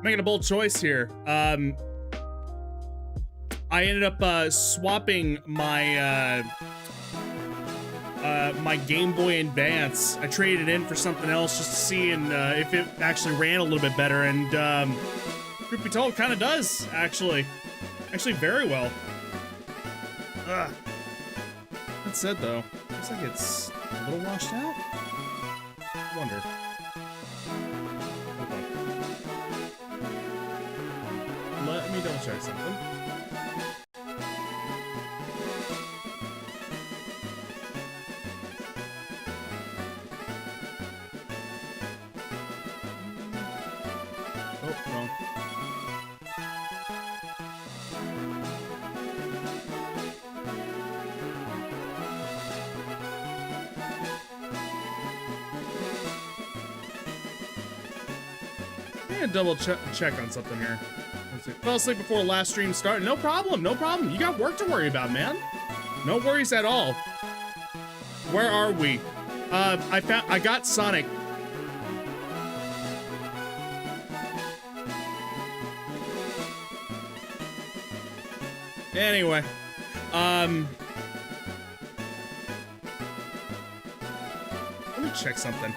Making a bold choice here. I ended up swapping my my Game Boy Advance. I traded it in for something else just to see if it actually ran a little bit better, and truth be told, kind of does actually very well. Ugh. That said, though, looks like it's a little washed out. I wonder. Let me double check something. Oh, wrong. I'm gonna double check on something here. Fell asleep before last stream started. No problem, no problem. You got work to worry about, man. No worries at all. Where are we? I got Sonic. Anyway, let me check something.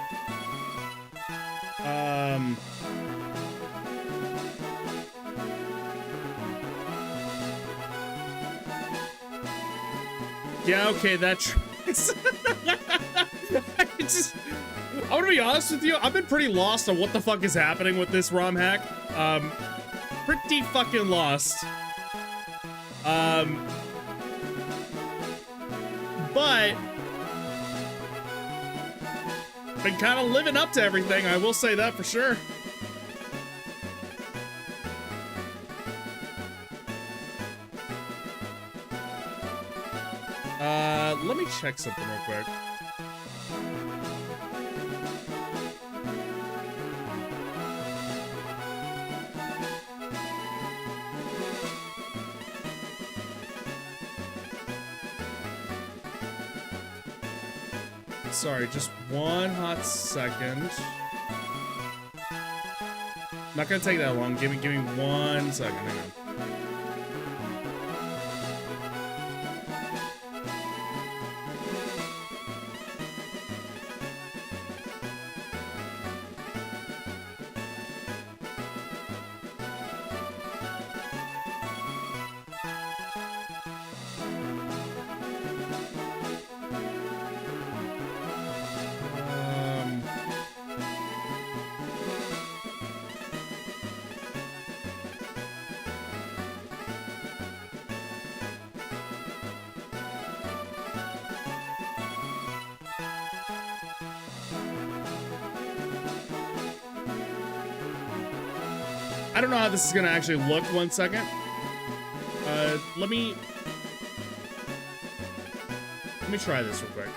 Yeah, okay, that tracks. I'm gonna be honest with you, I've been pretty lost on what the fuck is happening with this RomHack. Pretty fucking lost. But been kind of living up to everything, I will say that for sure. Let me check something real quick. Sorry, just one hot second. Not gonna take that long. Give me 1 second. Hang on. I don't know how this is gonna actually look. 1 second. Let me try this real quick.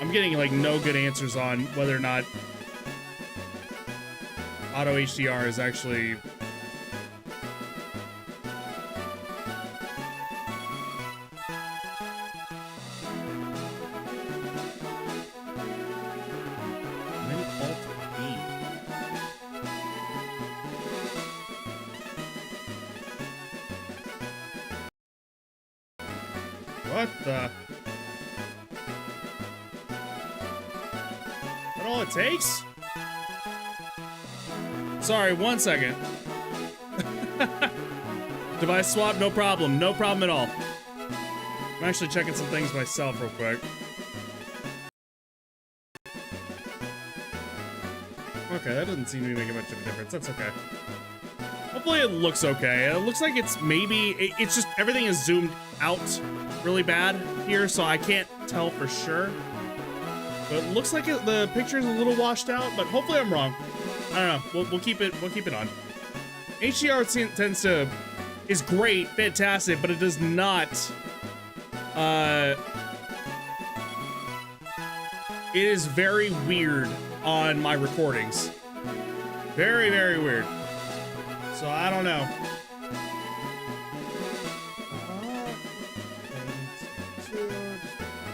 I'm getting like no good answers on whether or not auto HDR is actually what the? That all it takes? Sorry, 1 second. Device swap, no problem. No problem at all. I'm actually checking some things myself real quick. Okay, that doesn't seem to be making much of a difference. That's okay. Hopefully it looks okay. It looks like it's maybe... It's just everything is zoomed out really bad here, so I can't tell for sure. But it looks like the picture is a little washed out, but hopefully I'm wrong. I don't know. We'll keep it on. HDR tends to... is great, fantastic, but it does not... it is very weird on my recordings. Very, very weird. So I don't know.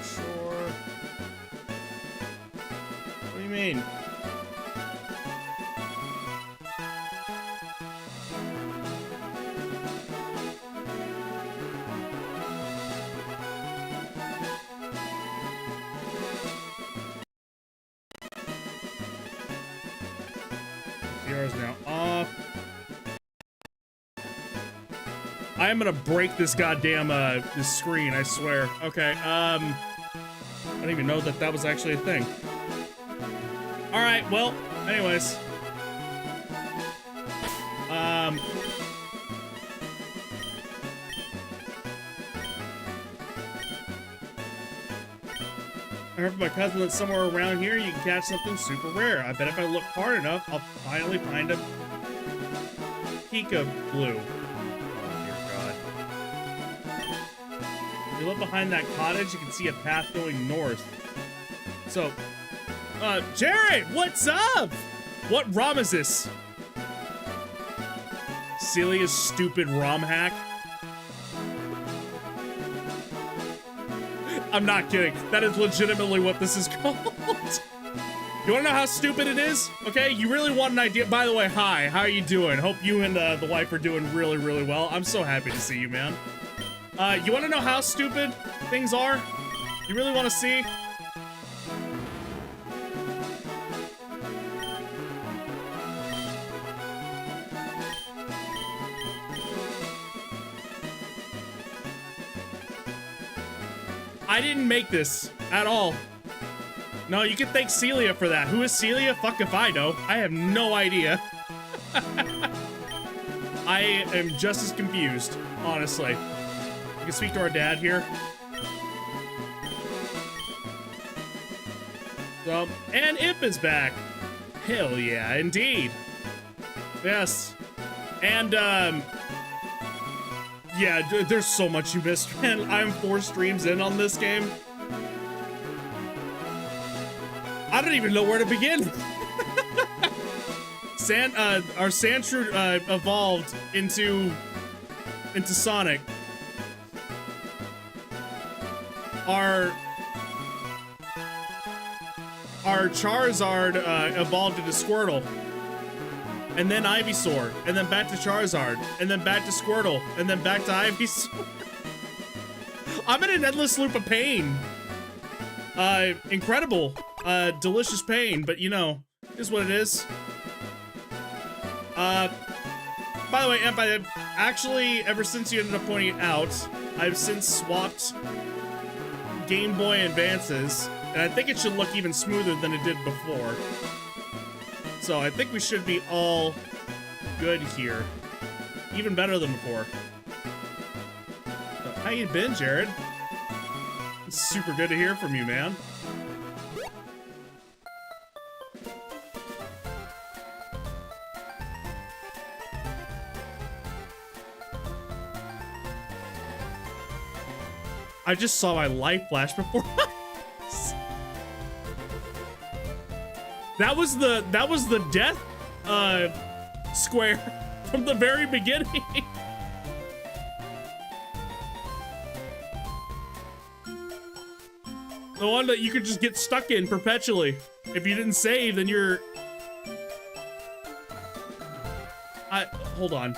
Sure. What do you mean? Zero's now off. I am gonna break this goddamn this screen, I swear. Okay, I didn't even know that that was actually a thing. All right, well, anyways. I heard from my cousin that somewhere around here you can catch something super rare. I bet if I look hard enough, I'll finally find a peekaboo. If you look behind that cottage, you can see a path going north. So, Jared, what's up? What ROM is this? Celia's stupid RomHack? I'm not kidding. That is legitimately what this is called. You wanna know how stupid it is? Okay, you really want an idea? By the way, hi, how are you doing? Hope you and the wife are doing really, really well. I'm so happy to see you, man. You wanna know how stupid things are? You really wanna see? I didn't make this at all. No, you can thank Celia for that. Who is Celia? Fuck if I know. I have no idea. I am just as confused, honestly. We can speak to our dad here. So, and Imp is back. Hell yeah, indeed. Yes. And, yeah, there's so much you missed, man. I'm 4 streams in on this game. I don't even know where to begin. Our Sandshrew evolved into Sonic. Our Charizard evolved into Squirtle. And then Ivysaur, and then back to Charizard, and then back to Squirtle, and then back to Ivysaur. I'm in an endless loop of pain. Incredible, delicious pain, but you know, is what it is. By the way, Imp, actually, ever since you ended up pointing it out, I've since swapped Game Boy Advances, and I think it should look even smoother than it did before. So I think we should be all good here. Even better than before. So, how you been, Jared? It's super good to hear from you, man. I just saw my life flash before. That was the death square from the very beginning. The one that you could just get stuck in perpetually. If you didn't save, then you're... hold on.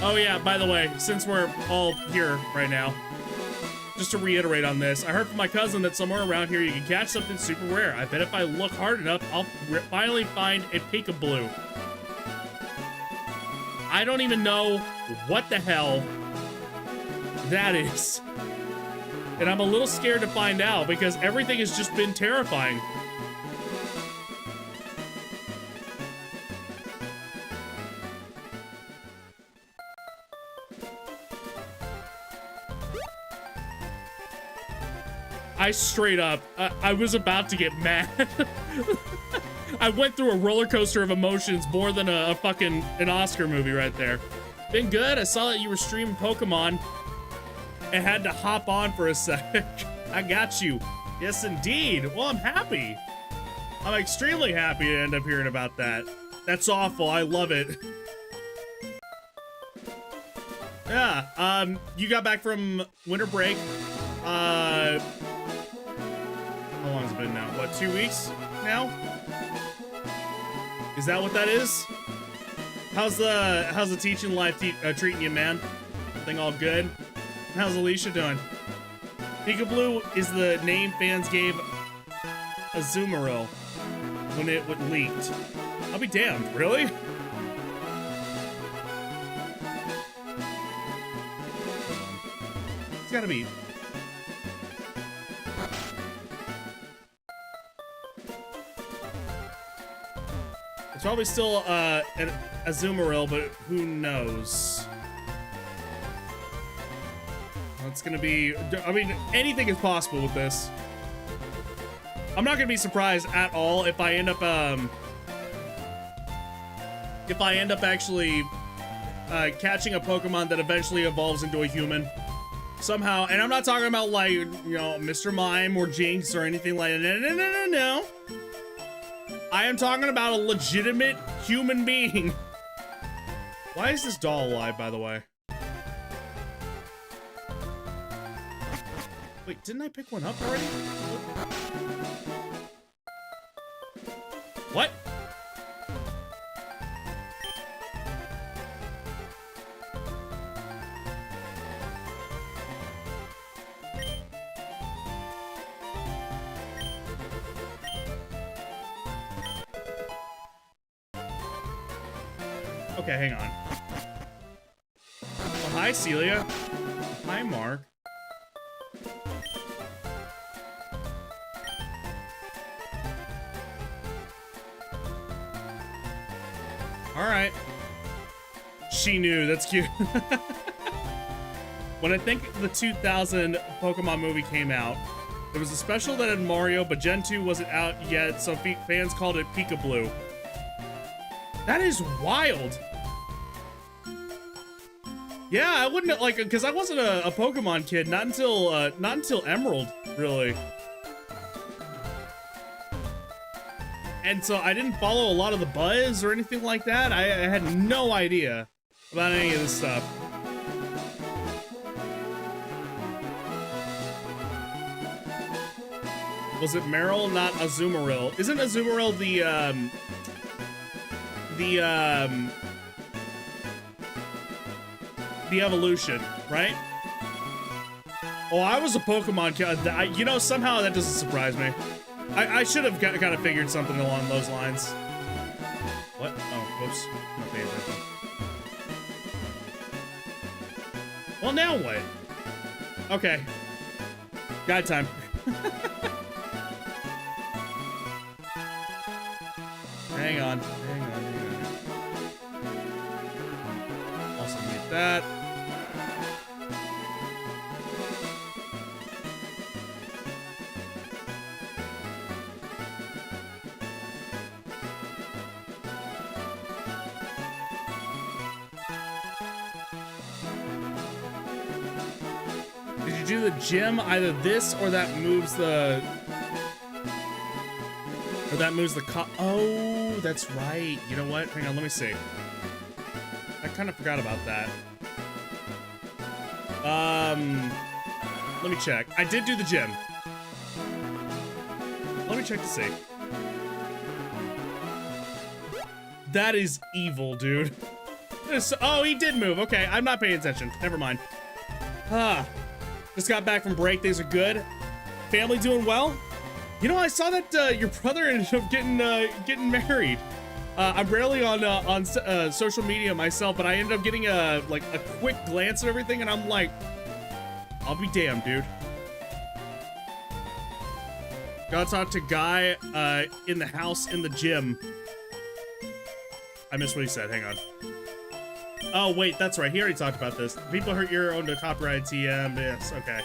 Oh yeah, by the way, since we're all here right now, just to reiterate on this, I heard from my cousin that somewhere around here you can catch something super rare. I bet if I look hard enough, I'll finally find a peekaboo. I don't even know what the hell that is. And I'm a little scared to find out because everything has just been terrifying. I straight up, I was about to get mad. I went through a roller coaster of emotions more than a fucking an Oscar movie right there. Been good. I saw that you were streaming Pokemon and had to hop on for a sec. I got you. Yes, indeed. Well, I'm happy. I'm extremely happy to end up hearing about that. That's awful. I love it. Yeah, you got back from winter break. How long has it been now? What, 2 weeks now? Is that what that is? How's the teaching life treating you, man? Everything all good? How's Alicia doing? Peekaboo is the name fans gave Azumarill when it leaked. I'll be damned, really? It's gotta be. It's probably still an Azumarill, but who knows? It's gonna be. I mean, anything is possible with this. I'm not gonna be surprised at all if I end up actually catching a Pokemon that eventually evolves into a human somehow. And I'm not talking about, like, you know, Mr. Mime or Jinx or anything like that. No. I am talking about a legitimate human being. Why is this doll alive, by the way? Wait, didn't I pick one up already? What? Okay, hang on. Oh, hi, Celia. Hi, Mark. All right. She knew. That's cute. When I think the 2000 Pokemon movie came out, there was a special that had Mario, but Gen 2 wasn't out yet, so fans called it Peekaboo. That is wild. Yeah, I wouldn't like, because I wasn't a Pokemon kid, not until Emerald, really. And so I didn't follow a lot of the buzz or anything like that. I had no idea about any of this stuff. Was it Meryl, not Azumarill? Isn't Azumarill the evolution, right? Oh, I was a Pokemon kid. You know, somehow that doesn't surprise me. I should have kind of figured something along those lines. What? Oh, whoops. I'm not paying attention. Well, now what? Okay. Guide time. Hang on. Also need that. Do the gym, either this or that moves the oh, that's right. You know what? Hang on, let me see. I kind of forgot about that. Let me check. I did do the gym. Let me check to see. That is evil, dude. Oh, he did move. Okay, I'm not paying attention. Never mind. Just got back from break. Things are good. Family doing well. You know, I saw that your brother ended up getting married. I'm rarely on social media myself, but I ended up getting a quick glance at everything, and I'm like, I'll be damned, dude. Gotta talk to Guy in the house in the gym. I missed what he said. Hang on. Oh, wait, that's right. He already talked about this. People hurt your own to copyright TM. Yes, okay.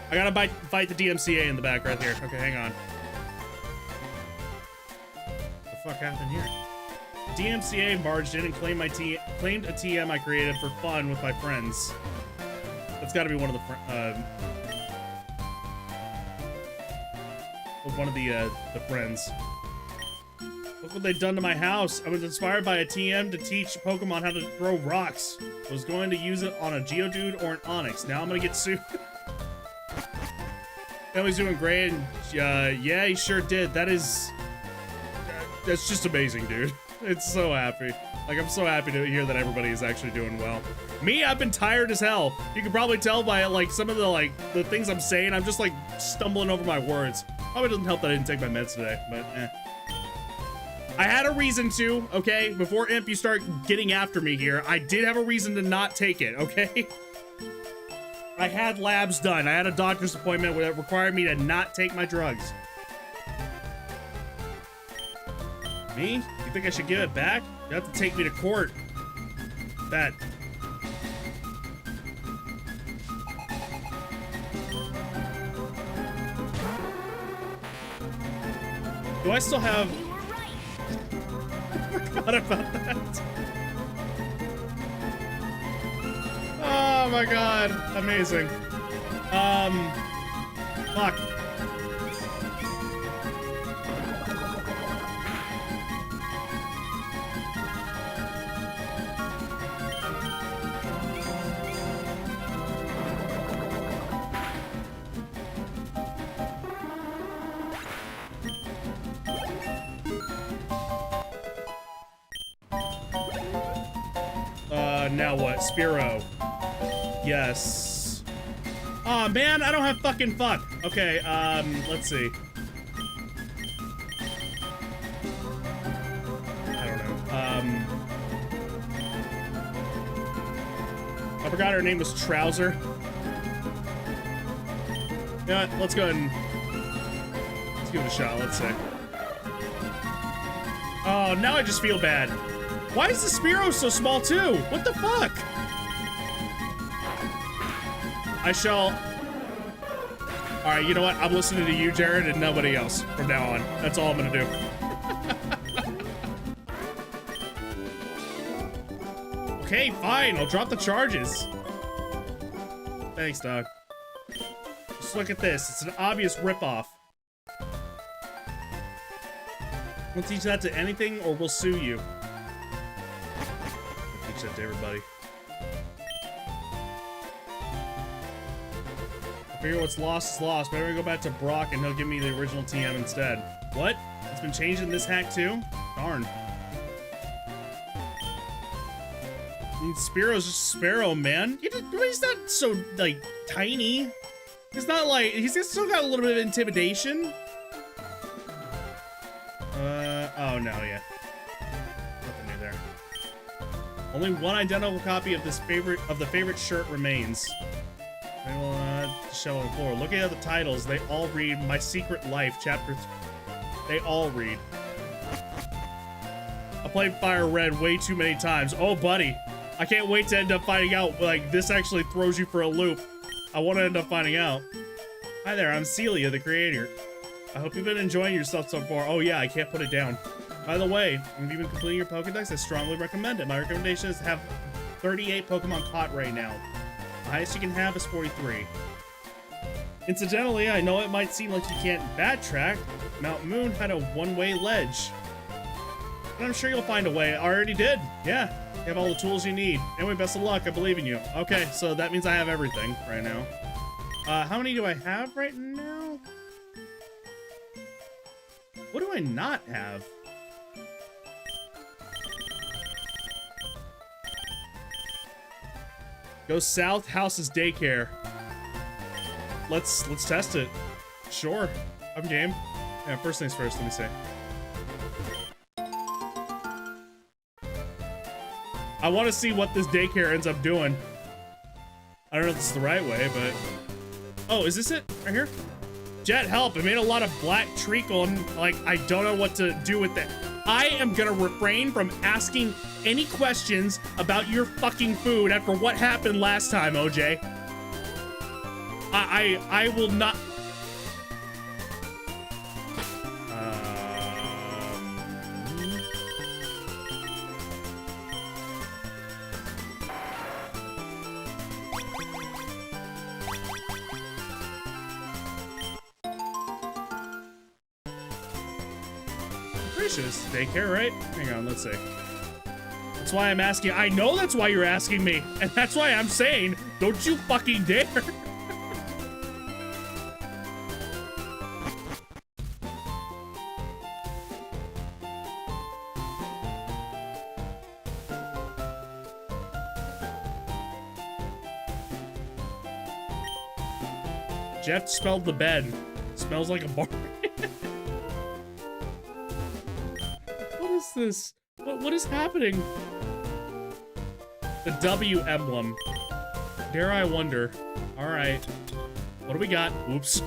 I gotta fight the DMCA in the back right here. Okay, hang on. What the fuck happened here? DMCA barged in and claimed a TM I created for fun with my friends. That's gotta be one of the of one of the friends. Look what they've done to my house. I was inspired by a TM to teach Pokemon how to throw rocks. I was going to use it on a Geodude or an Onix. Now I'm gonna get sued. Family's doing great, and yeah, he sure did. That's just amazing, dude. It's so happy. Like, I'm so happy to hear that everybody is actually doing well. Me, I've been tired as hell. You can probably tell by, like, some of the things I'm saying. I'm just, like, stumbling over my words. Probably doesn't help that I didn't take my meds today, but eh. I had a reason to, okay? Before Imp, you start getting after me here, I did have a reason to not take it, okay? I had labs done. I had a doctor's appointment that required me to not take my drugs. Me? You think I should give it back? You have to take me to court. Bet. Do I still have... I forgot about that. Oh my god. Amazing. Fuck. Now what? Spearow. Yes. Aw, man, I don't have fucking fuck. Okay, let's see. I don't know. I forgot her name was Trouser. You know what? Let's go ahead and... let's give it a shot, let's say. Oh, now I just feel bad. Why is the Spearow so small too? What the fuck? I shall... Alright, you know what? I'm listening to you, Jared, and nobody else from now on. That's all I'm gonna do. Okay, fine. I'll drop the charges. Thanks, dog. Just look at this. It's an obvious ripoff. We'll teach that to anything or we'll sue you. Teach that to everybody. I figure what's lost is lost. Better go back to Brock and he'll give me the original TM instead. What? It's been changed in this hack too? Darn. I mean, Spearow's just Sparrow, man. He's not so, like, tiny. He's not like, he's still got a little bit of intimidation. Oh no, yeah. Nothing new there. Only one identical copy of the favorite shirt remains. I will show on the floor. Looking at the titles, they all read My Secret Life, Chapter 3. They all read. I played Fire Red way too many times. Oh, buddy. I can't wait to end up finding out, like, this actually throws you for a loop. I want to end up finding out. Hi there, I'm Celia, the creator. I hope you've been enjoying yourself so far. Oh yeah, I can't put it down. By the way, if you've been completing your Pokedex, I strongly recommend it. My recommendation is to have 38 Pokemon caught right now. The highest you can have is 43. Incidentally, I know it might seem like you can't backtrack. Mount Moon had a one-way ledge. But I'm sure you'll find a way. I already did. Yeah, you have all the tools you need. Anyway, best of luck. I believe in you. Okay, so that means I have everything right now. How many do I have right now? What do I not have? Go south, house's daycare. Let's test it. Sure, I'm game. Yeah, first things first, let me say. I want to see what this daycare ends up doing. I don't know if this is the right way, but... Oh, is this it? Right here? Jet, help! I made a lot of black treacle and, like, I don't know what to do with it. I am gonna refrain from asking any questions about your fucking food after what happened last time, OJ. I will not... suspicious. Daycare, right? Hang on, let's see. That's why I'm asking. I know that's why you're asking me. And that's why I'm saying, don't you fucking dare. Jeff smelled the bed. Smells like a bar. What is this? What is happening? The W emblem. Dare I wonder. All right. What do we got? Oops.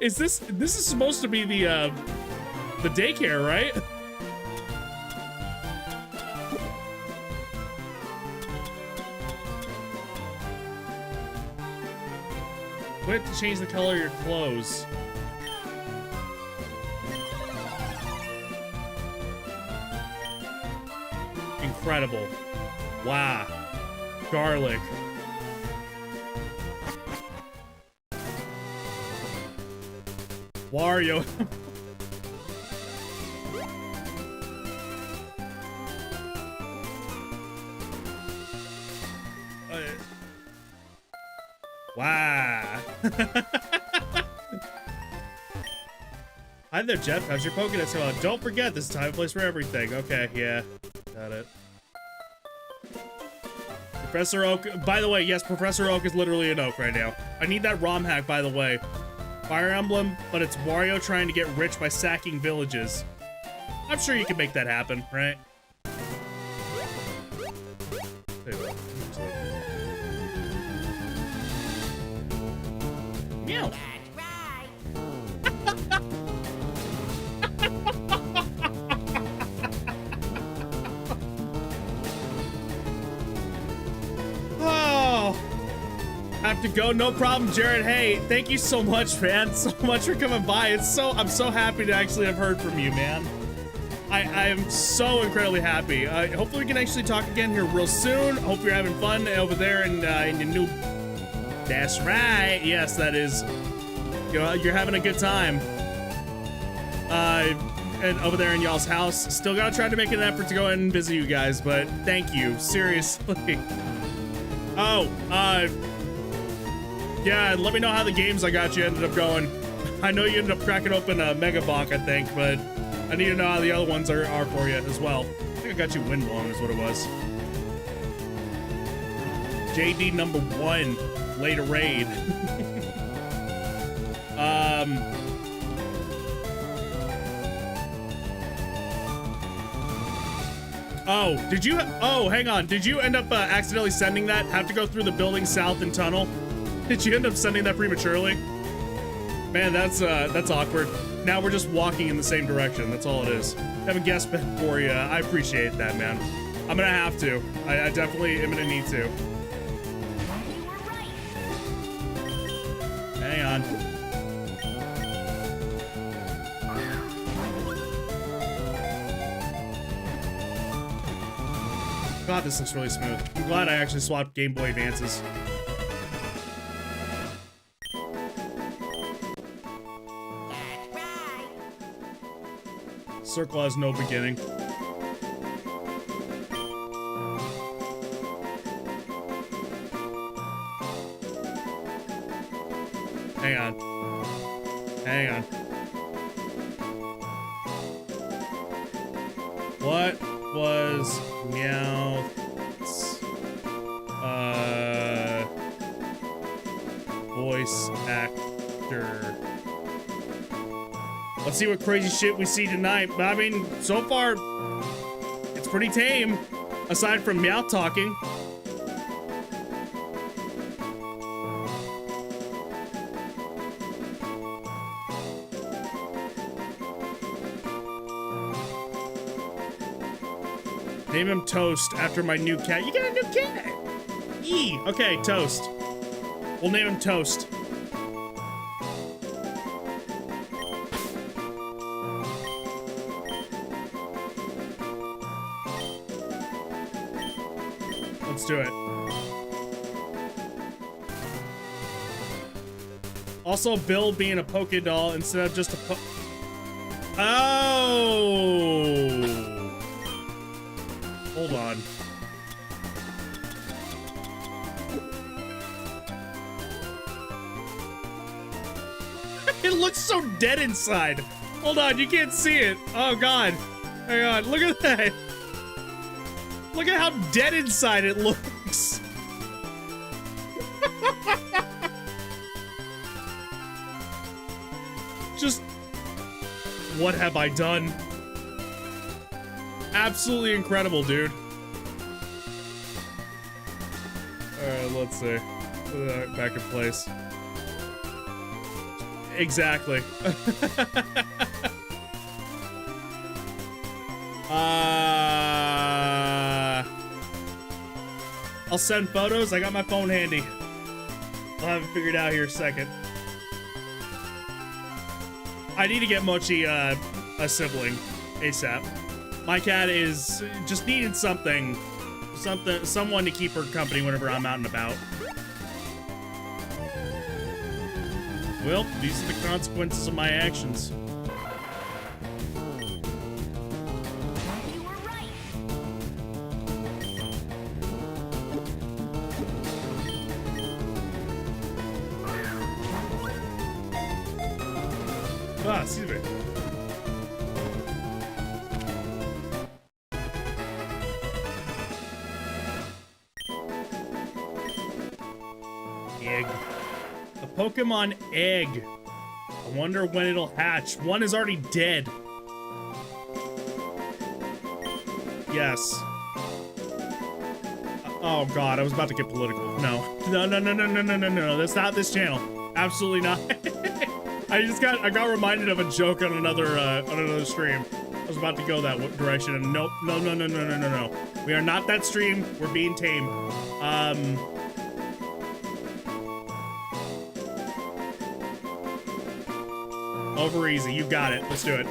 Is this is supposed to be the daycare, right? We have to change the color of your clothes. Incredible. Wow. Garlic. Wario. Wow. Hi there, Jeff. How's your Pokédex going? Don't forget, this is time and place for everything. Okay, yeah. Got it. Professor Oak. By the way, yes, Professor Oak is literally an oak right now. I need that ROM hack, by the way. Fire Emblem, but it's Wario trying to get rich by sacking villages. I'm sure you can make that happen, right? Meow. Oh, have to go. No problem, Jared. Hey, thank you so much, man. So much for coming by. I'm so happy to actually have heard from you, man. I am so incredibly happy. Hopefully we can actually talk again here real soon. Hope you're having fun over there in your new. That's right. Yes, that is. You're having a good time. And over there in y'all's house. Still gotta try to make an effort to go in and visit you guys, but thank you. Seriously. Oh, yeah, let me know how the games I got you ended up going. I know you ended up cracking open a Mega Bach, I think, but I need to know how the other ones are for you as well. I think I got you Windblown is what it was. JD number 1, later raid. Oh, did you? Oh, hang on. Did you end up accidentally sending that? Have to go through the building south and tunnel? Did you end up sending that prematurely? Man, that's awkward. Now we're just walking in the same direction. That's all it is. Have a guest bed for you. I appreciate that, man. I'm gonna have to. I definitely am gonna need to. Hang on. God, this looks really smooth. I'm glad I actually swapped Game Boy Advances. Circle has no beginning. Hang on. Hang on. What was Meowth's voice actor? Let's see what crazy shit we see tonight. But I mean, so far, it's pretty tame, aside from Meowth talking. Name him Toast after my new cat. You got a new cat! Yee! Okay, Toast. We'll name him Toast. Let's do it. Also, Bill being a Poké doll instead of just a Oh! fun. It looks so dead inside. Hold on, you can't see it. Oh god. Hang on, look at that. Look at how dead inside it looks. Just, what have I done? Absolutely incredible, dude. Alright, let's see. Put that back in place. Exactly. I'll send photos. I got my phone handy. I'll have it figured out here a second. I need to get Mochi a sibling ASAP. My cat is just needing someone to keep her company whenever I'm out and about. Well, these are the consequences of my actions. You were right. Ah, excuse me. Egg. A Pokemon egg. I wonder when it'll hatch. One is already dead. Yes. Oh god, I was about to get political. No. No. That's not this channel. Absolutely not. I got reminded of a joke on another stream. I was about to go that direction, and nope. No. We are not that stream. We're being tame. Over easy. You got it. Let's do it.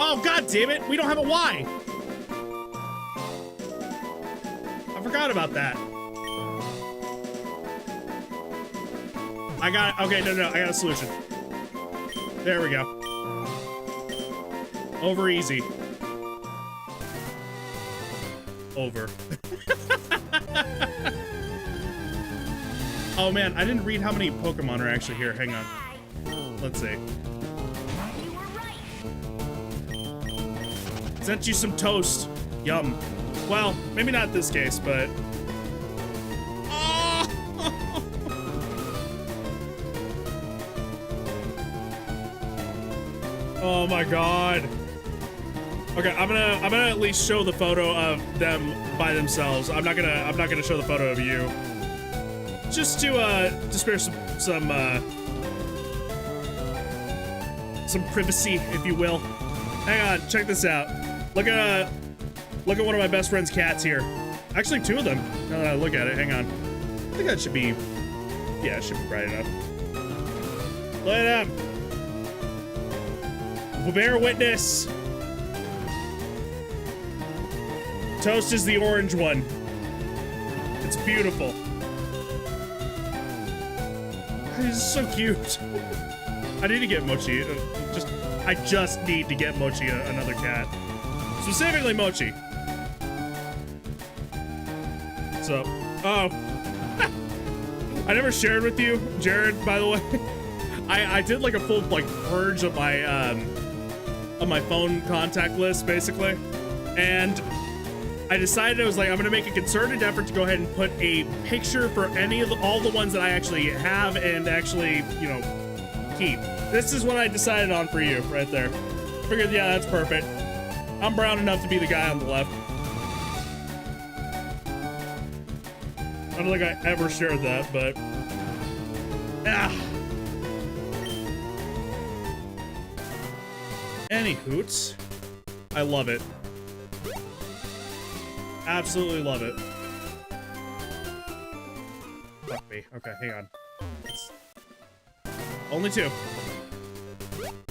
Oh, god damn it! We don't have a Y! I forgot about that. I got it. Okay, no. I got a solution. There we go. Over easy. Over. Oh man, I didn't read how many Pokemon are actually here. Hang on. Let's see. You were right. Sent you some toast. Yum. Well, maybe not this case, but... Oh my god. Okay, I'm gonna at least show the photo of them by themselves. I'm not gonna show the photo of you. Just to spare some privacy, if you will. Hang on, check this out. Look at one of my best friend's cats here. Actually, two of them. Now that I look at it, hang on. I think that should be, yeah, it should be bright enough. Look at them. Bear witness. Toast is the orange one. It's beautiful. He's so cute. I need to get Mochi. I just need to get Mochi another cat. Specifically Mochi. So, oh. I never shared with you, Jared, by the way. I did like a full purge of my phone contact list, basically. And I decided, I was like, I'm gonna make a concerted effort to go ahead and put a picture for all the ones that I actually have and actually, you know, keep. This is what I decided on for you, right there. Figured, yeah, that's perfect. I'm brown enough to be the guy on the left. I don't think I ever shared that, but... Ah. Any hoots. I love it. Absolutely love it. Fuck me. Okay, hang on. Only two.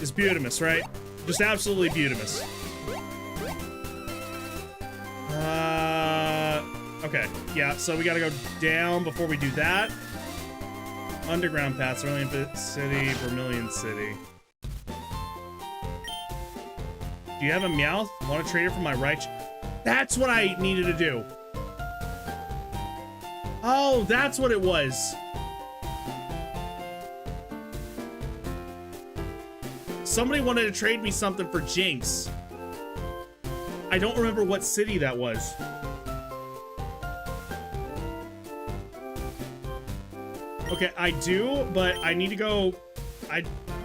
Is Beautimus, right? Just absolutely Beautimus. Okay, yeah, so we gotta go down before we do that. Underground paths, Vermilion City, Vermilion City. Do you have a Meowth? Want to trade it for my right? That's what I needed to do. Oh, that's what it was. Somebody wanted to trade me something for Jinx. I don't remember what city that was. Okay, I do, but I need to go.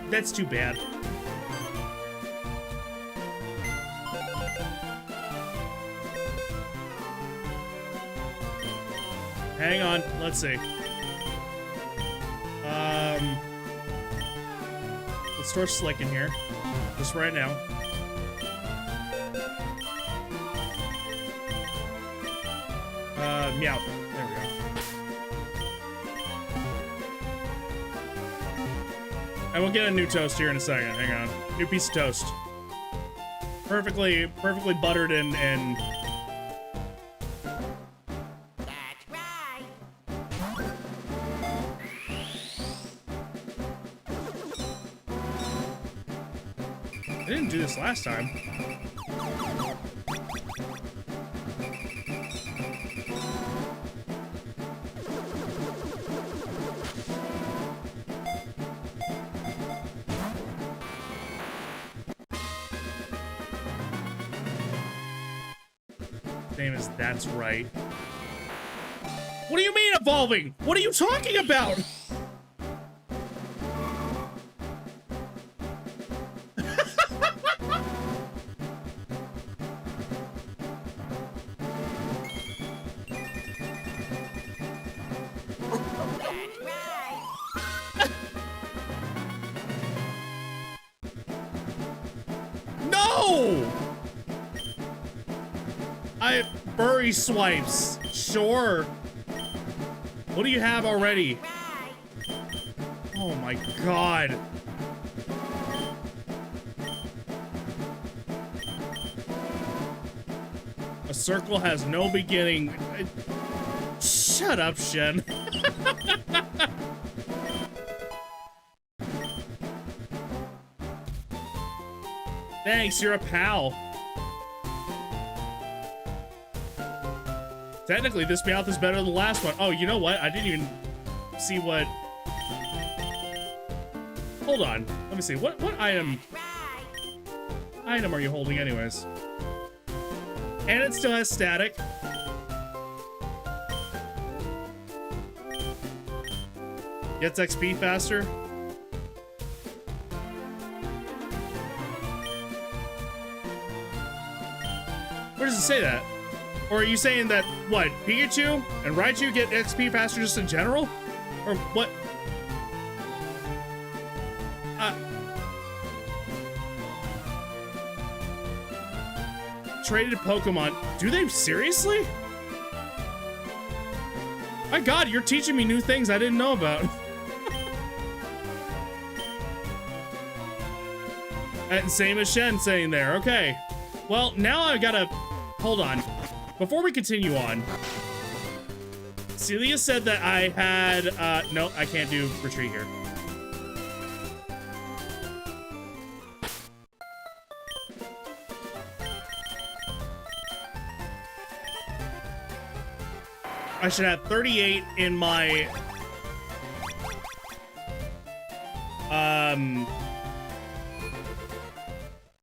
That's too bad. Hang on, let's see. Let's store Slick in here, just right now. Meow. There we go. And we'll get a new toast here in a second. Hang on. New piece of toast. Perfectly buttered and That's right. I didn't do this last time. Name is That's Right. What do you mean evolving? What are you talking about? That's right. No! Furry swipes. Sure. What do you have already? Oh my god. A circle has no beginning. Shut up, Shen. Thanks, you're a pal. Technically, this Meowth is better than the last one. Oh, you know what? I didn't even see what... Hold on. Let me see. What item are you holding anyways? And it still has static. Gets XP faster. Where does it say that? Or are you saying that, what, Pikachu and Raichu get XP faster just in general? Or what? Traded Pokemon. Do they seriously? My god, you're teaching me new things I didn't know about. And same as Shen saying there. Okay. Well, now I gotta... Hold on. Before we continue on, Celia said that I had, no, I can't do retreat here. I should have 38 in my,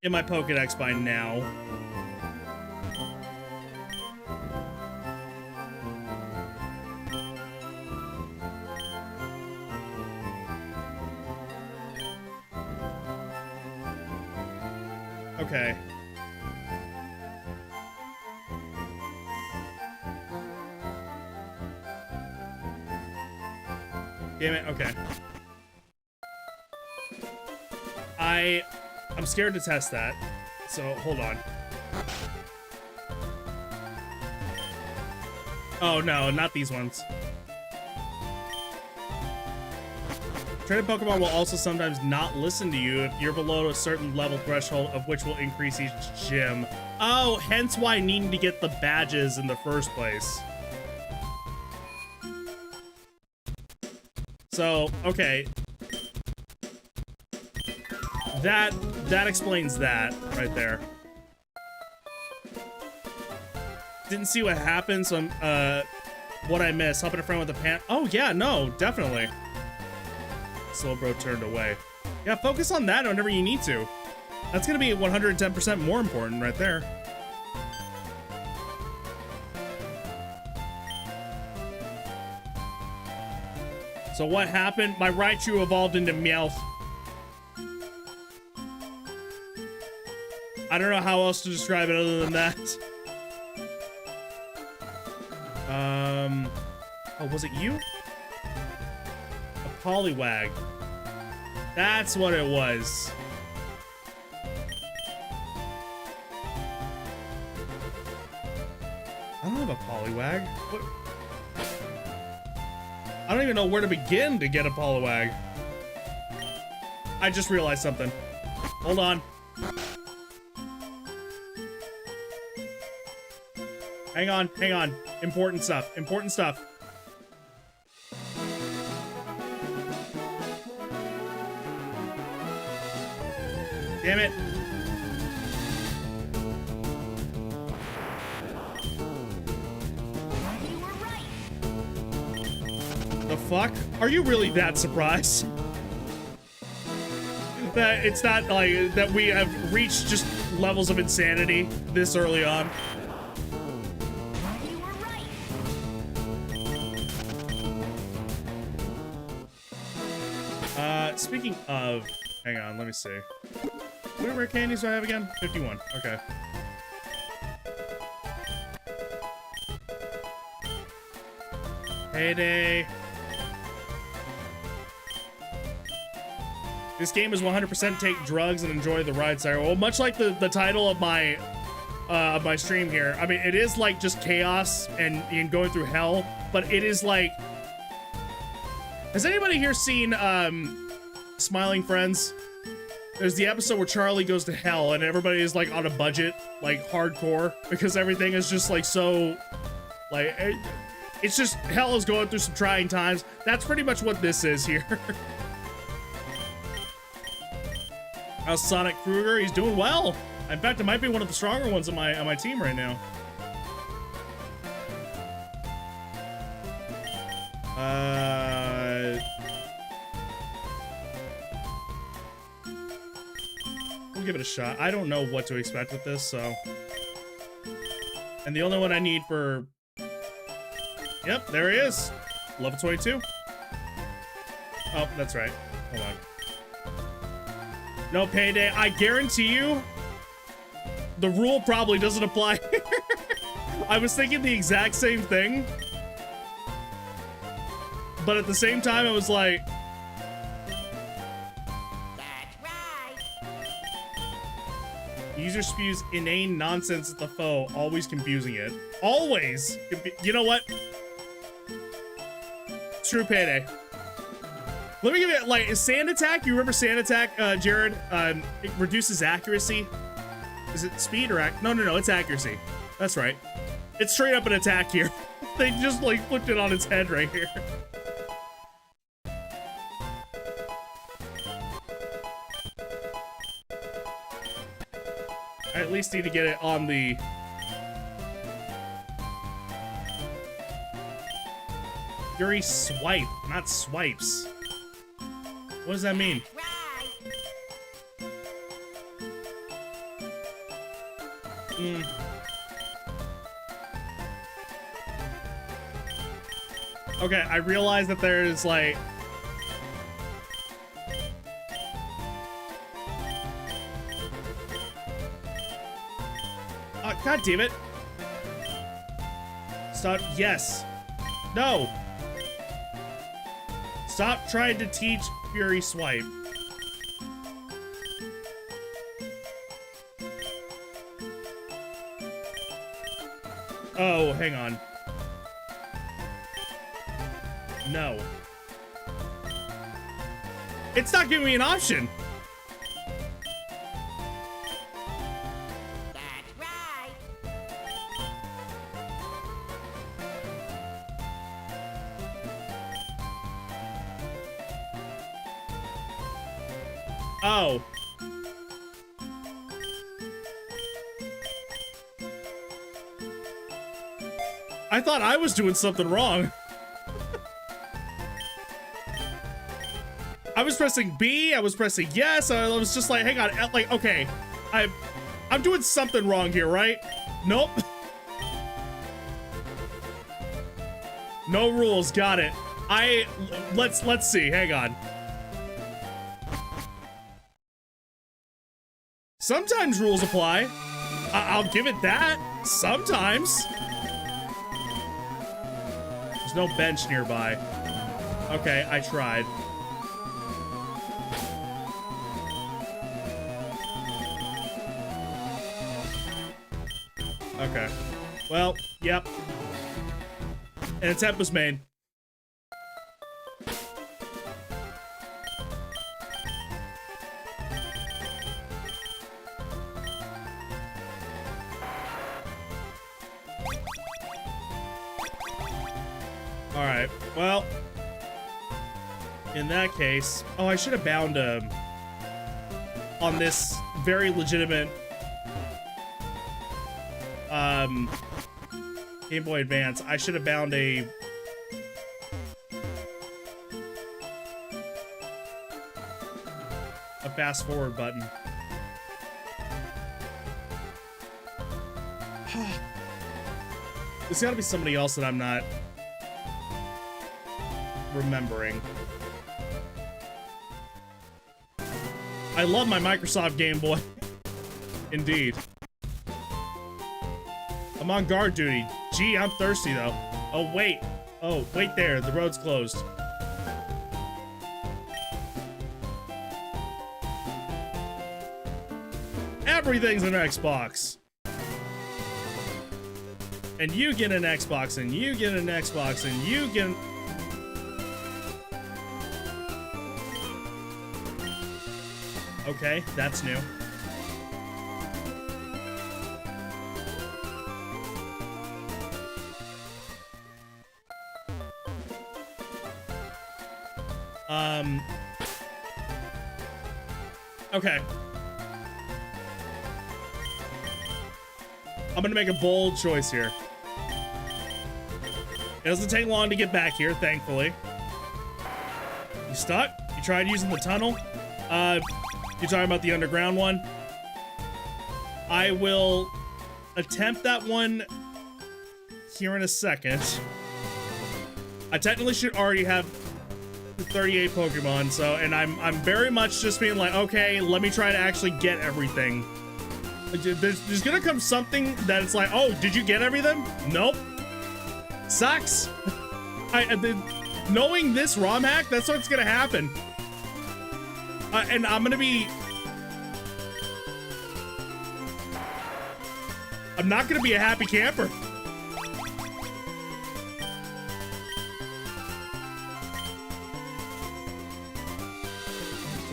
Pokedex by now. Okay. Damn it, okay. I'm scared to test that, so hold on. Oh no, not these ones. Traded Pokemon will also sometimes not listen to you if you're below a certain level threshold, of which will increase each gym. Oh, hence why needing to get the badges in the first place. So, okay. That explains that right there. Didn't see what happened, so I'm, what I missed. Helping a friend with a pan. Oh, yeah, no, definitely. Slow bro turned away. Yeah, focus on that whenever you need to. That's gonna be 110% more important right there. So what happened? My Raichu evolved into Meowth. I don't know how else to describe it other than that. Oh, was it you? A Poliwag. That's what it was. I don't have a Poliwag. What? I don't even know where to begin to get a Poliwag. I just realized something. Hold on. Hang on, hang on. Important stuff, important stuff. Damn it. You were right. The fuck? Are you really that surprised? That it's not like that we have reached just levels of insanity this early on. You were right. Speaking of, hang on, let me see. How many rare candies do I have again? 51. Okay. Payday. This game is 100% take drugs and enjoy the ride, sire. Well, much like the title of my stream here. I mean, it is like just chaos and going through hell, but it is like. Has anybody here seen Smiling Friends? There's the episode where Charlie goes to hell and everybody is like on a budget, like hardcore, because everything is just like so, like, it's just hell is going through some trying times. That's pretty much what this is here. How's Sonic Kruger? He's doing well. In fact, it might be one of the stronger ones on my team right now. We'll give it a shot. I don't know what to expect with this, so. And the only one I need for. Yep, there he is. Level 22. Oh, that's right. Hold on. No payday. I guarantee you, the rule probably doesn't apply. I was thinking the exact same thing. But at the same time, I was like, That's right. user spews inane nonsense at the foe, always confusing it. Always! You know what? True payday. Let me give it, like, Sand Attack? You remember Sand Attack, Jared? It reduces accuracy. Is it speed or No, it's accuracy. That's right. It's straight up an attack here. They just, like, flipped it on its head right here. I at least need to get it on the... Fury Swipe, not swipes. What does that mean? Right. Okay, I realize that there's like... God damn it. Stop. Yes. No. Stop trying to teach Fury Swipe. Oh, hang on. No. It's not giving me an option. That's right. Oh. I thought I was doing something wrong. I was pressing B, I was pressing yes, I was just like, hang on, like, okay, I'm doing something wrong here, right? Nope. No rules, got it. Let's see, hang on. Sometimes rules apply. I'll give it that. Sometimes. There's no bench nearby. Okay, I tried. Okay. Well, yep. An attempt was made. Alright, well, in that case, oh, I should have bound on this very legitimate Game Boy Advance. I should have bound a fast forward button. There's gotta be somebody else that I'm not remembering. I love my Microsoft Game Boy. Indeed. I'm on guard duty. Gee, I'm thirsty though. Oh, wait. Oh, wait there. The road's closed. Everything's an Xbox. And you get an Xbox, and you get an Xbox, and you get an... Okay, that's new. Okay. I'm gonna make a bold choice here. It doesn't take long to get back here, thankfully. You stuck? You tried using the tunnel? You're talking about the underground one? I will attempt that one here in a second. I technically should already have the 38 Pokemon, so, and I'm very much just being like, okay, let me try to actually get everything. There's gonna come something that it's like, oh, did you get everything? Nope. Sucks. Knowing this ROM hack, that's what's gonna happen. And I'm gonna be... I'm not gonna be a happy camper.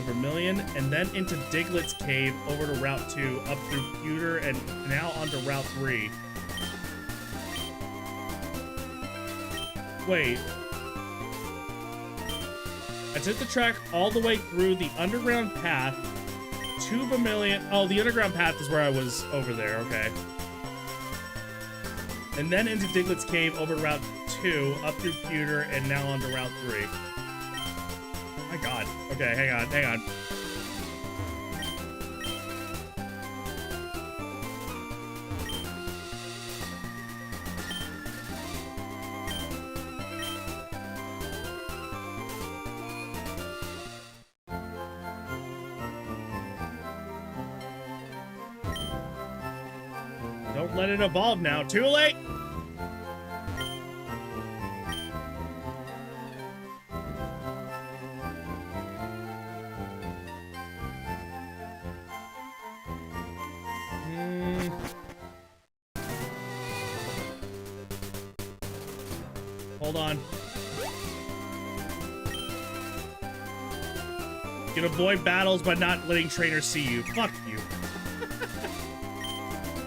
Vermilion, and then into Diglett's Cave, over to Route 2, up through Pewter, and now onto Route 3. Wait. I took the track all the way through the underground path to Vermilion. Oh, the underground path is where I was over there, okay. And then into Diglett's Cave, over to Route 2, up through Pewter, and now onto Route 3. My god. Okay, hang on, hang on. Don't let it evolve now. Too late! Hold on. You can avoid battles by not letting trainers see you. Fuck you.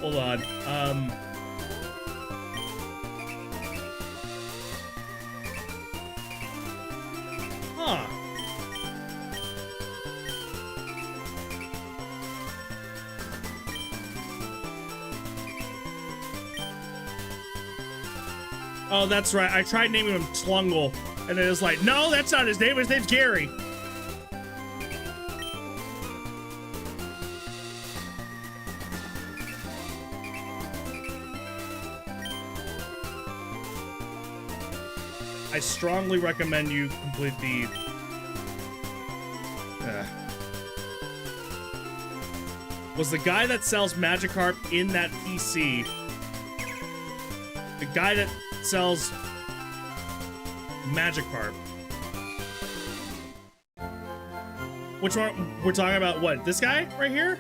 Hold on. Huh. Oh, that's right. I tried naming him Tlungle, and it was like, no, that's not his name. His name's Gary. I strongly recommend you complete the... Was the guy that sells Magikarp in that PC the guy that sells Magikarp? Which one? We're talking about what? This guy right here?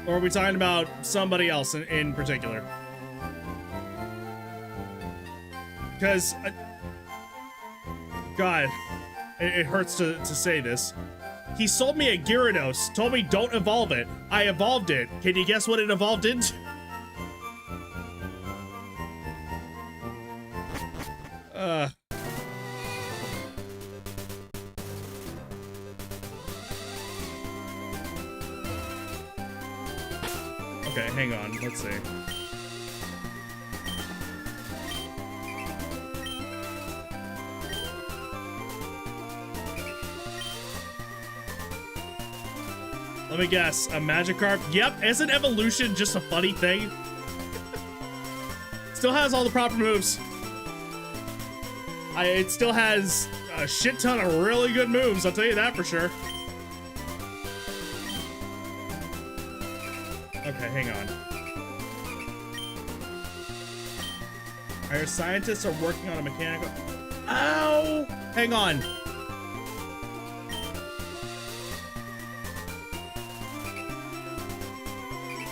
Or are we talking about somebody else in particular? Because, God, it hurts to say this. He sold me a Gyarados, told me don't evolve it. I evolved it. Can you guess what it evolved into? Okay, hang on. Let's see. Let me guess. A Magikarp? Yep. Isn't evolution just a funny thing? Still has all the proper moves. It still has a shit ton of really good moves. I'll tell you that for sure. Okay, hang on. Our scientists are working on a mechanical... Ow! Hang on.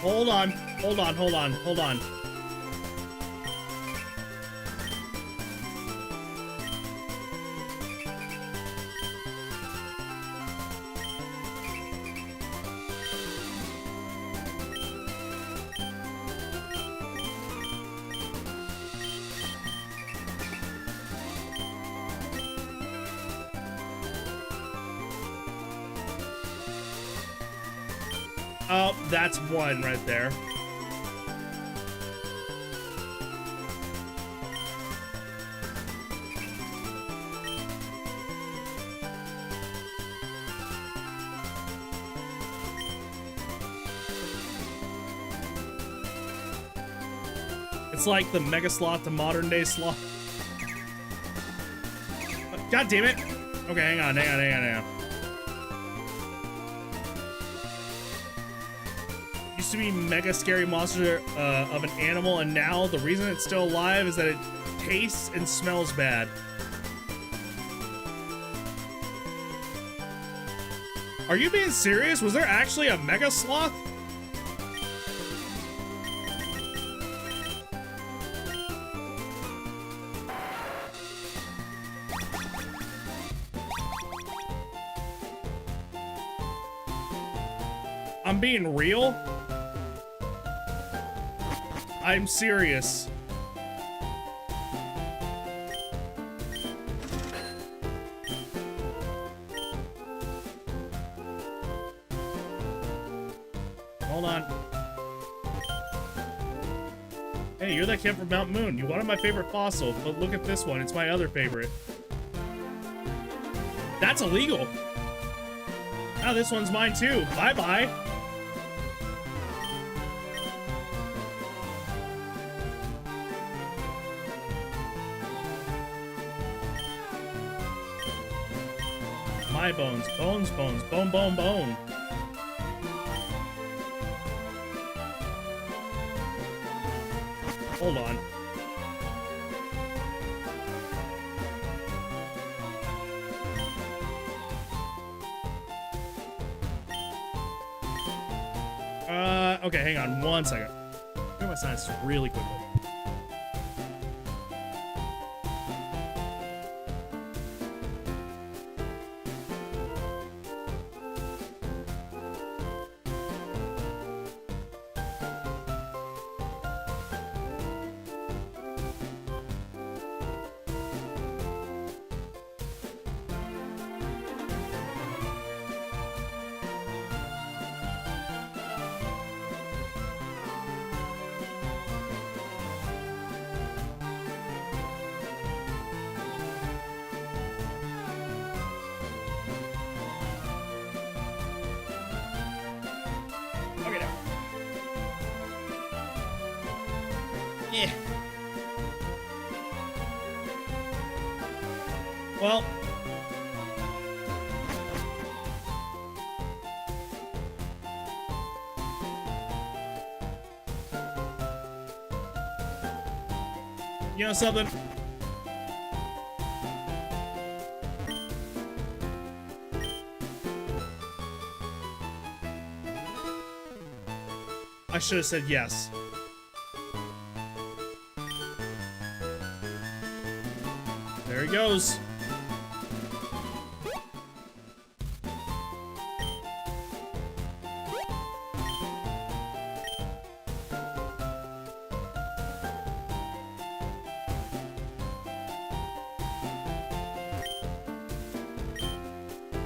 Hold on. Hold on, hold on, hold on. Oh, that's one right there. It's like the Mega Sloth to modern day sloth. God damn it. Okay, hang on, hang on, hang on, hang on. Used to be mega scary monster of an animal, and now the reason it's still alive is that it tastes and smells bad. Are you being serious? Was there actually a Mega Sloth? I'm being real? I'm serious. Hold on. Hey, you're that kid from Mount Moon. You wanted my favorite fossil, but look at this one. It's my other favorite. That's illegal. Now this one's mine too. Bye-bye. My bones, bones, bones, bone, bone, bone. Hold on. Okay, hang on one second. Get my science really quickly. Eh. Well. You know something? I should have said yes. There he goes.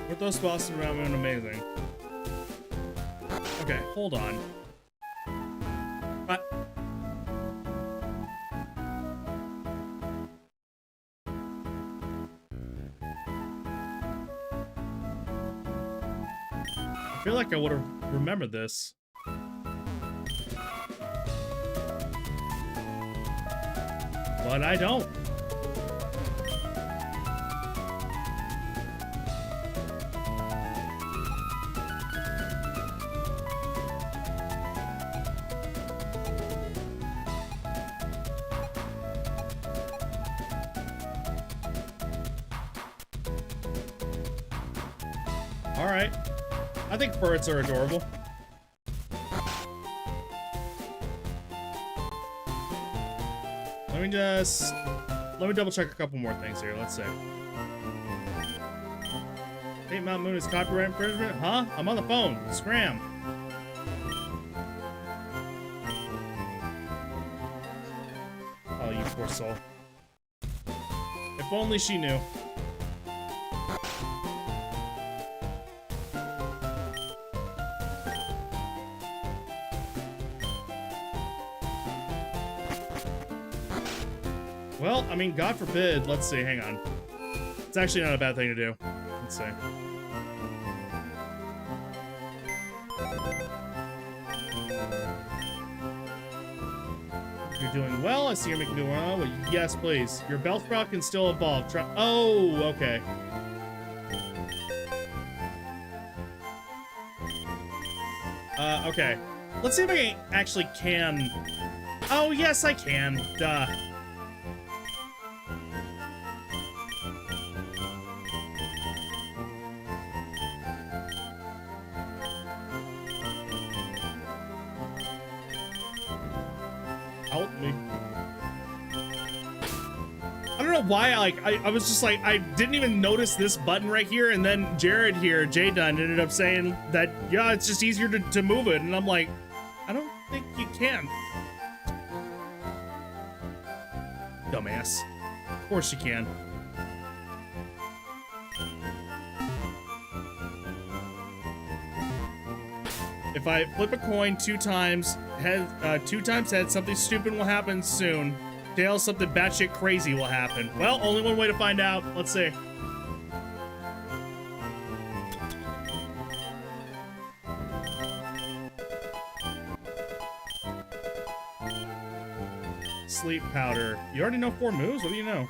With those bosses around me, amazing. Okay, hold on. I feel like I would have remembered this. But I don't. All right. I think birds are adorable. Let me double check a couple more things here. Let's see. Paint Mountain Moon is copyright infringement? Huh? I'm on the phone. Scram. Oh, you poor soul. If only she knew. Well, I mean, God forbid. Let's see, hang on. It's actually not a bad thing to do. Let's see. You're doing well. I see you're making new one. Oh, well, yes, please. Your Bellsprout can still evolve. Try oh, okay. Okay. Let's see if I actually can. Oh, yes, I can. Duh. Help me. I don't know why, I was just like, I didn't even notice this button right here, and then Jared here, J-Dun, ended up saying that, yeah, it's just easier to move it, and I'm like, I don't think you can. Dumbass. Of course you can. If I flip a coin 2 times, head, 2 times head, something stupid will happen soon. Tails, something batshit crazy will happen. Well, only one way to find out. Let's see. Sleep powder. You already know 4 moves? What do you know?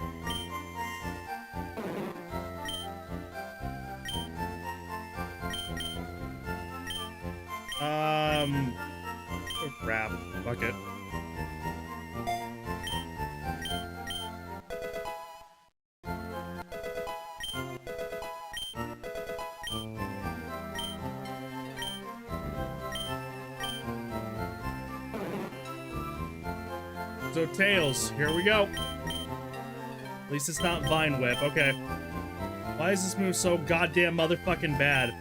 Oh crap. Fuck it. So Tails, here we go. At least it's not Vine Whip, okay. Why is this move so goddamn motherfucking bad?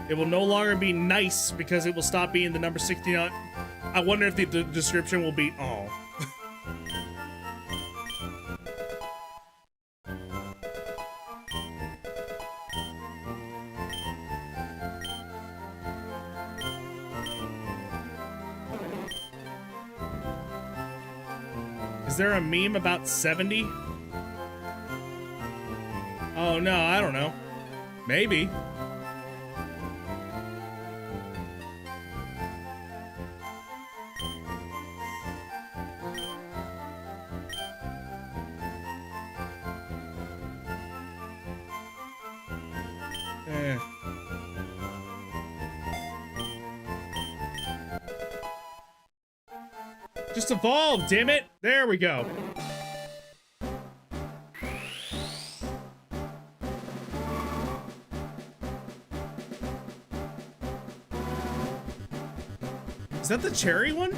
It will no longer be nice because it will stop being the number 69. I wonder if the description will be, oh. Is there a meme about 70? Oh no, I don't know. Maybe. Just evolve, damn it! There we go. Is that the cherry one?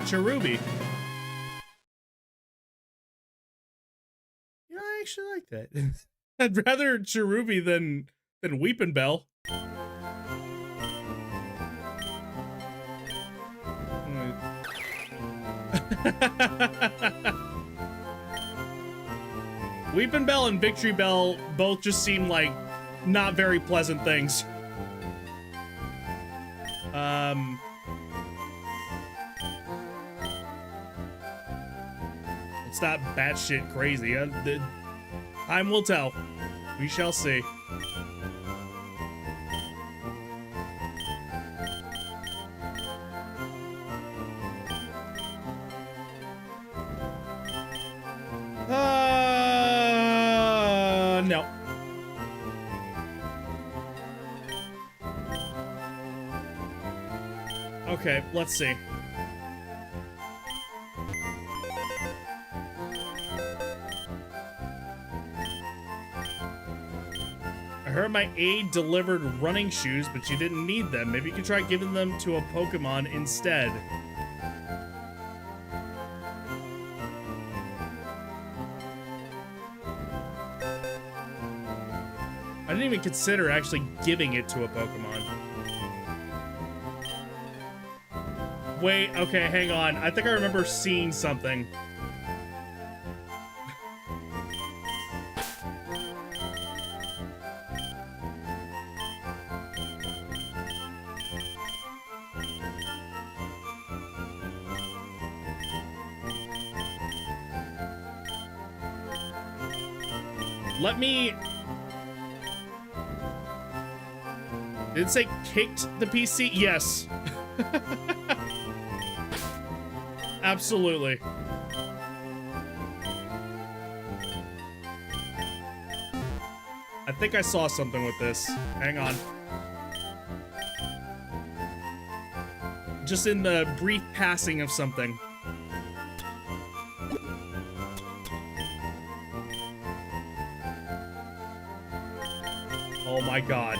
Cherubi. Yeah, I actually like that. I'd rather Cherubi than Weepin' Bell. Weepin' Bell and Victory Bell both just seem like not very pleasant things. It's not batshit crazy. Time will tell. We shall see. No. Okay, let's see. I heard my aide delivered running shoes, but you didn't need them. Maybe you could try giving them to a Pokemon instead. I didn't even consider actually giving it to a Pokemon. Wait, okay, hang on. I think I remember seeing something. Let me... Did it say kicked the PC? Yes. Absolutely. I think I saw something with this. Hang on. Just in the brief passing of something. Oh my god.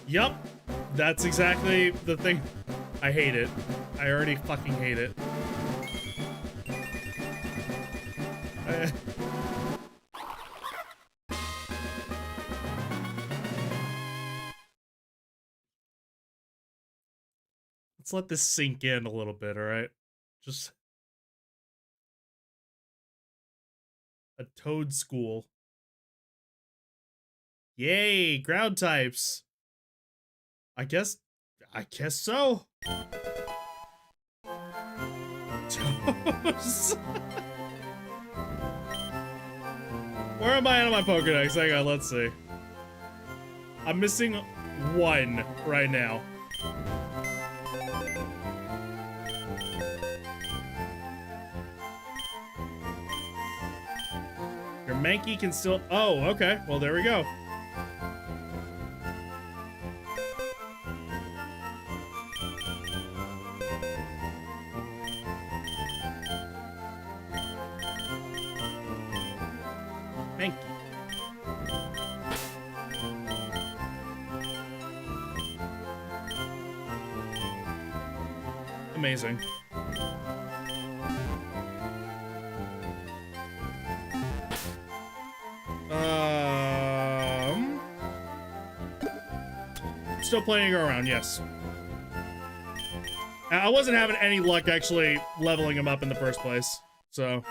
Yup, that's exactly the thing. I hate it. I already fucking hate it. Let's let this sink in a little bit, alright? Just... a toad school. Yay, ground types. I guess so. Toes. Where am I on my Pokedex? Hang on, let's see. I'm missing one right now. Your Mankey can still... Oh, okay. Well, there we go. Mankey. Amazing. Still playing around, yes. I wasn't having any luck actually leveling him up in the first place, so.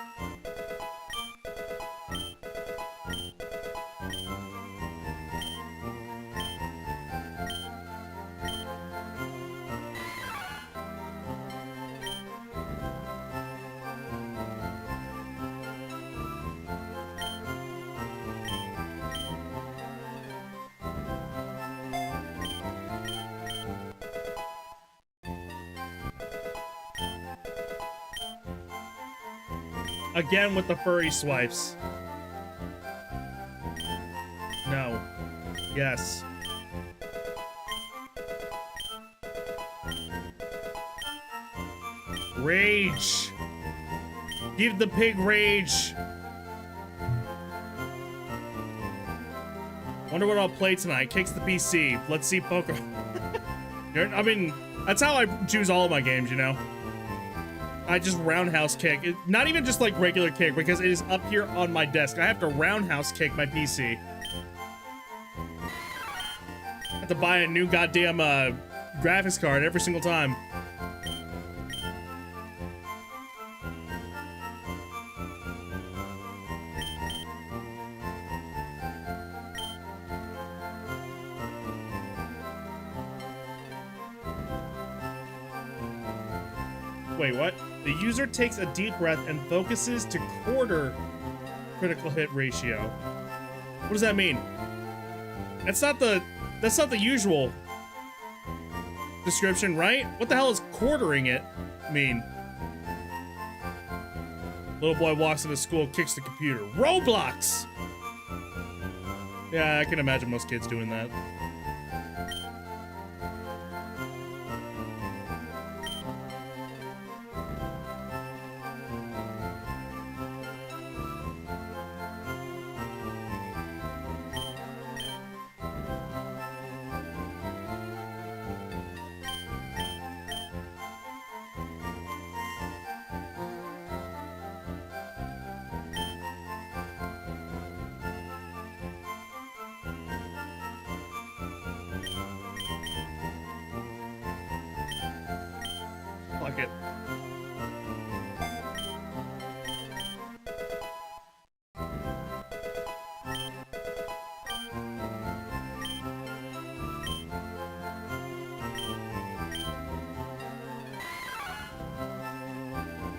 Again with the furry swipes. No. Yes. Rage. Give the pig rage. Wonder what I'll play tonight. Kicks the PC. Let's see poker. I mean, that's how I choose all of my games, you know? I just roundhouse kick. Not even just like regular kick, because it is up here on my desk. I have to roundhouse kick my PC. I have to buy a new goddamn graphics card every single time. Wait, what? The user takes a deep breath and focuses to quarter critical hit ratio. What does that mean? That's not the usual description, right? What the hell does quartering it mean? Little boy walks into school, kicks the computer. Roblox! Yeah, I can imagine most kids doing that. Fuck it.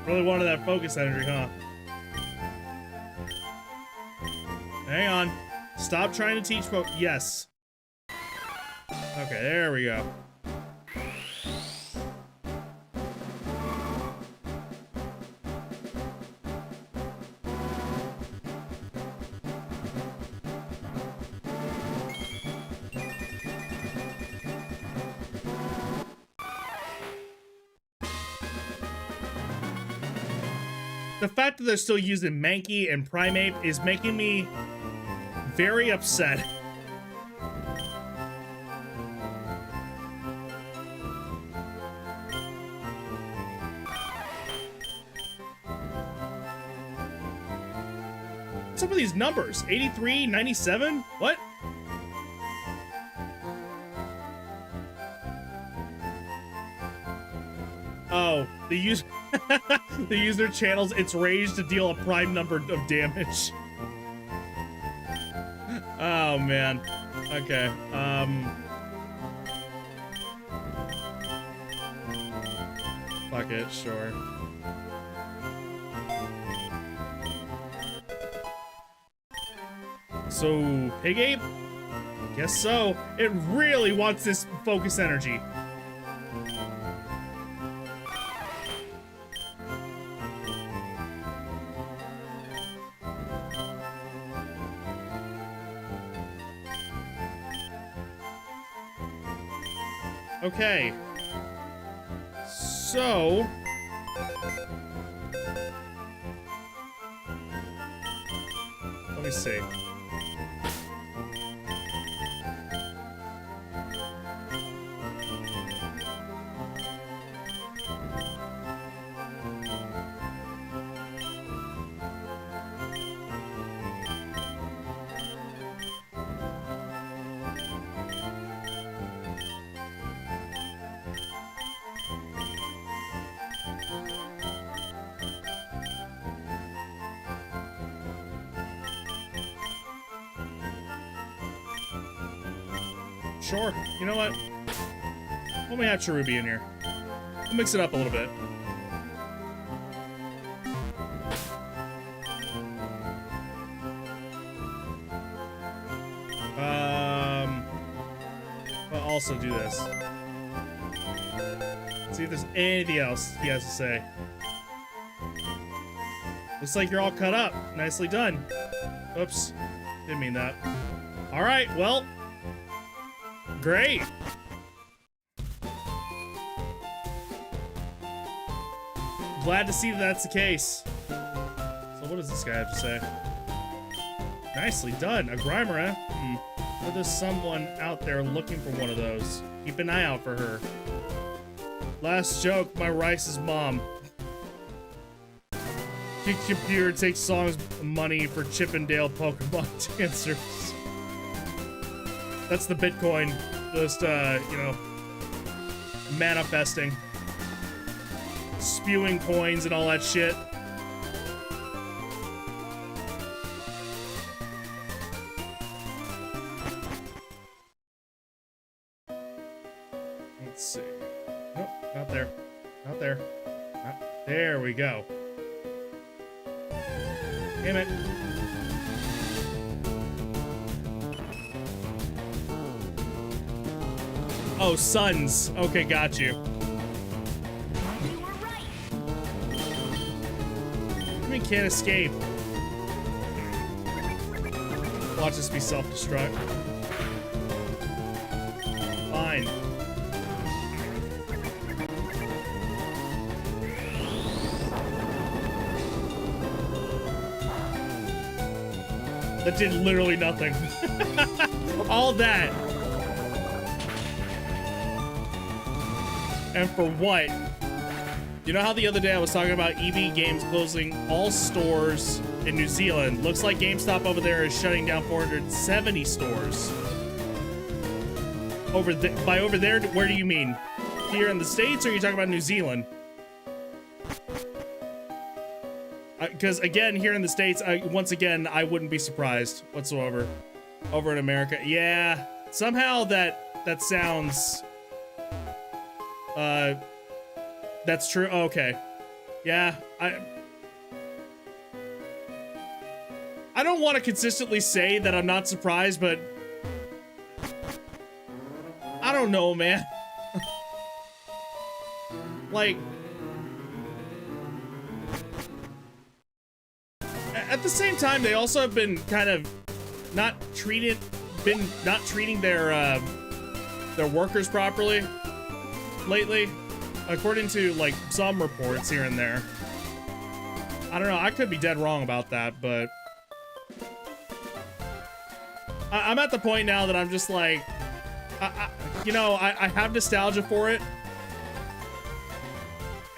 Really wanted that focus energy, huh? Hang on. Stop trying to teach focus. Yes. Okay, there we go. The fact that they're still using Mankey and Primeape is making me very upset. What's up with these numbers? 83, 97? What? Oh, the user the user channels its rage to deal a prime number of damage. Oh man. Okay. Fuck it, sure. So, Pig Ape? Guess so. It really wants this focus energy. Okay. So... let me see. Sure. You know what? Let me have Cherubi in here. We'll mix it up a little bit. I'll also do this. See if there's anything else he has to say. Looks like you're all cut up. Nicely done. Oops. Didn't mean that. All right, well. Great. Glad to see that that's the case. So what does this guy have to say? Nicely done. A grimer, eh? Well, there's someone out there looking for one of those. Keep an eye out for her. Last joke, my Rice's mom. Kick computer takes songs money for Chippendale Pokemon dancers. That's the Bitcoin. Just, you know, manifesting. Spewing coins and all that shit. Let's see. Nope, not there. Not there. There we go. Damn it. Oh, sons. Okay, got you. You were right. We can't escape. Watch this be self-destruct. Fine. That did literally nothing. All that. And for what? You know how the other day I was talking about EB Games closing all stores in New Zealand? Looks like GameStop over there is shutting down 470 stores. By over there, where do you mean? Here in the States, or are you talking about New Zealand? Because again, here in the States, once again, I wouldn't be surprised whatsoever. Over in America, yeah. Somehow that sounds. That's true. Oh, okay. Yeah, I don't want to consistently say that I'm not surprised, but I don't know, man. Like, at the same time, they also have been kind of not treating their workers properly lately, according to like some reports here and there. I don't know, I could be dead wrong about that, but I'm at the point now that I'm just like, you know, I have nostalgia for it,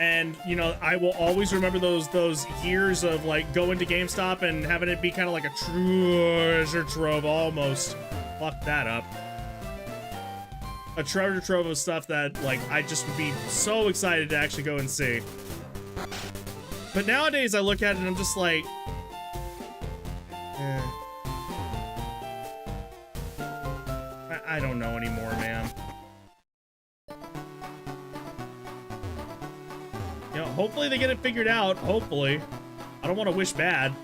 and you know, I will always remember those years of like going to GameStop and having it be kind of like a treasure trove almost. Fuck that up. A treasure trove of stuff that, like, I just would be so excited to actually go and see. But nowadays, I look at it and I'm just like, eh. I don't know anymore, man. You know, hopefully they get it figured out. Hopefully. I don't want to wish bad.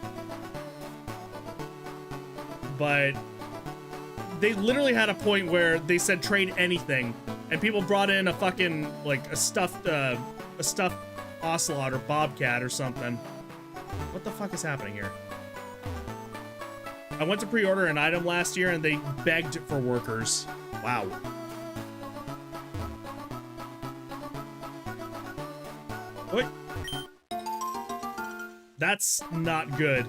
But they literally had a point where they said trade anything, and people brought in a fucking, like, a stuffed ocelot or bobcat or something. What the fuck is happening here? I went to pre-order an item last year and they begged for workers. Wow. What? That's not good.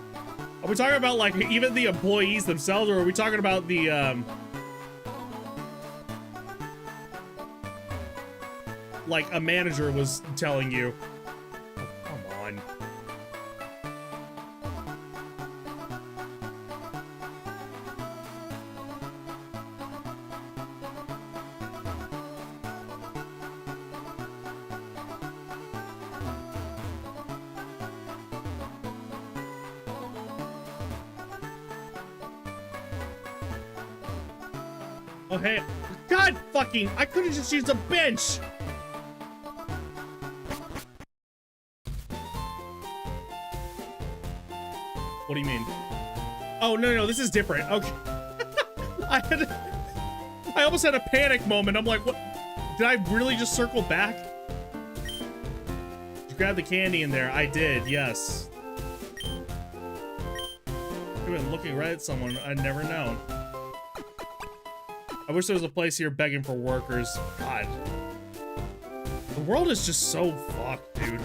Are we talking about, like, even the employees themselves, or are we talking about the, like, a manager was telling you? Oh, come on. Oh, hey. God fucking, I could have just used a bench. What do you mean? Oh, no, this is different. Okay. I almost had a panic moment. I'm like, what? Did I really just circle back? Did you grab the candy in there? I did, yes. looking right at someone I'd never known. I wish there was a place here begging for workers. God. The world is just so fucked, dude.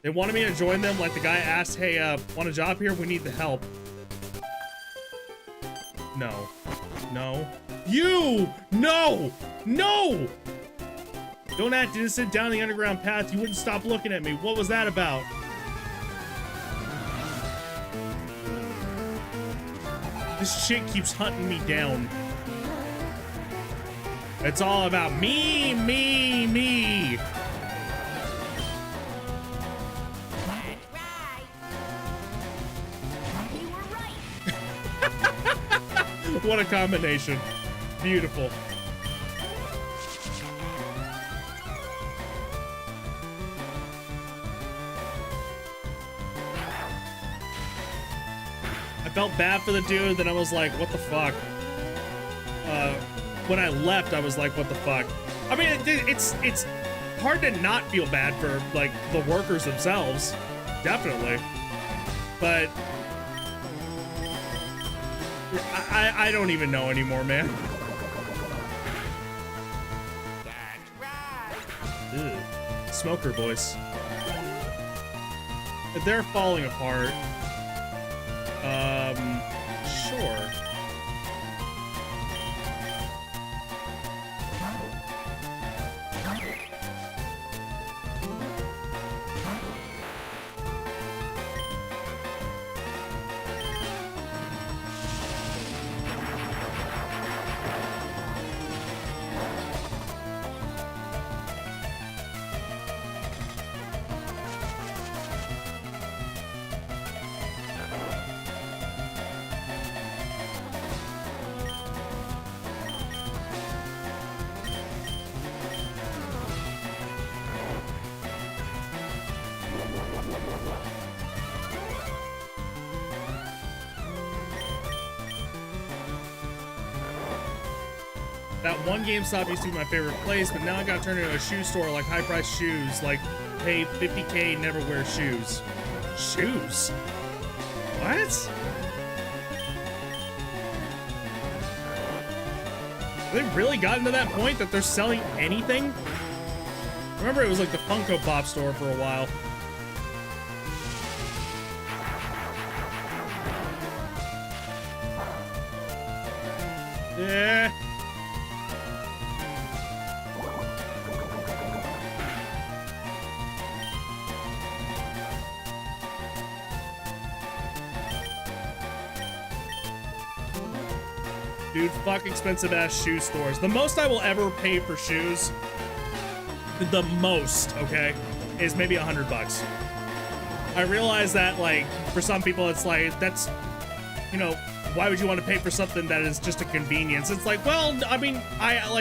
They wanted me to join them, like the guy asked, hey, want a job here? We need the help. No. No. You! No! No! Don't act innocent down the underground path. You wouldn't stop looking at me. What was that about? This chick keeps hunting me down. It's all about me, me, me. That's right. You were right. What a combination. Beautiful. I felt bad for the dude, then I was like, what the fuck? When I left, I was like, what the fuck? I mean, it's hard to not feel bad for, like, the workers themselves. Definitely. But I don't even know anymore, man. That's right. Ugh. Smoker voice. They're falling apart. Sure. That one GameStop used to be my favorite place, but now I gotta turn it into a shoe store, like high-priced shoes, like pay $50K, never wear shoes. Shoes? What? Have they really gotten to that point that they're selling anything? Remember, it was like the Funko Pop store for a while. Yeah. Dude, fuck expensive ass shoe stores. The most I will ever pay for shoes, the most, okay, is maybe $100. I realize that, like, for some people it's like, that's, you know, why would you want to pay for something that is just a convenience? It's like, well, I mean, I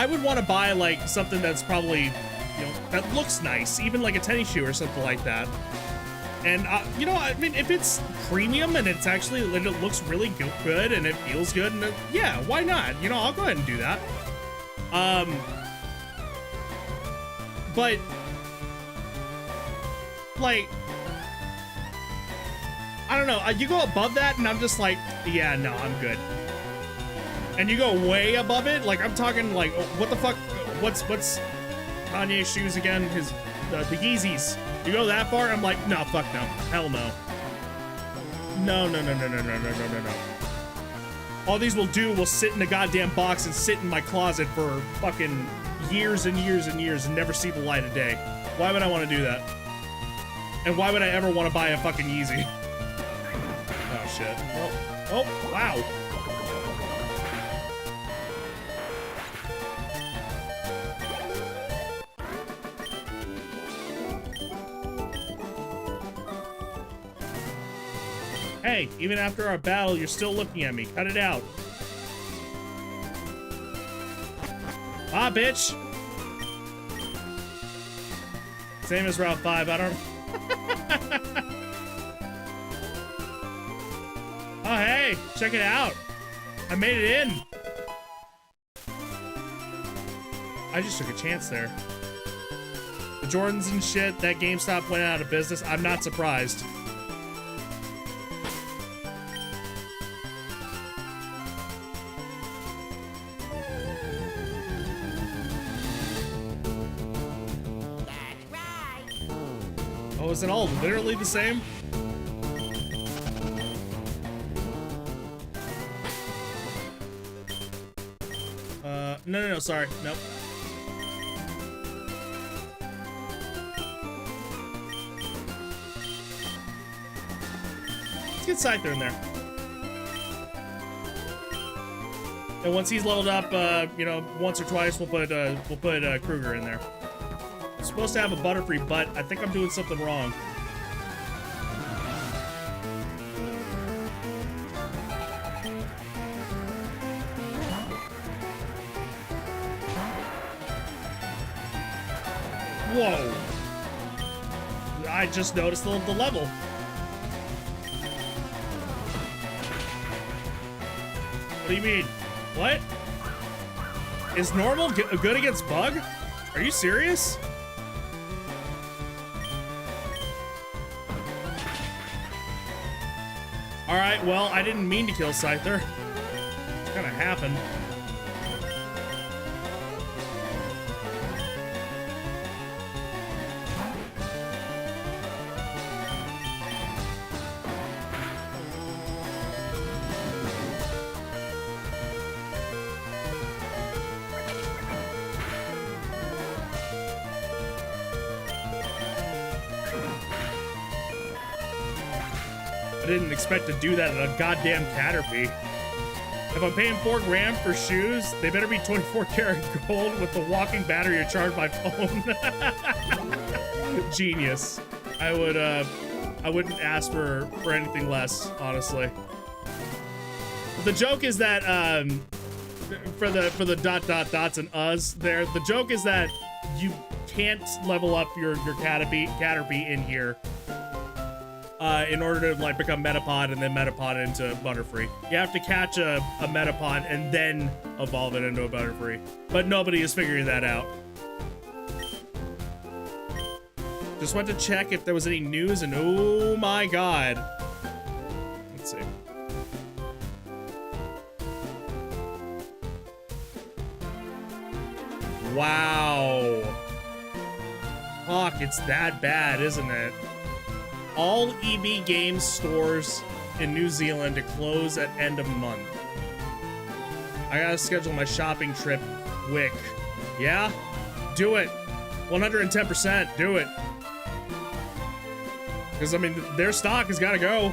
would want to buy, like, something that's probably, you know, that looks nice, even like a tennis shoe or something like that. And, you know, I mean, if it's premium and it's actually, it looks really good and it feels good, and yeah, why not? You know, I'll go ahead and do that. But, like, I don't know, you go above that and I'm just like, yeah, no, I'm good. And you go way above it, like, I'm talking, like, what the fuck, what's Kanye's shoes again? The Yeezys. You go that far, I'm like, no, fuck no. Hell no. No. All these will do will sit in a goddamn box and sit in my closet for fucking years and years and years and never see the light of day. Why would I want to do that? And why would I ever want to buy a fucking Yeezy? Oh, shit. Oh, wow. Hey, even after our battle, you're still looking at me. Cut it out. Ah, bitch. Same as Route 5, I don't... Oh, hey, check it out. I made it in. I just took a chance there. The Jordans and shit, that GameStop went out of business. I'm not surprised. Oh, is it all literally the same? No, sorry. Nope. Let's get Scyther in there. And once he's leveled up, you know, once or twice, we'll put Kruger in there. I'm supposed to have a Butterfree, but I think I'm doing something wrong. Whoa! I just noticed the level. What do you mean? What? Is normal good against bug? Are you serious? Alright, well, I didn't mean to kill Scyther. It kinda happened. I didn't expect to do that in a goddamn Caterpie. If I'm paying $4 grand for shoes, they better be 24 karat gold with the walking battery to charge my phone. Genius. I wouldn't ask for anything less, honestly. The joke is that for the dots and us there, the joke is that you can't level up your Caterpie in here. In order to like become Metapod and then Metapod into Butterfree. You have to catch a Metapod and then evolve it into a Butterfree. But nobody is figuring that out. Just went to check if there was any news and oh my god. Let's see. Wow. Fuck, it's that bad, isn't it? All EB Games stores in New Zealand to close at end of month. I gotta schedule my shopping trip quick. Yeah? Do it. 110%. Do it. Because, I mean, their stock has gotta go.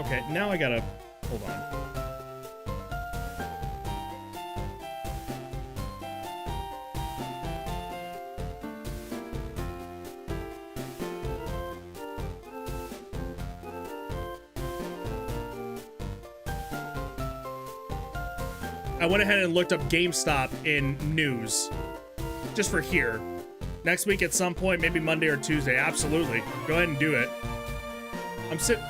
Okay, now I gotta... Hold on. I went ahead and looked up GameStop in news. Just for here. Next week at some point, maybe Monday or Tuesday. Absolutely. Go ahead and do it. I'm sitting...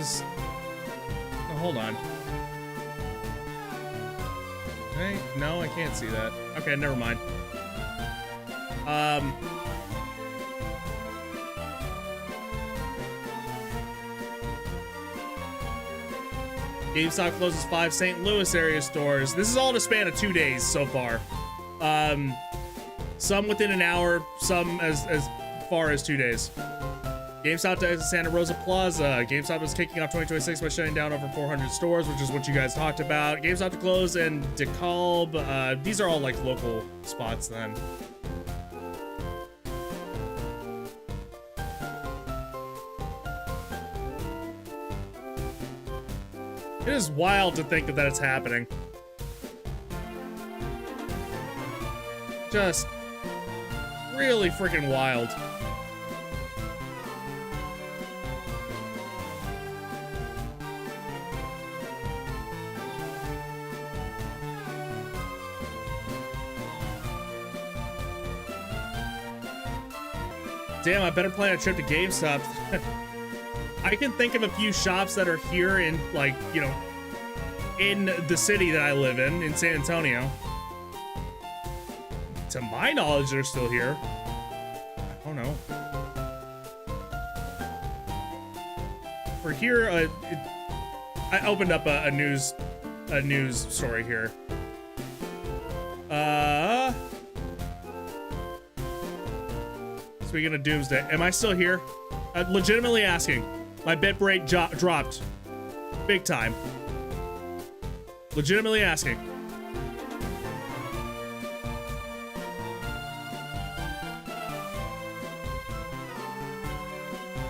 Oh, hold on. Okay, no, I can't see that. Okay, never mind. GameStop closes 5 St. Louis area stores. This is all in a span of 2 days so far. Some within an hour, some as far as 2 days. GameStop to Santa Rosa Plaza. GameStop is kicking off 2026 by shutting down over 400 stores, which is what you guys talked about. GameStop to close in DeKalb. These are all like local spots then. It is wild to think that it's happening. Just really freaking wild. Damn, I better plan a trip to GameStop. I can think of a few shops that are here in, like, you know, in the city that I live in San Antonio. To my knowledge, they're still here. Oh no. For here, I opened up a news story here. Speaking of Doomsday, am I still here? Legitimately asking. My bit rate dropped big time. Legitimately asking.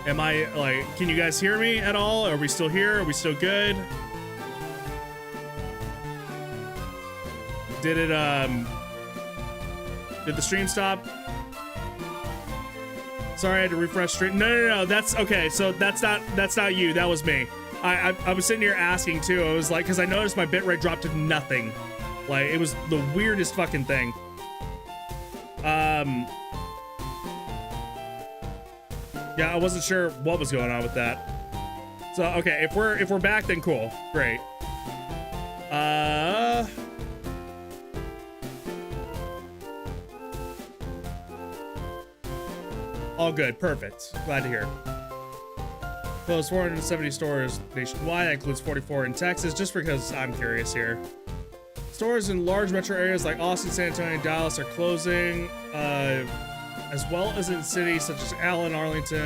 Am I, like, can you guys hear me at all? Are we still here? Are we still good? Did it, did the stream stop? Sorry, I had to refresh stream. No, that's, okay, so that's not you, that was me. I was sitting here asking, too. I was like, because I noticed my bitrate dropped to nothing. Like, it was the weirdest fucking thing. Yeah, I wasn't sure what was going on with that. So, okay, if we're back, then cool. Great. All good. Perfect. Glad to hear. Close 470 stores nationwide. That includes 44 in Texas, just because I'm curious here. Stores in large metro areas like Austin, San Antonio, and Dallas are closing, as well as in cities such as Allen, Arlington.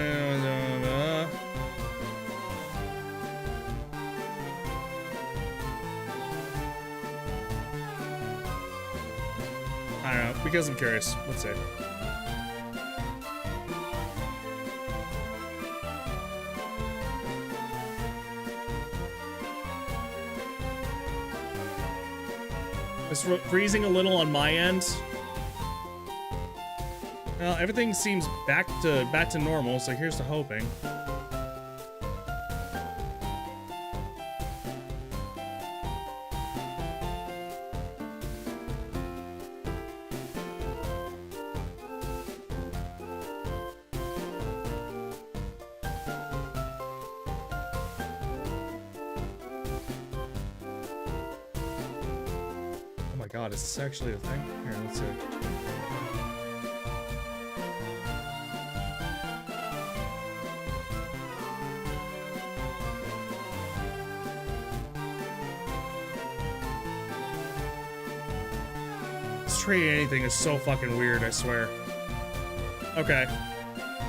I don't know, because I'm curious. Let's see. It's freezing a little on my end. Well, everything seems back to normal, so here's to hoping. Oh my god, is this actually a thing? Here, let's see. Trading anything is so fucking weird, I swear. Okay.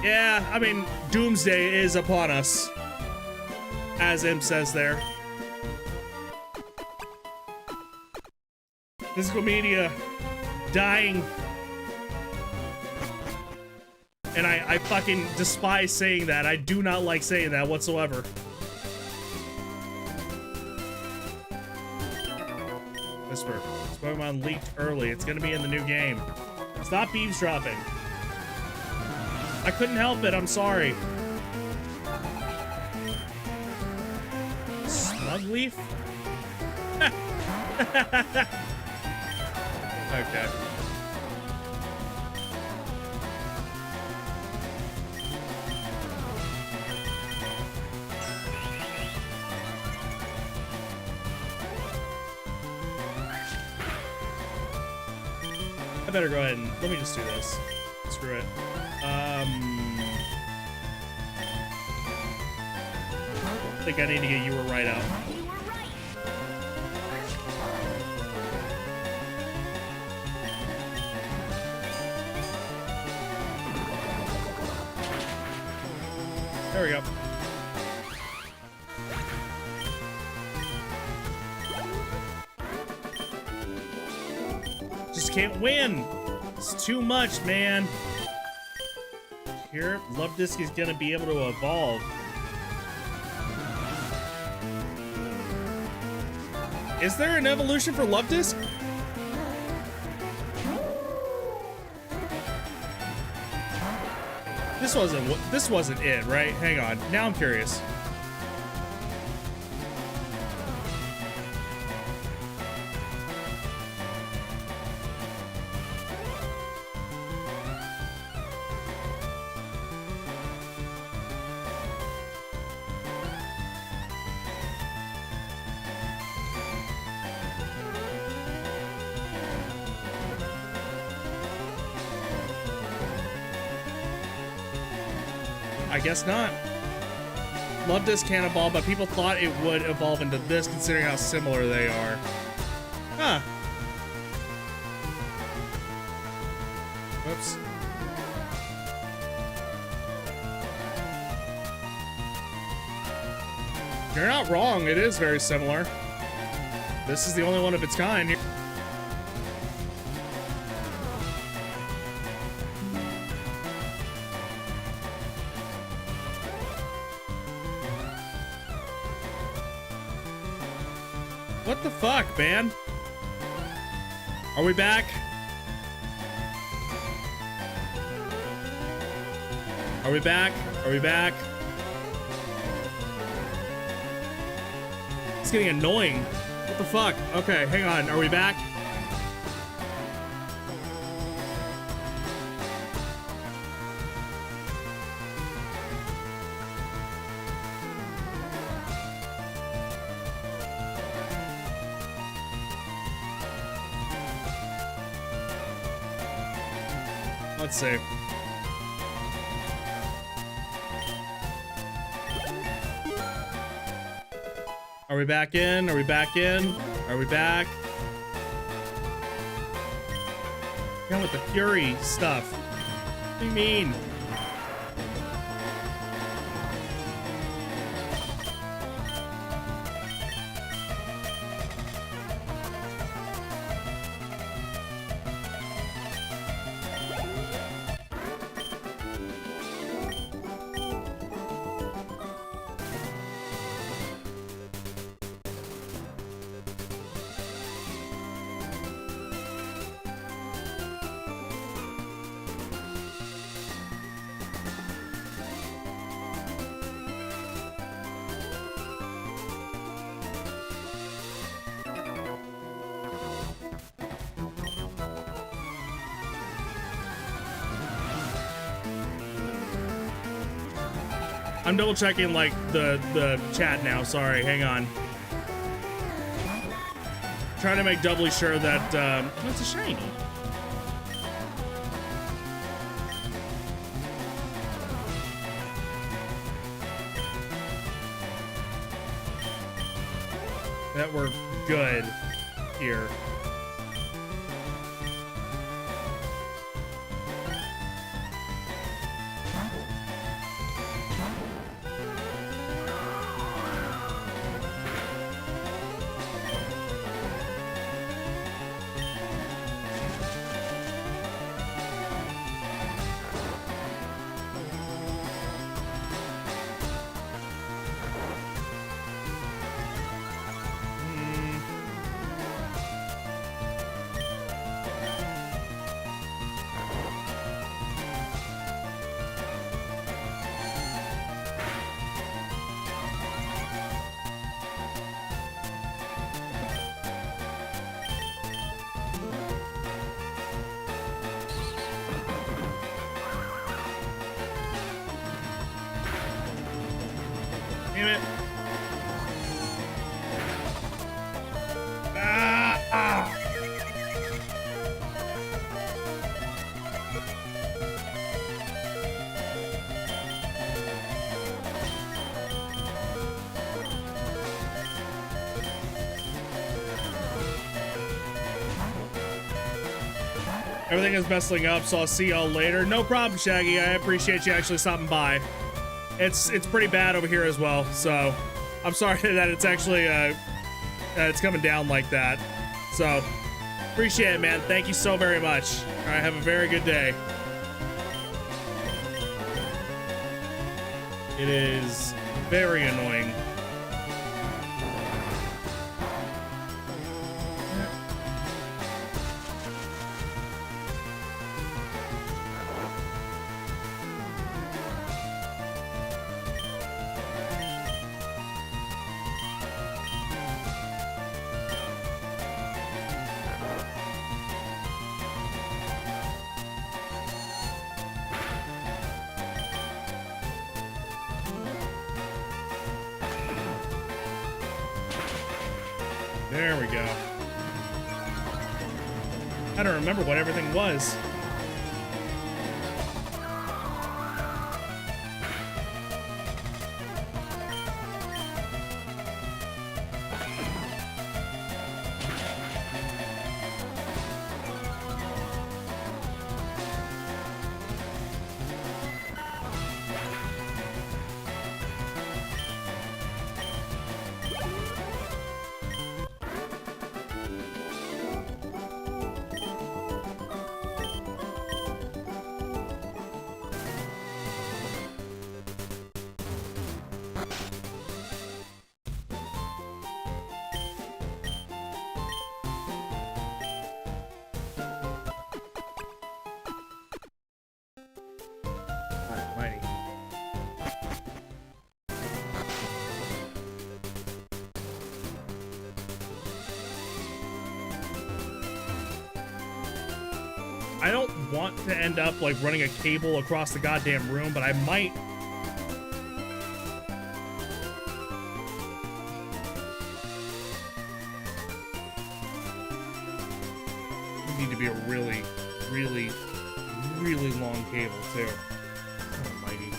Yeah, I mean, Doomsday is upon us. As Imp says there. Physical media dying. And I fucking despise saying that. I do not like saying that whatsoever. Whisper. Pokemon leaked early. It's gonna be in the new game. Stop eavesdropping. I couldn't help it. I'm sorry. Smugleaf? Okay. I better go ahead and let me just do this. Screw it. I think I need to get you a right out. You were right. There we go. Just can't win. It's too much, man. Here, Love Disc is gonna be able to evolve. Is there an evolution for Love Disc? This wasn't it, right? Hang on. Now I'm curious. I guess not. Love this cannonball, but people thought it would evolve into this considering how similar they are. Huh. Whoops. You're not wrong, it is very similar. This is the only one of its kind here. What the fuck, man? Are we back? Are we back? Are we back? It's getting annoying. What the fuck? Okay, hang on. Are we back? Let's see. Are we back in? Are we back in? Are we back? Come with the Fury stuff. What do you mean? I'm double checking like the chat now. Sorry, hang on. Trying to make doubly sure that oh, it's a shiny. That we're good here. Damn it. Ah! Everything is messing up, so I'll see y'all later. No problem, Shaggy. I appreciate you actually stopping by. It's pretty bad over here as well, so I'm sorry that it's actually it's coming down like that. So appreciate it, man. Thank you so very much. All right, have a very good day. It is very annoying. There we go. I don't remember what everything was. I don't want to end up like running a cable across the goddamn room, but I might. It need to be a really, really, really long cable too. Almighty.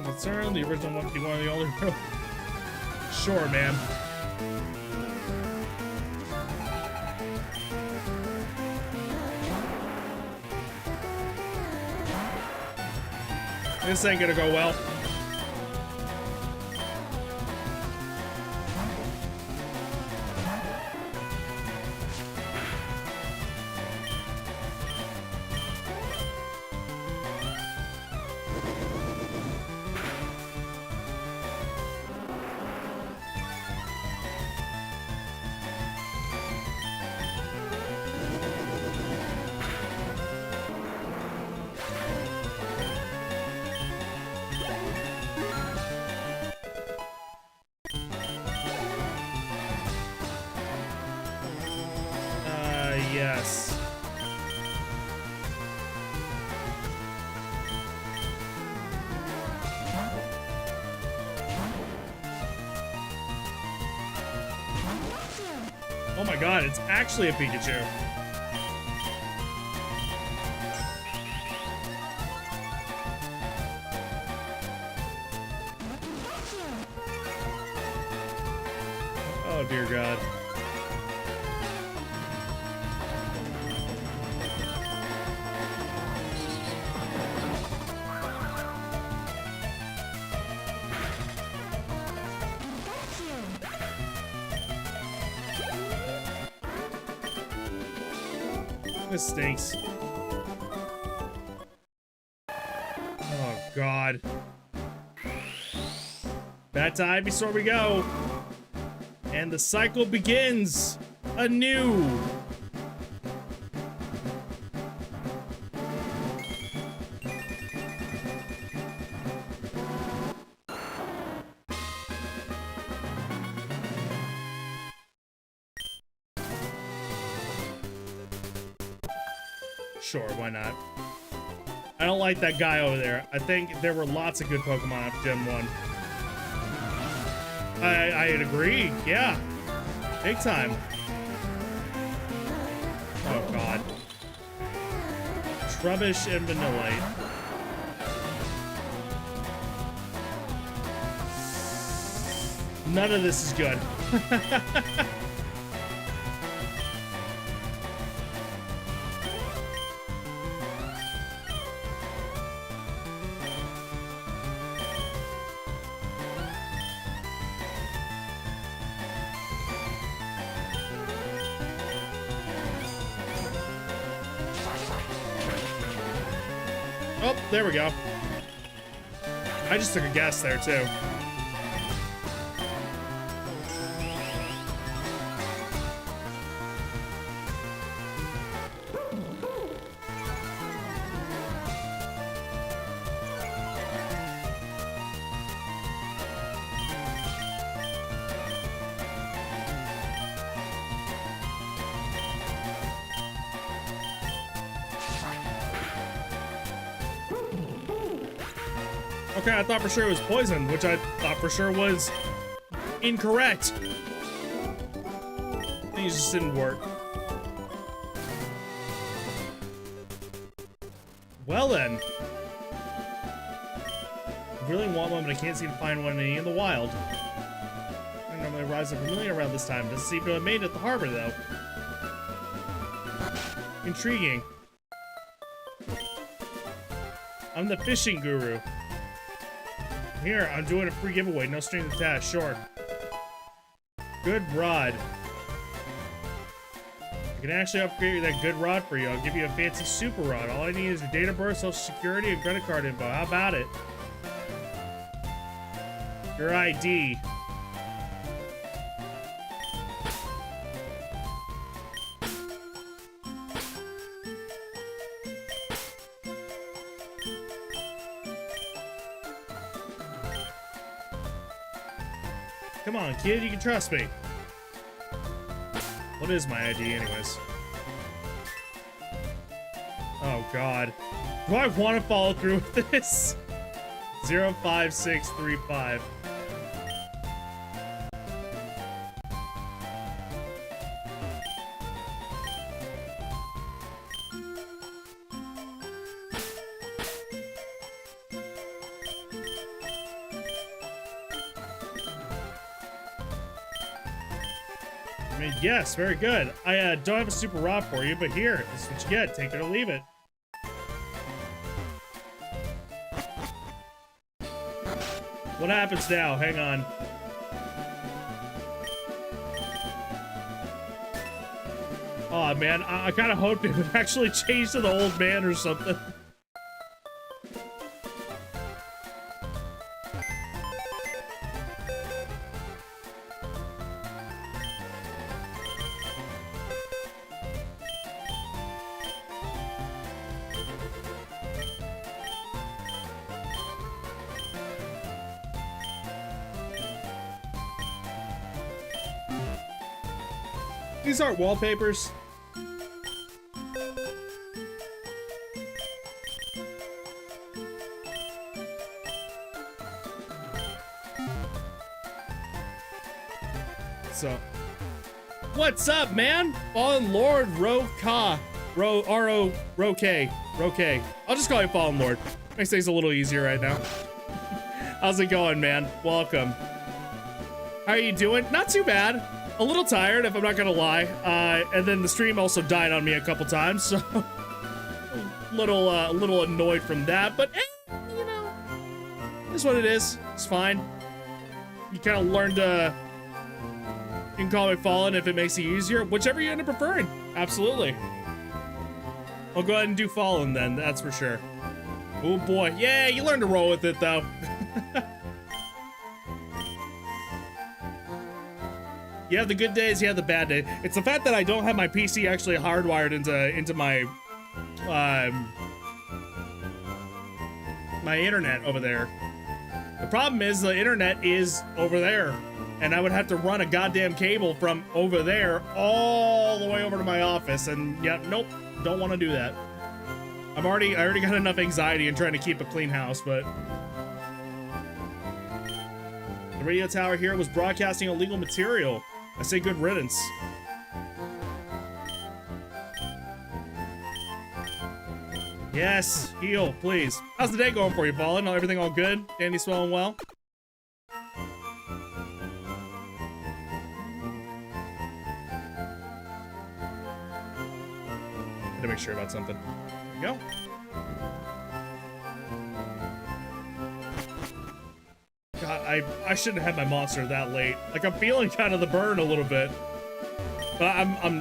Concern the original one, one of the older. Sure, man. This ain't gonna go well. Yes. Oh my god, it's actually a Pikachu. Oh dear god. This stinks. Oh, God. Back to Ivysaur we go. And the cycle begins anew. Sure, why not? I don't like that guy over there. I think there were lots of good Pokemon after Gen 1. I'd agree, yeah. Big time. Oh, God. Trubbish and Vanillite. None of this is good. Oh, there we go. I just took a guess there, too. Okay, I thought for sure it was poison, which I thought for sure was incorrect. These just didn't work. Well then. I really want one, but I can't seem to find one in the wild. I normally rise up familiar around this time. Doesn't seem to have made it at the harbor, though. Intriguing. I'm the fishing guru. Here, I'm doing a free giveaway. No strings attached. Sure. Good rod. I can actually upgrade that good rod for you. I'll give you a fancy super rod. All I need is your date of birth, social security, and credit card info. How about it? Your ID. Come on, kid, you can trust me. What is my ID, anyways? Oh, God. Do I want to follow through with this? 05635. I mean, yes, very good. I don't have a super rod for you, but here, this is what you get. Take it or leave it. What happens now? Hang on. Oh man, I kind of hoped it would actually change to the old man or something. These aren't wallpapers. So, what's up, man? Fallen Lord Ro-Ka. R-O, Ro-K. Ro-K. I'll just call you Fallen Lord. Makes things a little easier right now. How's it going, man? Welcome. How are you doing? Not too bad. A little tired, if I'm not gonna lie. And then the stream also died on me a couple times, so a little annoyed from that. But you know, it's what it is. It's fine. You kind of learn to. You can call me Fallen if it makes it easier, whichever you end up preferring. Absolutely. I'll go ahead and do Fallen then. That's for sure. Oh boy, yeah, you learn to roll with it though. You have the good days, you have the bad days. It's the fact that I don't have my PC actually hardwired into my my internet over there. The problem is the internet is over there, and I would have to run a goddamn cable from over there all the way over to my office, and yeah, nope, don't want to do that. I already got enough anxiety in trying to keep a clean house, but the radio tower here was broadcasting illegal material. I say good riddance. Yes, heal, please. How's the day going for you, Fallen? Everything all good? Danny swelling well? Had to make sure about something. There we go. God, I shouldn't have had my monster that late. Like, I'm feeling kind of the burn a little bit, but I'm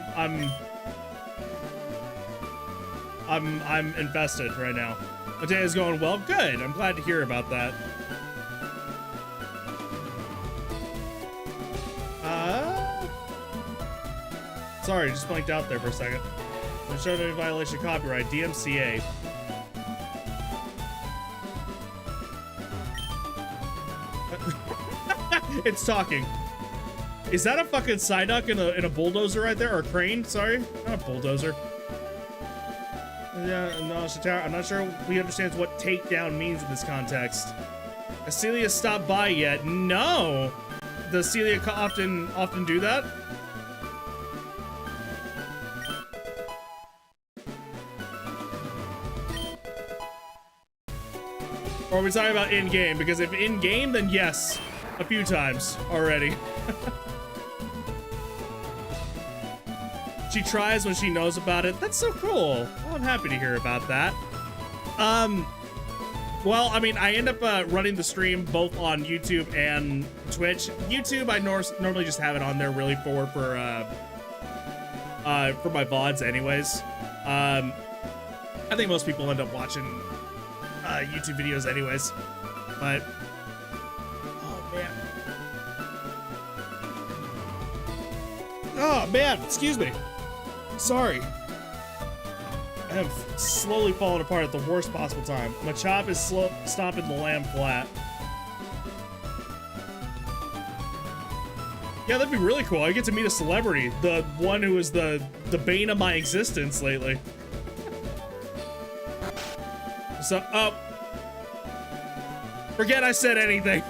infested right now. My day is going well. Good. I'm glad to hear about that. Sorry, just blanked out there for a second. I'm showing a violation of copyright. DMCA. It's talking. Is that a fucking Psyduck in a bulldozer right there? Or a crane? Sorry, not a bulldozer. Yeah, no, I'm not sure we understand what takedown means in this context. Has Celia stopped by yet? No. Does Celia often do that? Or are we talking about in-game? Because if in-game, then yes. A few times already. She tries when she knows about it. That's so cool. Well, I'm happy to hear about that. Well, I mean, I end up running the stream both on YouTube and Twitch. YouTube, I normally just have it on there really for my VODs anyways. I think most people end up watching YouTube videos anyways, but man. Oh man, excuse me. Sorry. I have slowly fallen apart at the worst possible time. My chop is stomping the lamb flat. Yeah, that'd be really cool. I get to meet a celebrity, the one who is the bane of my existence lately. So, oh, forget I said anything.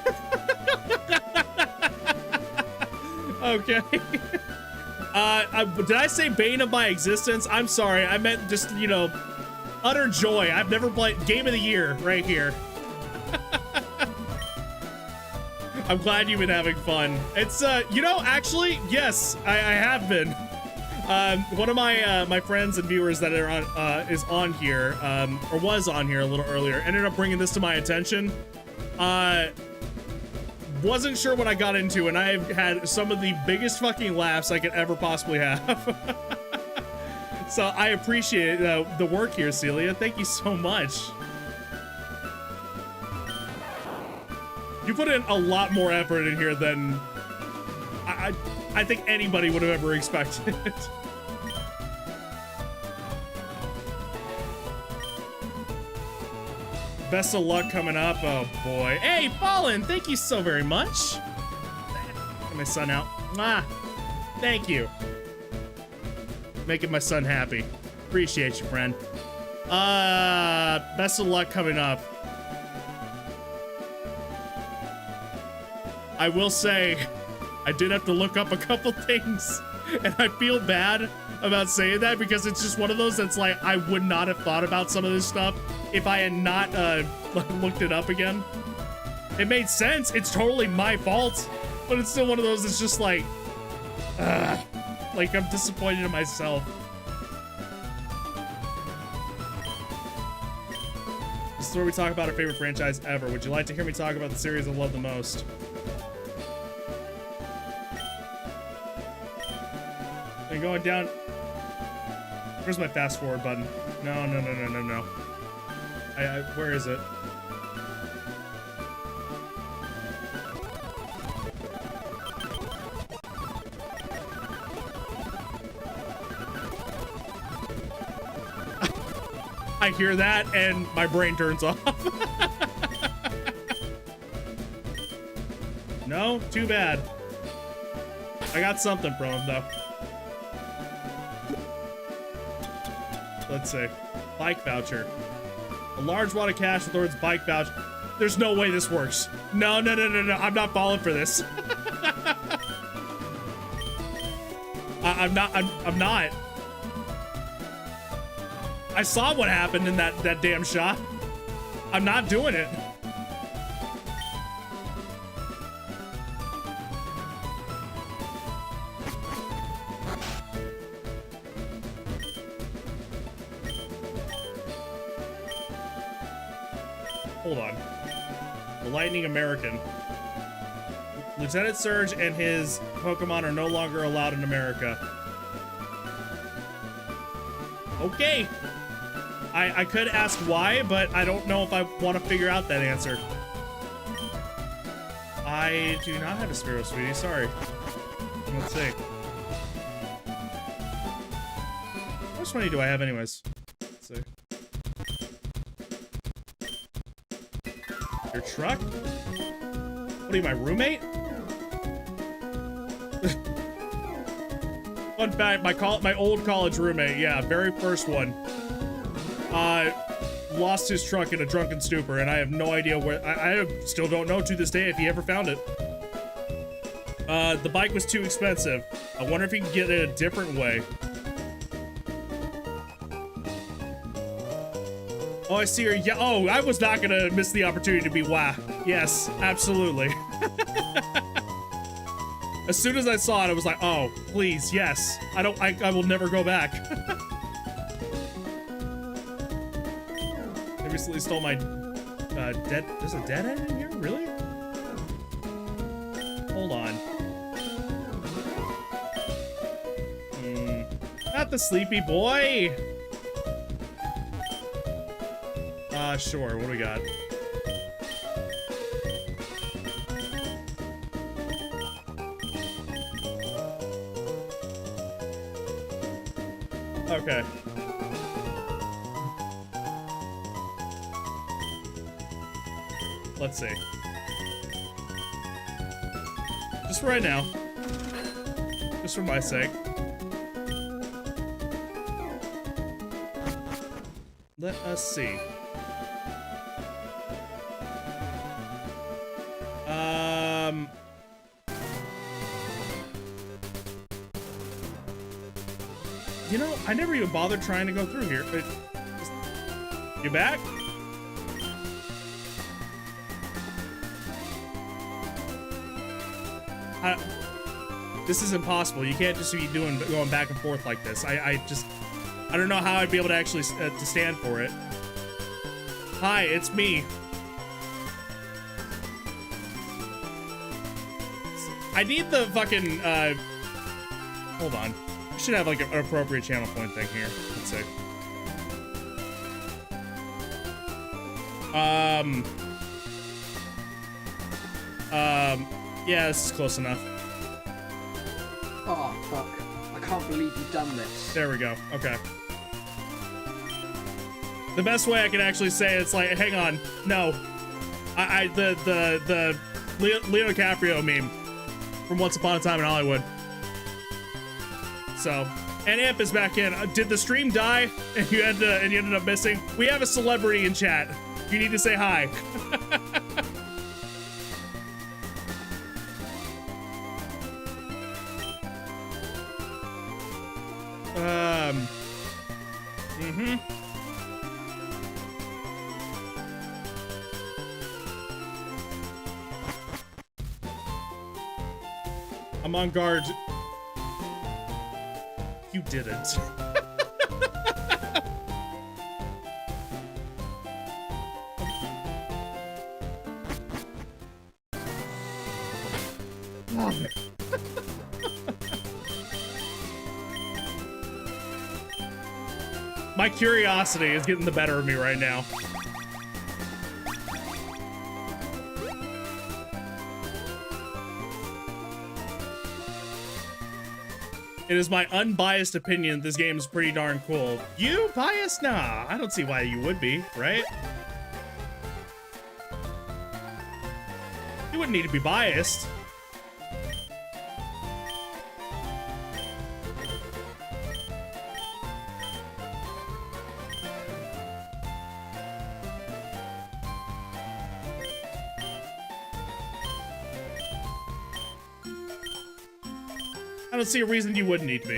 Okay. Did I say bane of my existence? I'm sorry. I meant just, you know, utter joy. I've never played game of the year right here. I'm glad you've been having fun. It's, you know, actually, yes, I have been. One of my friends and viewers that are on, is on here, or was on here a little earlier, ended up bringing this to my attention. Wasn't sure what I got into, and I've had some of the biggest fucking laughs I could ever possibly have. So I appreciate the work here, Celia. Thank you so much. You put in a lot more effort in here than I think anybody would have ever expected. Best of luck coming up. Oh boy. Hey, Fallen, thank you so very much. Get my son out. Ah, thank you. Making my son happy. Appreciate you, friend. Best of luck coming up. I will say, I did have to look up a couple things, and I feel bad about saying that because it's just one of those that's like, I would not have thought about some of this stuff if I had not looked it up again. It made sense. It's totally my fault, but it's still one of those that's just like I'm disappointed in myself. This is where we talk about our favorite franchise ever. Would you like to hear me talk about the series I love the most? And going down. Where's my fast forward button? No. Where is it? I hear that and my brain turns off. No, too bad. I got something from him though. Let's see. Bike voucher. A large wad of cash with the words bike voucher. There's no way this works. No. I'm not falling for this. I'm not. I saw what happened in that damn shot. I'm not doing it. Hold on. The Lightning American. Lieutenant Surge and his Pokemon are no longer allowed in America. Okay. I could ask why, but I don't know if I want to figure out that answer. I do not have a Spearow, sweetie. Sorry. Let's see. How much money do I have anyways? Let's see. Your truck? What are you, my roommate? Fun fact, my old college roommate, yeah, very first one. Lost his truck in a drunken stupor, and I have no idea where. I still don't know to this day if he ever found it. The bike was too expensive. I wonder if he can get it a different way. Oh, I see her. Yeah. Oh, I was not gonna miss the opportunity to be wah. Yes, absolutely. As soon as I saw it, I was like, oh, please, yes. I will never go back. I recently stole my there's a dead end in here? Really? Hold on. Not the sleepy boy. Sure, what do we got? Okay. Let's see. Just for right now. just for my sake. Let us see. You know, I never even bothered trying to go through here. You back? This is impossible. You can't just be going back and forth like this. I don't know how I'd be able to actually to stand for it. Hi, it's me. I need the fucking, hold on. I should have like an appropriate channel point thing here. Let's see. Yeah, this is close enough. Oh, fuck. I can't believe you've done this. There we go. Okay. The best way I can actually say it's like, hang on, no. The Leo DiCaprio meme from Once Upon a Time in Hollywood. So, and Amp is back in. Did the stream die and you ended up missing? We have a celebrity in chat. You need to say hi. I'm on guard. You didn't. My curiosity is getting the better of me right now. It is my unbiased opinion this game is pretty darn cool. You biased? Nah, I don't see why you would be, right? You wouldn't need to be biased. I don't see a reason you wouldn't need to be.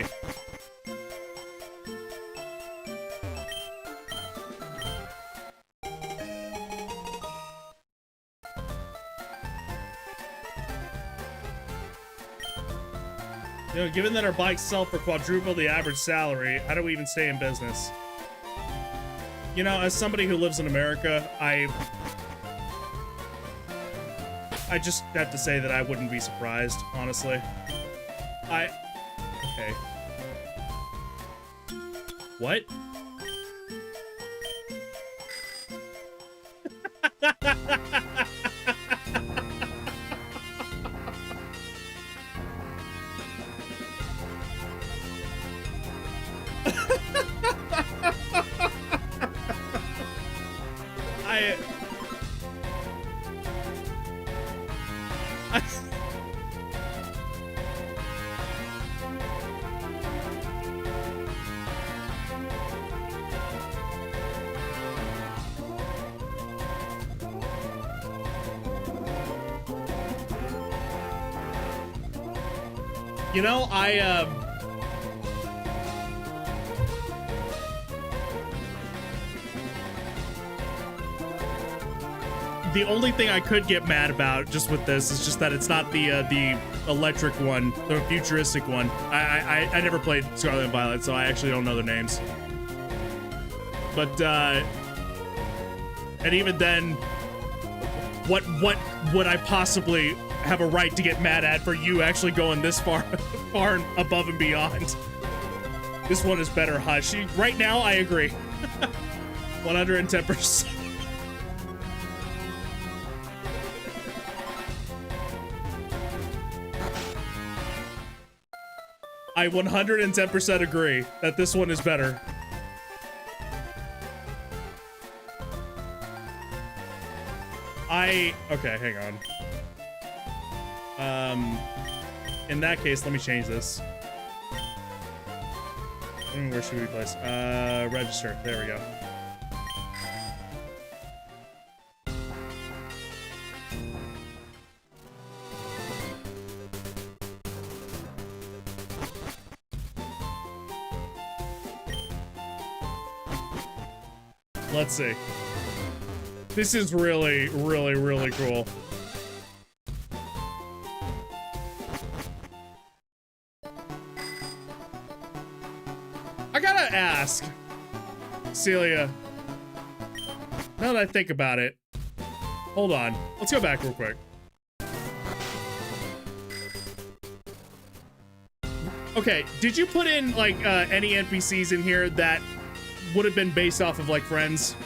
You know, given that our bikes sell for quadruple the average salary, how do we even stay in business? You know, as somebody who lives in America, I just have to say that I wouldn't be surprised, honestly. Okay. What? You know, the only thing I could get mad about just with this is just that it's not the electric one, the futuristic one. I never played Scarlet and Violet, so I actually don't know their names. But and even then, what would I possibly have a right to get mad at for you actually going this far above and beyond? This one is better, Hush. Right now, I agree. 110%. I 110% agree that this one is better. Okay, hang on. In that case, let me change this. Where should we place? Register. There we go. Let's see. This is really, really, really cool. I gotta ask, Celia, now that I think about it, hold on, let's go back real quick. Okay, did you put in like any NPCs in here that would have been based off of like friends?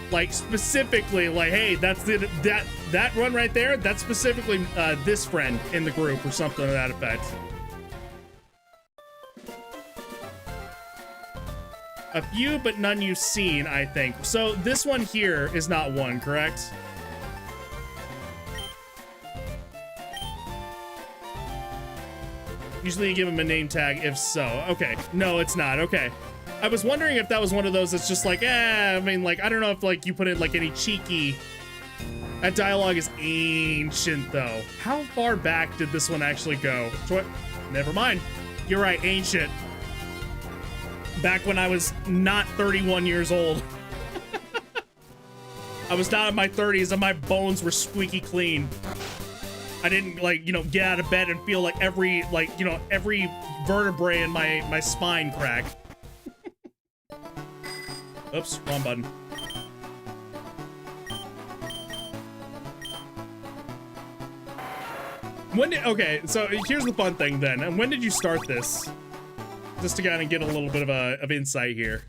Like specifically, like, hey, that's that run right there. That's specifically this friend in the group or something to that effect. A few, but none you've seen, I think. So this one here is not one, correct? Usually you give him a name tag, if so. Okay, no, it's not. Okay. I was wondering if that was one of those that's just like, I mean, like, I don't know if, like, you put in, like, any cheeky... That dialogue is ancient, though. How far back did this one actually go? Never mind. You're right, ancient. Back when I was not 31 years old. I was not in my 30s and my bones were squeaky clean. I didn't, like, you know, get out of bed and feel like every, like, you know, every vertebrae in my spine crack. Oops, wrong button. Okay, so here's the fun thing then. And when did you start this? Just to kind of get a little bit of insight here.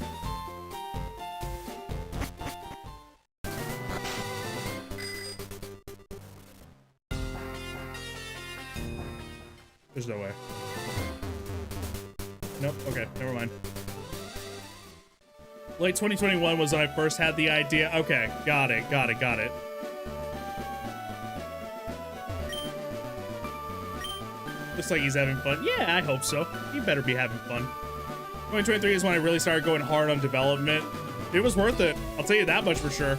There's no way. Nope, okay, never mind. Late 2021 was when I first had the idea. Okay, got it. Looks like he's having fun. Yeah, I hope so. He better be having fun. 2023 is when I really started going hard on development. It was worth it. I'll tell you that much for sure.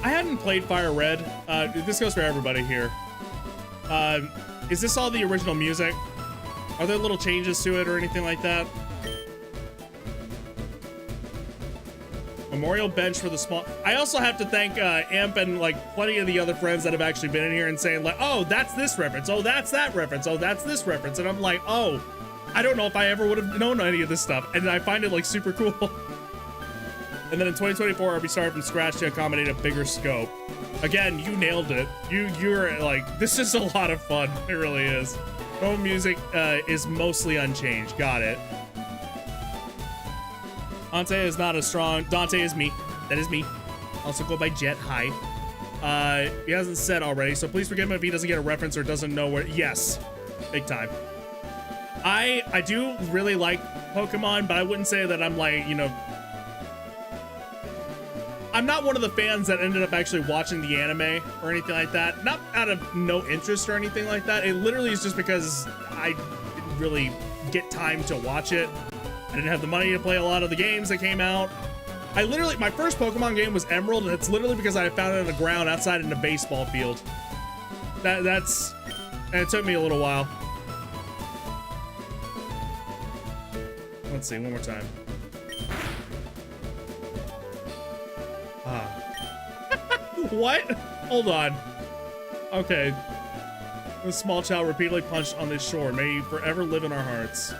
I hadn't played Fire Red. This goes for everybody here. Is this all the original music? Are there little changes to it or anything like that? Memorial bench for the small... I also have to thank Amp and like plenty of the other friends that have actually been in here and saying like, oh, that's this reference. Oh, that's that reference. Oh, that's this reference. And I'm like, oh, I don't know if I ever would have known any of this stuff. And I find it like super cool. And then in 2024, I'll be starting from scratch to accommodate a bigger scope. Again, you nailed it. You're like, this is a lot of fun. It really is. Normal music is mostly unchanged. Got it. Dante is not as strong. Dante is me. That is me. Also go by Jet. Hi. He hasn't said already, so please forgive him if he doesn't get a reference or doesn't know where. Yes, big time. I do really like Pokemon, but I wouldn't say that I'm like, you know, I'm not one of the fans that ended up actually watching the anime or anything like that. Not out of no interest or anything like that. It literally is just because I didn't really get time to watch it. I didn't have the money to play a lot of the games that came out. My first Pokemon game was Emerald, and it's literally because I found it on the ground outside in a baseball field. And it took me a little while. Let's see, one more time. What? Hold on. Okay. The small child repeatedly punched on this shore. May he forever live in our hearts.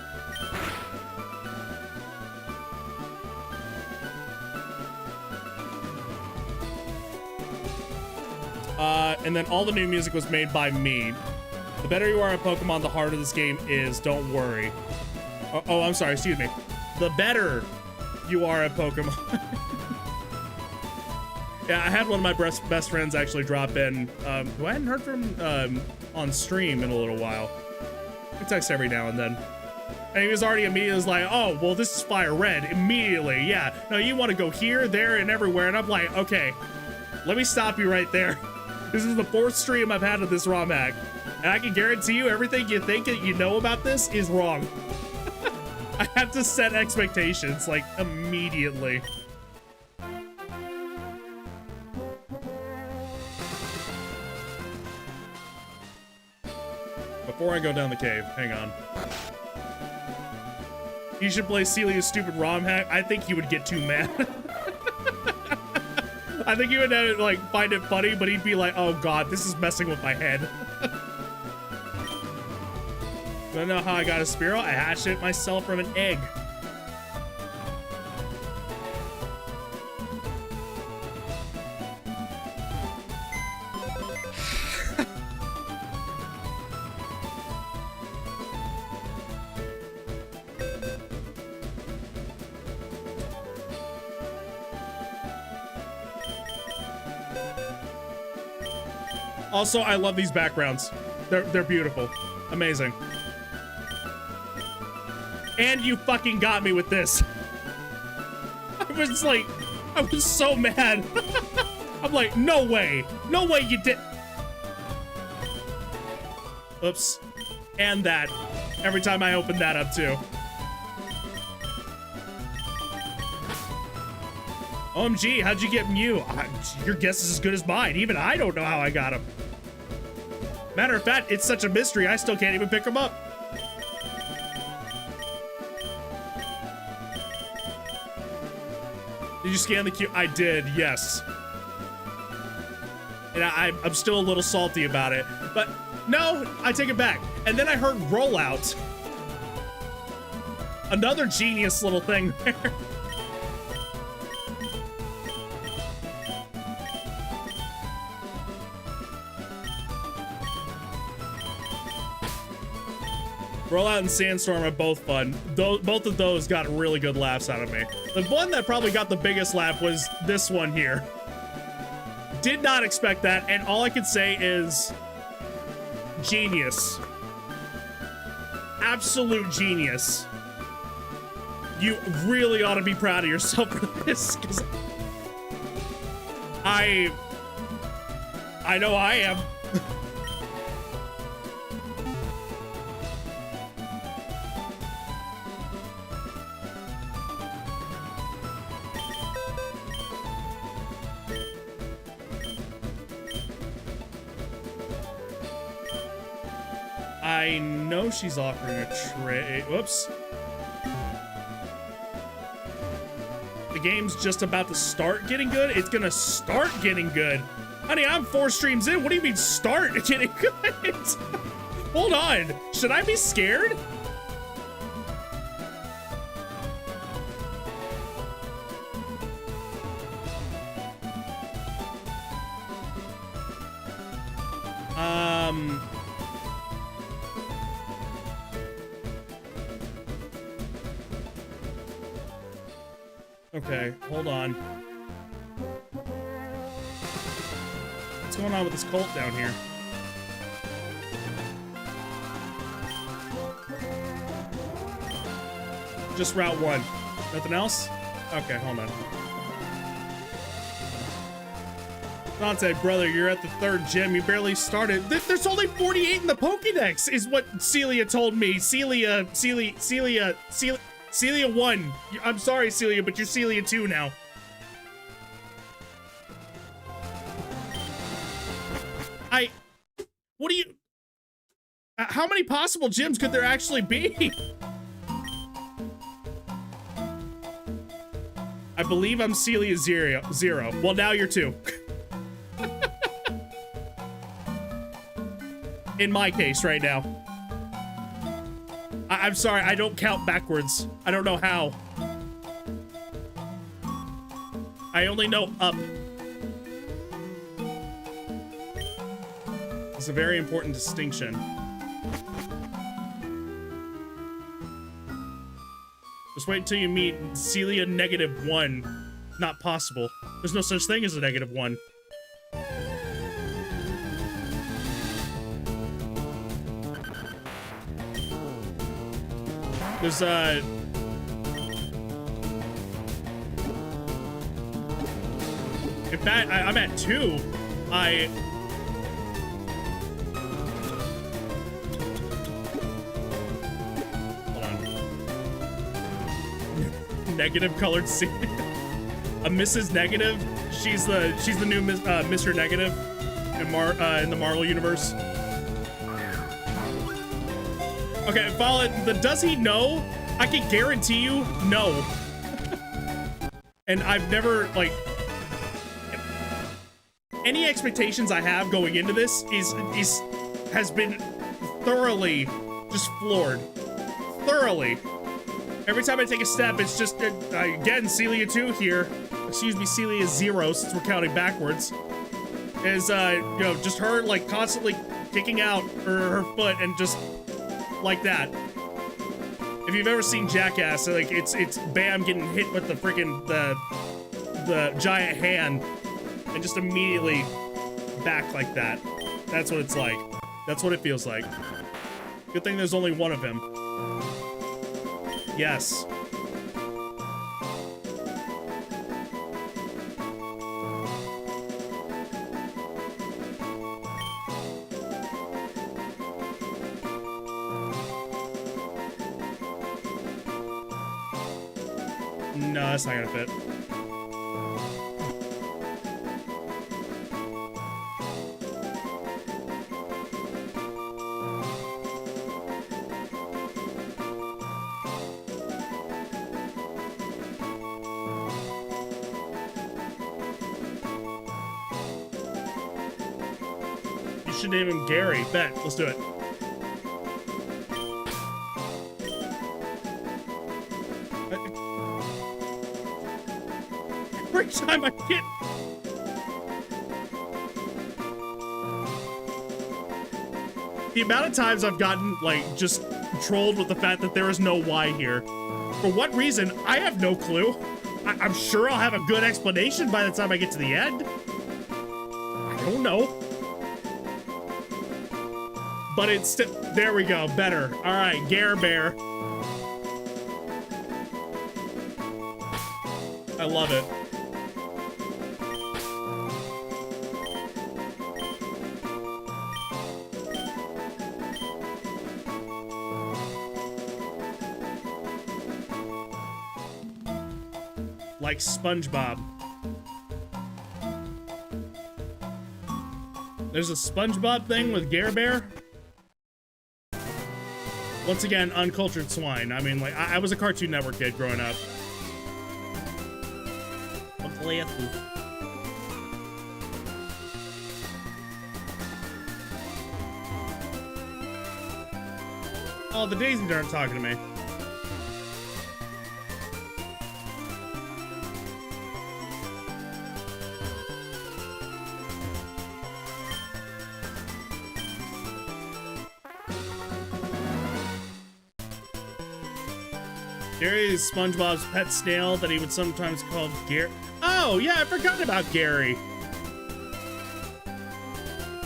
And then all the new music was made by me. The better you are at Pokemon, the harder this game is. Don't worry. Oh, I'm sorry. Excuse me. The better you are at Pokemon. Yeah, I had one of my best friends actually drop in, who I hadn't heard from on stream in a little while. I text every now and then. And he was already immediately like, oh, well, this is Fire Red. Immediately, yeah. No, you want to go here, there, and everywhere. And I'm like, okay, let me stop you right there. This is the 4th stream I've had of this RomHack. And I can guarantee you everything you think that you know about this is wrong. I have to set expectations, like, immediately. Before I go down the cave, hang on. You should play Celia's stupid RomHack. I think you would get too mad. I think you would like find it funny, but he'd be like, "Oh God, this is messing with my head." Don't know how I got a Spearow. I hatched it myself from an egg. Also, I love these backgrounds. They're beautiful. Amazing. And you fucking got me with this. I was so mad. I'm like, no way. No way you did. Oops. And that. Every time I open that up too. OMG, how'd you get Mew? Your guess is as good as mine. Even I don't know how I got him. Matter of fact, it's such a mystery, I still can't even pick him up. Did you scan the queue? I did, yes. And I'm still a little salty about it. But no, I take it back. And then I heard rollout. Another genius little thing there. Rollout and Sandstorm are both fun. Both of those got really good laughs out of me. The one that probably got the biggest laugh was this one here. Did not expect that, and all I could say is genius. Absolute genius. You really ought to be proud of yourself for this, because I know I am. I know she's offering a trade. Whoops. The game's just about to start getting good. It's gonna start getting good. Honey, I'm 4 streams in. What do you mean start getting good? Hold on. Should I be scared? Okay, hold on. What's going on with this cult down here? Just Route 1. Nothing else? Okay, hold on. Dante, brother, you're at the 3rd gym. You barely started. There's only 48 in the Pokédex, is what Celia told me. Celia 1. I'm sorry, Celia, but you're Celia 2 now. What do you... how many possible gyms could there actually be? I believe I'm Celia 0. Well, now you're 2. In my case right now. I'm sorry, I don't count backwards. I don't know how. I only know up. It's a very important distinction. Just wait until you meet Celia -1. Not possible. There's no such thing as a -1. There's in fact, I'm at 2. negative colored Celia. A Mrs. Negative. She's the new Mr. Negative in the Marvel universe. Okay, follow it. Does he know? I can guarantee you, no. And I've never, like, any expectations I have going into this has been thoroughly just floored. Thoroughly. Every time I take a step, it's just, again, Celia 2 here. Excuse me, Celia 0, since we're counting backwards. Is, you know, just her, like, constantly kicking out her foot and just like that. If you've ever seen Jackass, like, it's Bam getting hit with the freaking, the giant hand and just immediately back like that. That's what it's like. That's what it feels like. Good thing there's only one of him. Yes. No, that's not gonna fit. You should name him Gary. Bet. Let's do it. Every time I get... The amount of times I've gotten, like, just trolled with the fact that there is no Y here. For what reason? I have no clue. I'm sure I'll have a good explanation by the time I get to the end. I don't know. But it's still... There we go. Better. All right. Gare Bear. I love it. Like SpongeBob. There's a SpongeBob thing with Gare Bear. Once again, uncultured swine. I mean, like, I was a Cartoon Network kid growing up. Oh, the Daisy aren't talking to me. Gary is SpongeBob's pet snail that he would sometimes call Gary. Oh, yeah, I forgot about Gary.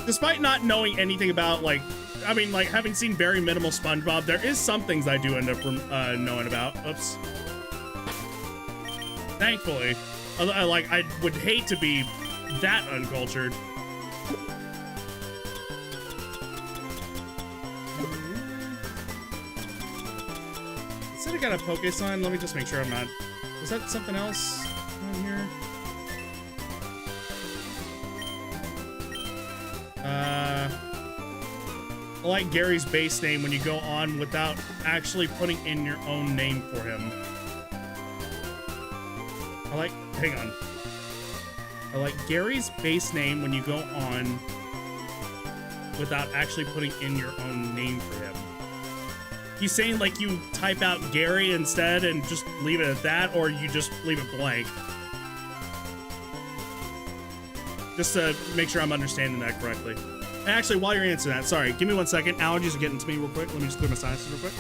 Despite not knowing anything about, like, I mean, like, having seen very minimal SpongeBob, there is some things I do end up knowing about. Oops. Thankfully. Like, I would hate to be that uncultured. Said I got a Poke sign. Let me just make sure I'm not. Was that something else on here? I like Gary's base name when you go on without actually putting in your own name for him. Hang on. I like Gary's base name when you go on without actually putting in your own name for him. He's saying, like, you type out Gary instead and just leave it at that, or you just leave it blank. Just to make sure I'm understanding that correctly. And actually, while you're answering that, sorry, give me 1 second. Allergies are getting to me real quick. Let me just clear my sinuses real quick.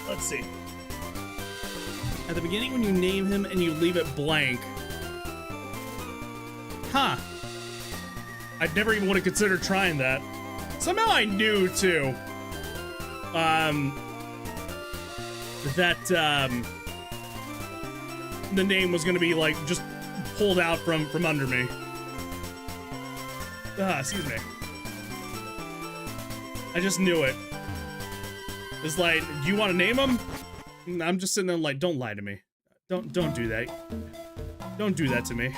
Let's see. At the beginning, when you name him and you leave it blank. Huh. I'd never even would have considered trying that. Somehow I knew, too. That, the name was gonna be, like, just pulled out from under me. Excuse me. I just knew it. It's like, do you want to name him? And I'm just sitting there like, don't lie to me. Don't do that. Don't do that to me.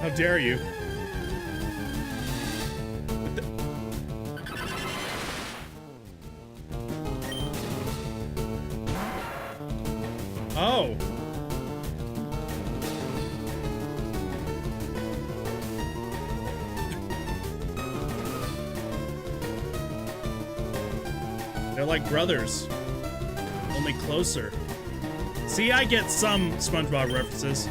How dare you? Oh. They're like brothers, only closer. See, I get some SpongeBob references.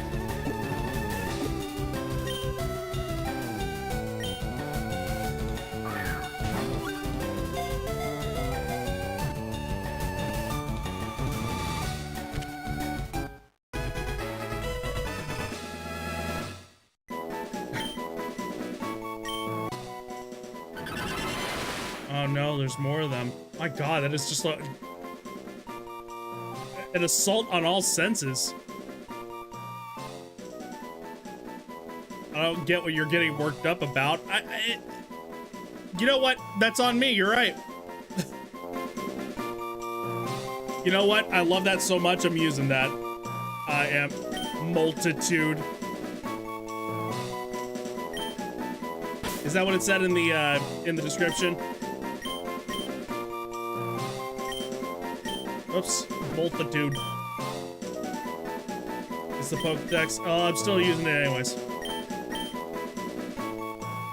Oh no, there's more of them. My god, that is just like an assault on all senses. I don't get what you're getting worked up about. You know what? That's on me, you're right. You know what? I love that so much, I'm using that. I am multitude. Is that what it said in the description? Oops, multitude. It's the Pokedex. Oh, I'm still using it anyways.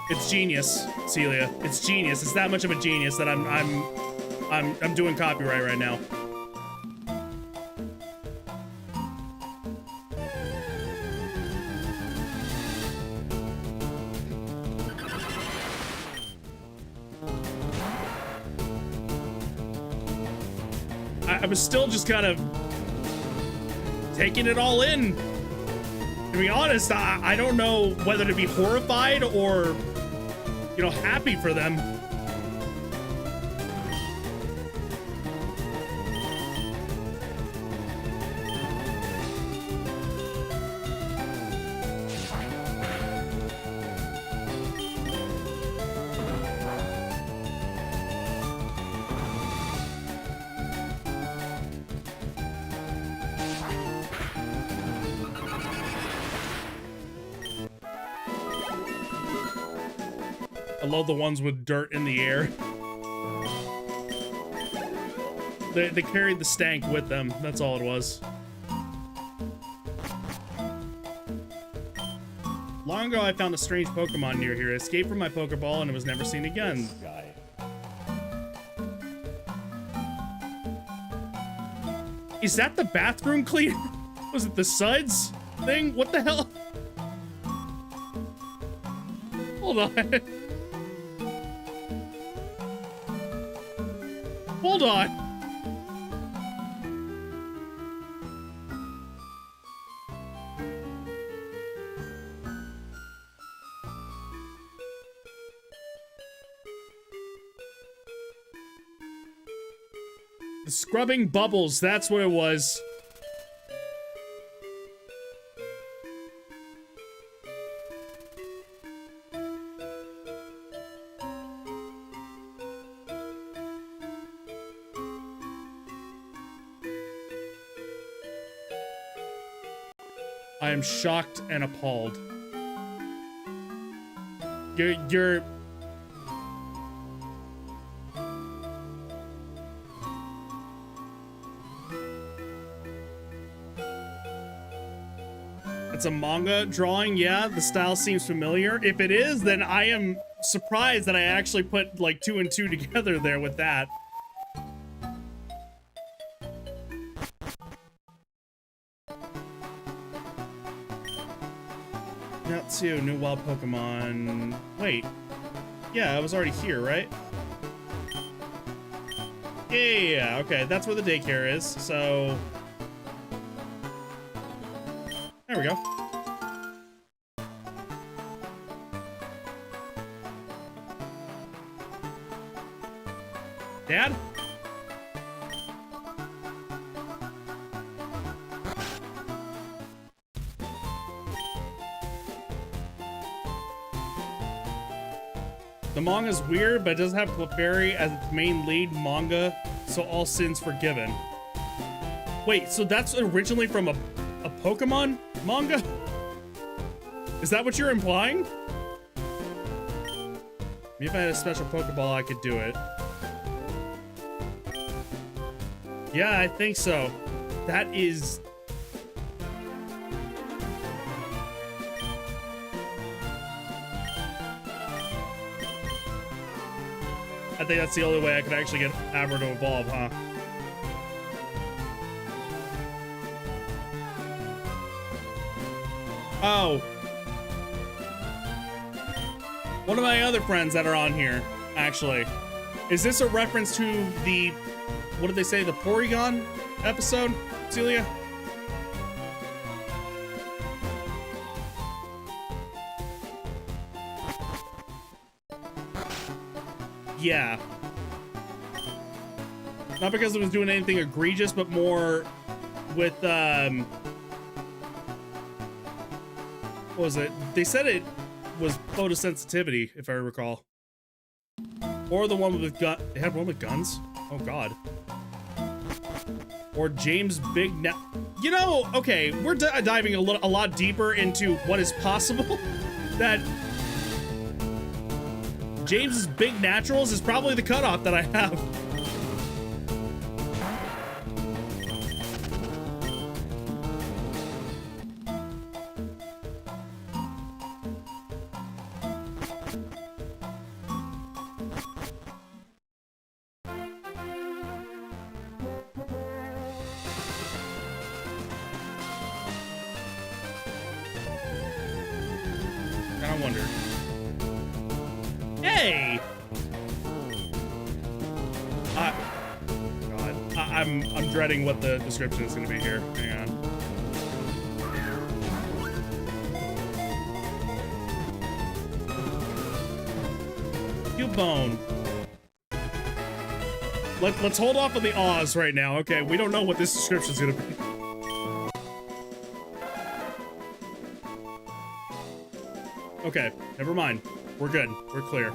It's genius, Celia. It's genius. It's that much of a genius that I'm doing copyright right now. I was still just kind of taking it all in. To be honest, I don't know whether to be horrified or, you know, happy for them. I love the ones with dirt in the air. They carried the stank with them. That's all it was. Long ago, I found a strange Pokemon near here. It escaped from my Pokeball and it was never seen again. Is that the bathroom cleaner? Was it the suds thing? What the hell? Hold on. Hold on. The scrubbing bubbles, that's what it was. I am shocked and appalled. You're... It's a manga drawing, yeah, the style seems familiar. If it is, then I am surprised that I actually put like 2 and 2 together there with that. Not 2, new wild Pokemon. Wait. Yeah, I was already here, right? Yeah, okay, that's where the daycare is, so... There we go. Dad? The manga's weird, but it doesn't have Clefairy as its main lead manga, so all sins forgiven. Wait, so that's originally from a Pokemon manga? Is that what you're implying? Maybe if I had a special Pokeball, I could do it. Yeah, I think so. That is... I think that's the only way I could actually get Abra to evolve, huh? Oh. One of my other friends that are on here, actually. Is this a reference to the, what did they say, the Porygon episode, Celia? Yeah. Not because it was doing anything egregious, but more with, what was it? They said it was photosensitivity, if I recall. Or the one with gun. They had one with guns? Oh, God. Or James Big You know, okay, we're diving a lot deeper into what is possible. That James's Big Naturals is probably the cutoff that I have. I wonder. Hey! God, I'm dreading what the description is going to be here. Hang on. Cubone. Let's hold off on the awes right now. Okay, we don't know what this description is going to be. Okay, never mind. We're good. We're clear.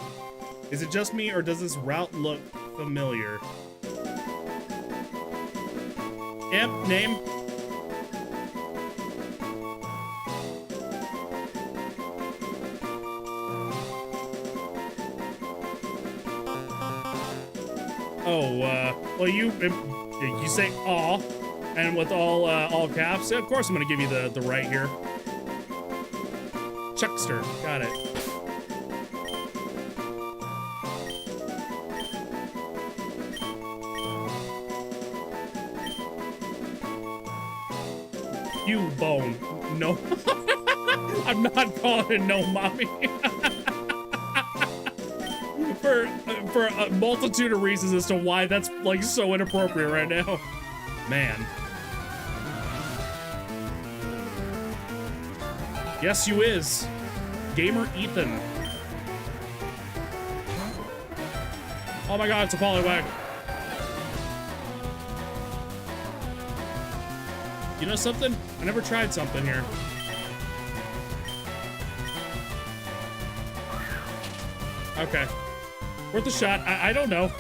Is it just me, or does this route look familiar? Yep, name. Oh, well, you say aw, and with all caps. Of course, I'm gonna give you the right here. Chuckster, got it. You bone. No. I'm not calling it no mommy. for a multitude of reasons as to why that's like so inappropriate right now. Man. Yes, you is. Gamer Ethan. Oh my god, it's a Poliwag. You know something? I never tried something here. Okay. Worth a shot. I don't know.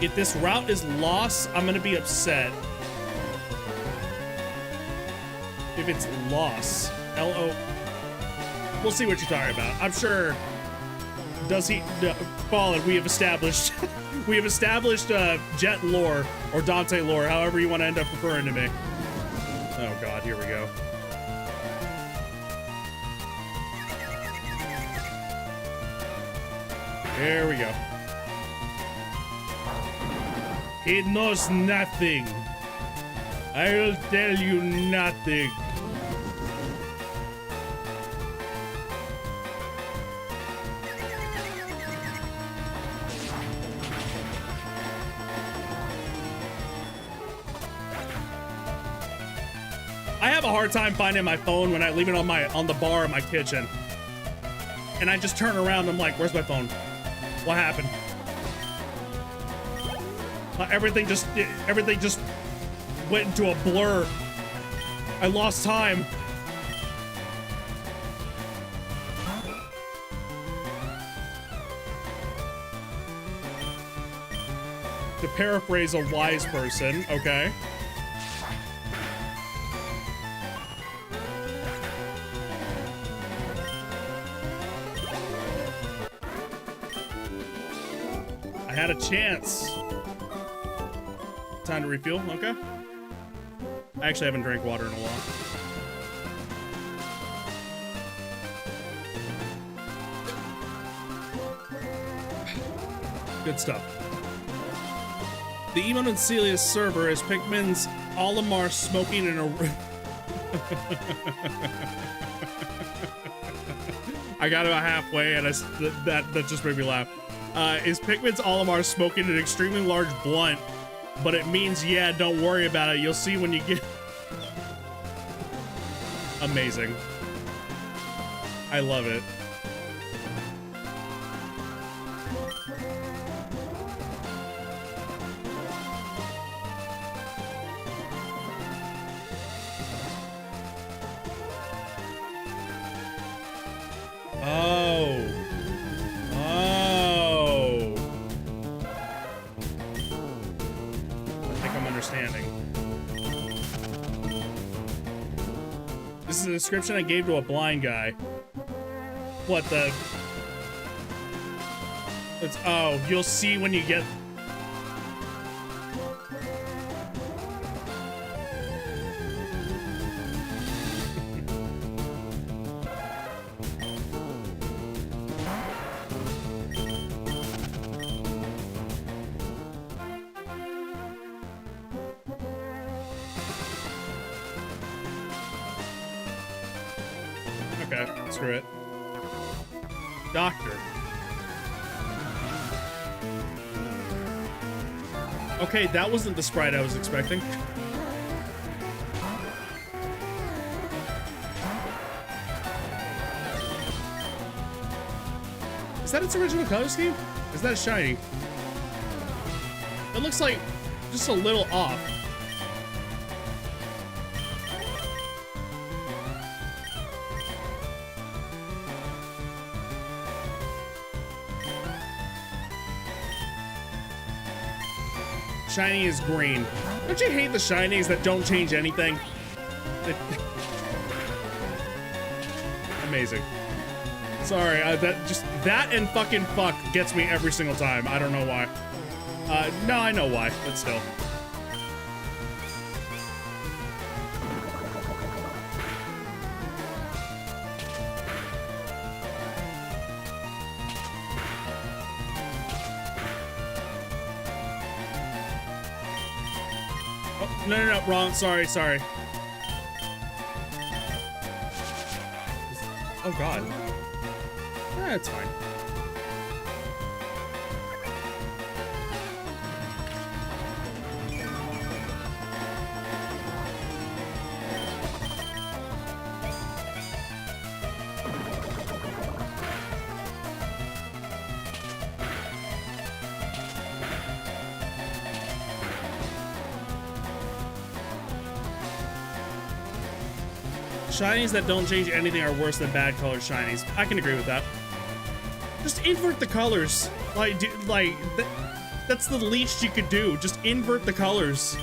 If this route is lost, I'm gonna be upset. If it's lost. L-O... We'll see what you're talking about. I'm sure... Does he... Fallen, we have established... we have established Jet lore, or Dante lore, however you want to end up referring to me. Oh god, here we go. Here we go. He knows nothing. I will tell you nothing. I have a hard time finding my phone when I leave it on the bar in my kitchen. And I just turn around and I'm like, where's my phone? What happened? Everything just went into a blur. I lost time. To paraphrase a wise person, okay. I had a chance. Time to refuel, okay. I actually haven't drank water in a while. Good stuff. The emote on Celia's server is Pikmin's Olimar smoking in a... I got about halfway and that just made me laugh. Is Pikmin's Olimar smoking an extremely large blunt, but it means, yeah, don't worry about it. You'll see when you get... Amazing. I love it. Description I gave to a blind guy. What the? It's, oh, you'll see when you get... Screw it. Doctor. Okay, that wasn't the sprite I was expecting. Is that its original color scheme? Is that shiny? It looks like just a little off. Shiny is green. Don't you hate the shinies that don't change anything? Amazing. Sorry, that and fucking fuck gets me every single time. I don't know why. No, I know why, but still. No, wrong. Sorry. Oh, God. That's fine. Shinies that don't change anything are worse than bad colored shinies. I can agree with that. Just invert the colors. That's the least you could do. Just invert the colors.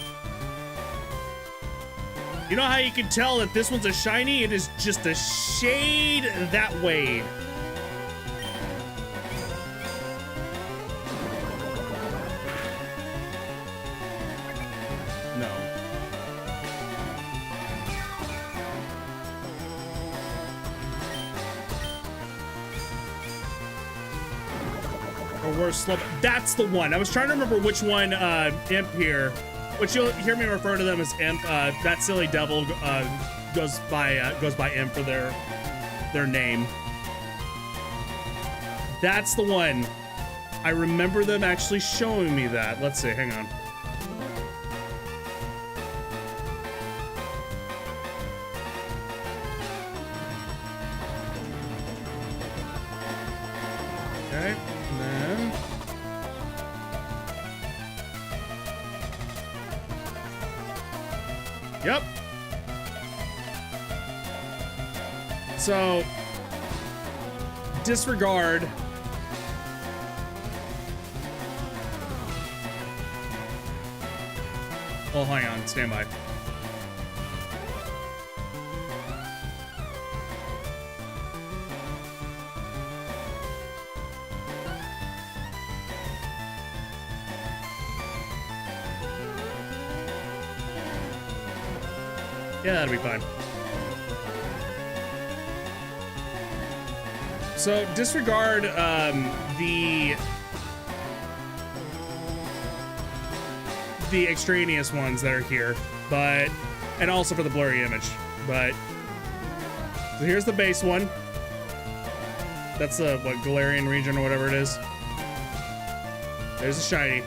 You know how you can tell that this one's a shiny? It is just a shade that way. That's the one. I was trying to remember which one, Imp here, which you'll hear me refer to them as Imp. That silly devil goes by Imp for their name. That's the one. I remember them actually showing me that. Let's see, hang on. Okay, and then... Yep. So, disregard. Oh, hang on, stand by. Yeah, that'll be fine. So disregard the extraneous ones that are here, but and also for the blurry image. But so here's the base one. That's the what Galarian region or whatever it is. There's a shiny.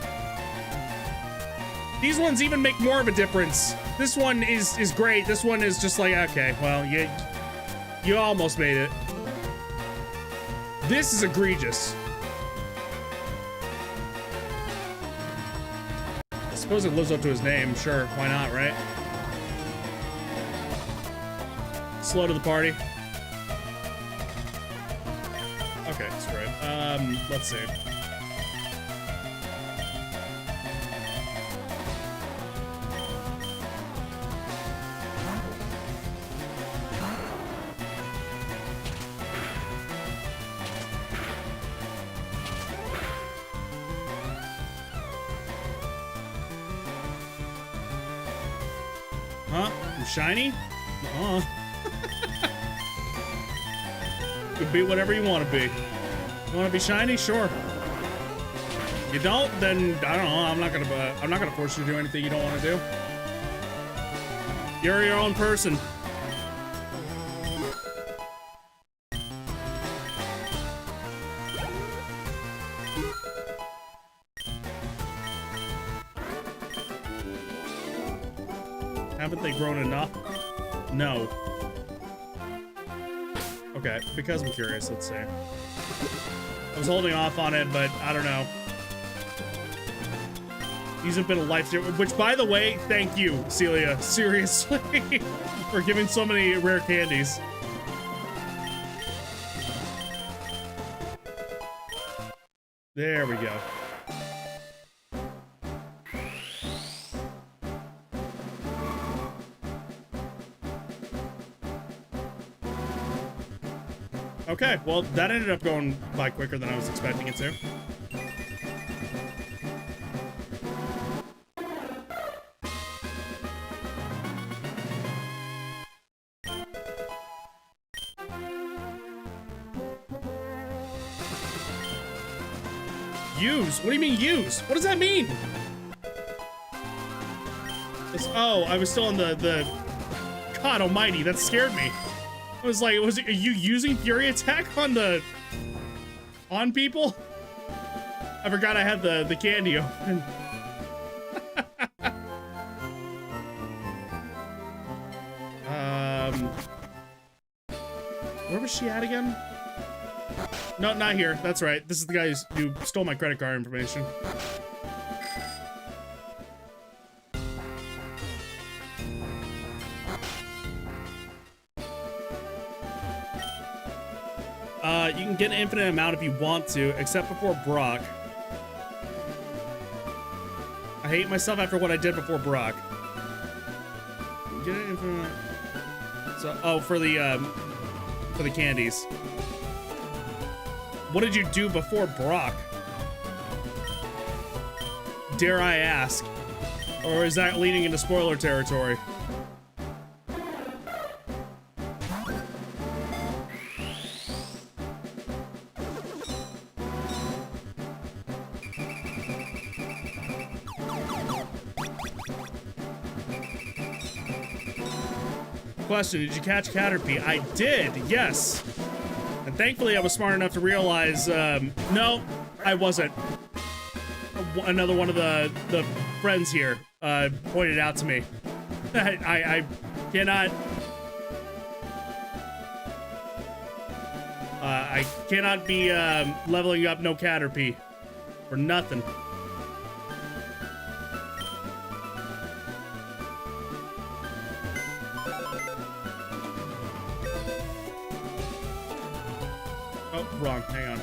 These ones even make more of a difference. This one is great. This one is just like, okay, well, you almost made it. This is egregious. I suppose it lives up to his name. Sure, why not, right? Slow to the party. Okay, screw it. Let's see. Huh? I'm shiny? Uh-uh. Could be whatever you want to be. You want to be shiny? Sure. You don't? Then I don't know. I'm not gonna force you to do anything you don't want to do. You're your own person. Haven't they grown enough? No. Okay, because I'm curious, let's see. I was holding off on it, but I don't know. These have been a lifesaver, which, by the way, thank you, Celia, seriously, for giving so many rare candies. There we go. Okay, well, that ended up going by quicker than I was expecting it to. Use? What do you mean use? What does that mean? Oh, I was still in the... God almighty, that scared me. I was like, are you using Fury Attack on people? I forgot I had the candy open. Where was she at again? No, not here. That's right. This is the guy who stole my credit card information. You can get an infinite amount if you want to, except before Brock. I hate myself after what I did before Brock. Get an infinite... So, oh, for the candies. What did you do before Brock? Dare I ask? Or is that leading into spoiler territory? Question, did you catch Caterpie? I did, yes. And thankfully I was smart enough to realize, no, I wasn't. Another one of the friends here pointed out to me. I cannot... I cannot be leveling up no Caterpie for nothing. Oh, wrong. Hang on.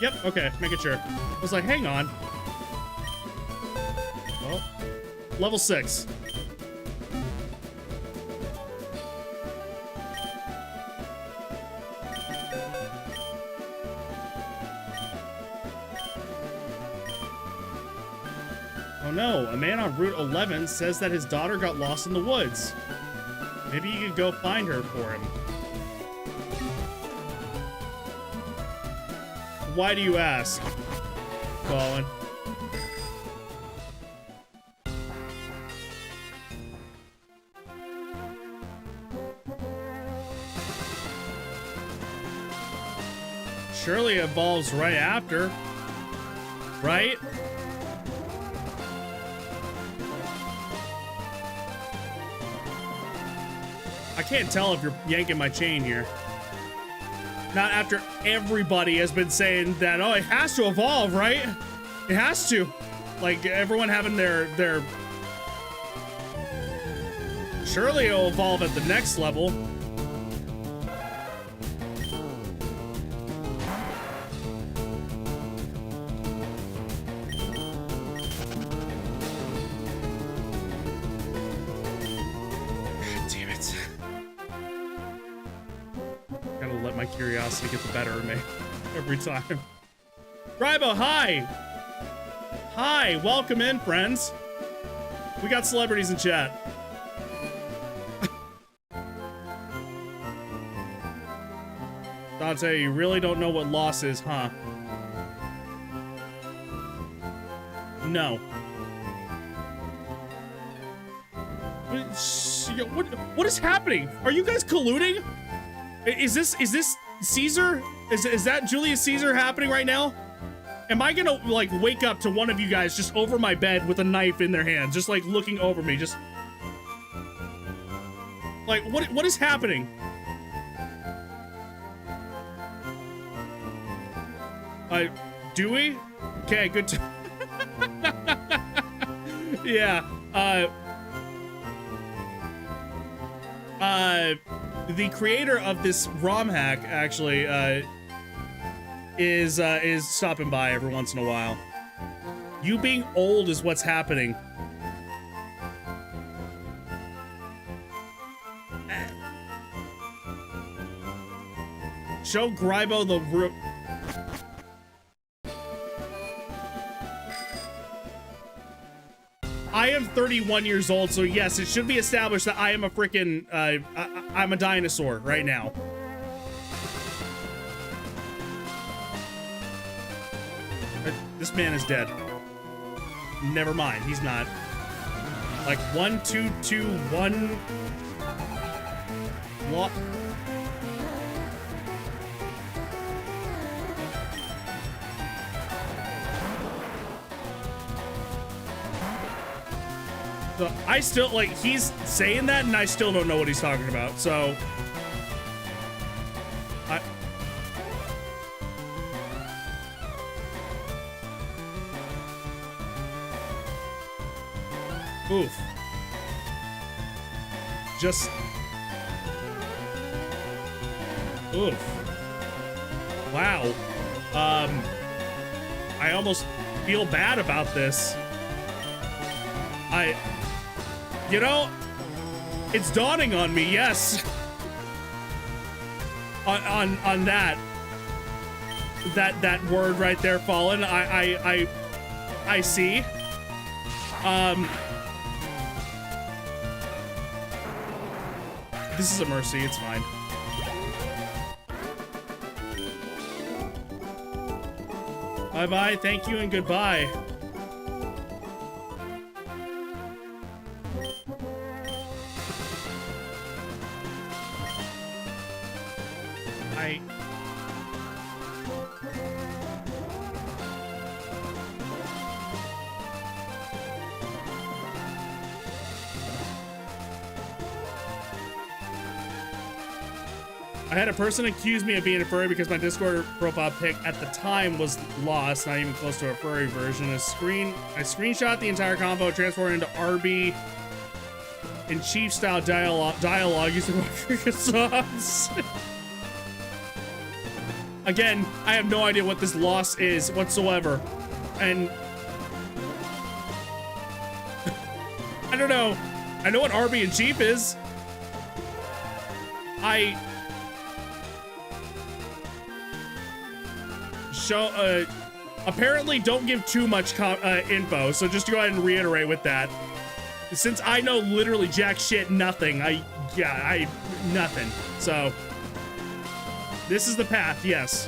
Yep, okay, making sure. I was like, hang on. Oh, level 6. Oh no, a man on Route 11 says that his daughter got lost in the woods. Maybe you could go find her for him. Why do you ask, Colin? Surely evolves right after, right? I can't tell if you're yanking my chain here. Not after everybody has been saying that, oh, it has to evolve, right? It has to. Like, everyone having their... Surely it'll evolve at the next level. Curiosity get the better of me every time. Ribo, hi! Hi, welcome in, friends. We got celebrities in chat. Dante, you really don't know what loss is, huh? No. What is happening? Are you guys colluding? Is this Caesar? Is that Julius Caesar happening right now? Am I gonna like wake up to one of you guys just over my bed with a knife in their hands, just like looking over me, just like what is happening? Do we? Okay, good. Yeah. The creator of this RomHack actually is stopping by every once in a while. You being old is what's happening. Show Grybo the room. I am 31 years old, so yes, it should be established that I am a freaking, I'm a dinosaur right now. This man is dead. Never mind, he's not. Like 1, 2, 2, 1. What? So I still, like, he's saying that and I still don't know what he's talking about, so... Oof. Just... Oof. Wow. I almost feel bad about this. You know, it's dawning on me, yes. on that word right there, Fallen. I see. This is a mercy, it's fine. Bye-bye, thank you, and goodbye. I had a person accuse me of being a furry because my Discord profile pic at the time was lost, not even close to a furry version. I screenshot the entire combo, transformed into RB in chief style dialogue using my freaking songs. Again, I have no idea what this loss is whatsoever. And I don't know. I know what RB in chief is. Apparently don't give too much info, so just to go ahead and reiterate with that. Since I know literally jack shit, nothing, nothing. So, this is the path, yes.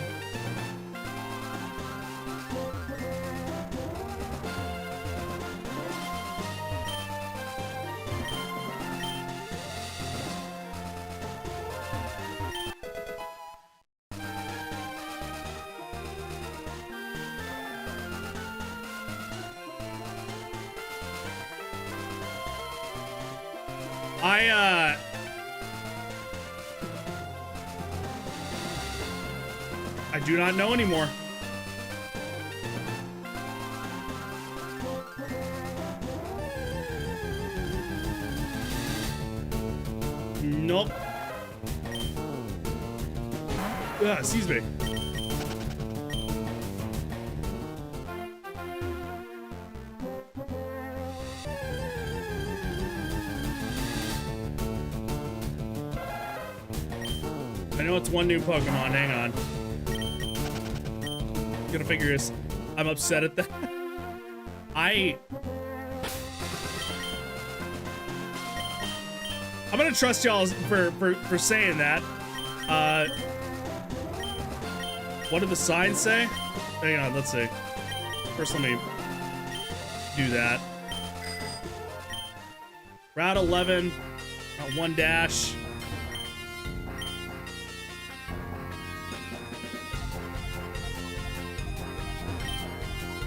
I do not know anymore. Nope. Excuse me. I know it's one new Pokemon, hang on. Gonna figure this. I'm upset at that. I'm gonna trust y'all for saying that. What did the sign say? Hang on, let's see. First, let me do that. Route 11, Route 1 dash.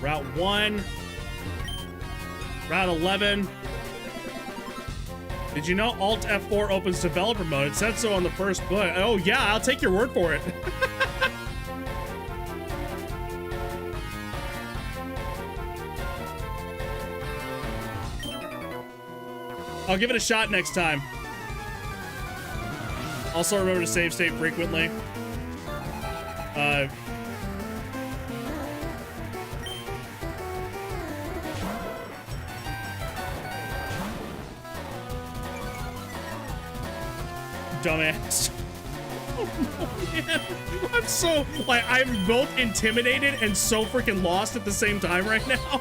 Route 1, Route 11. Did you know Alt F4 opens developer mode? It said so on the first book. Oh yeah, I'll take your word for it. I'll give it a shot next time. Also remember to save state frequently. Dumbass. Oh no, man. I'm so, like, I'm both intimidated and so freaking lost at the same time right now.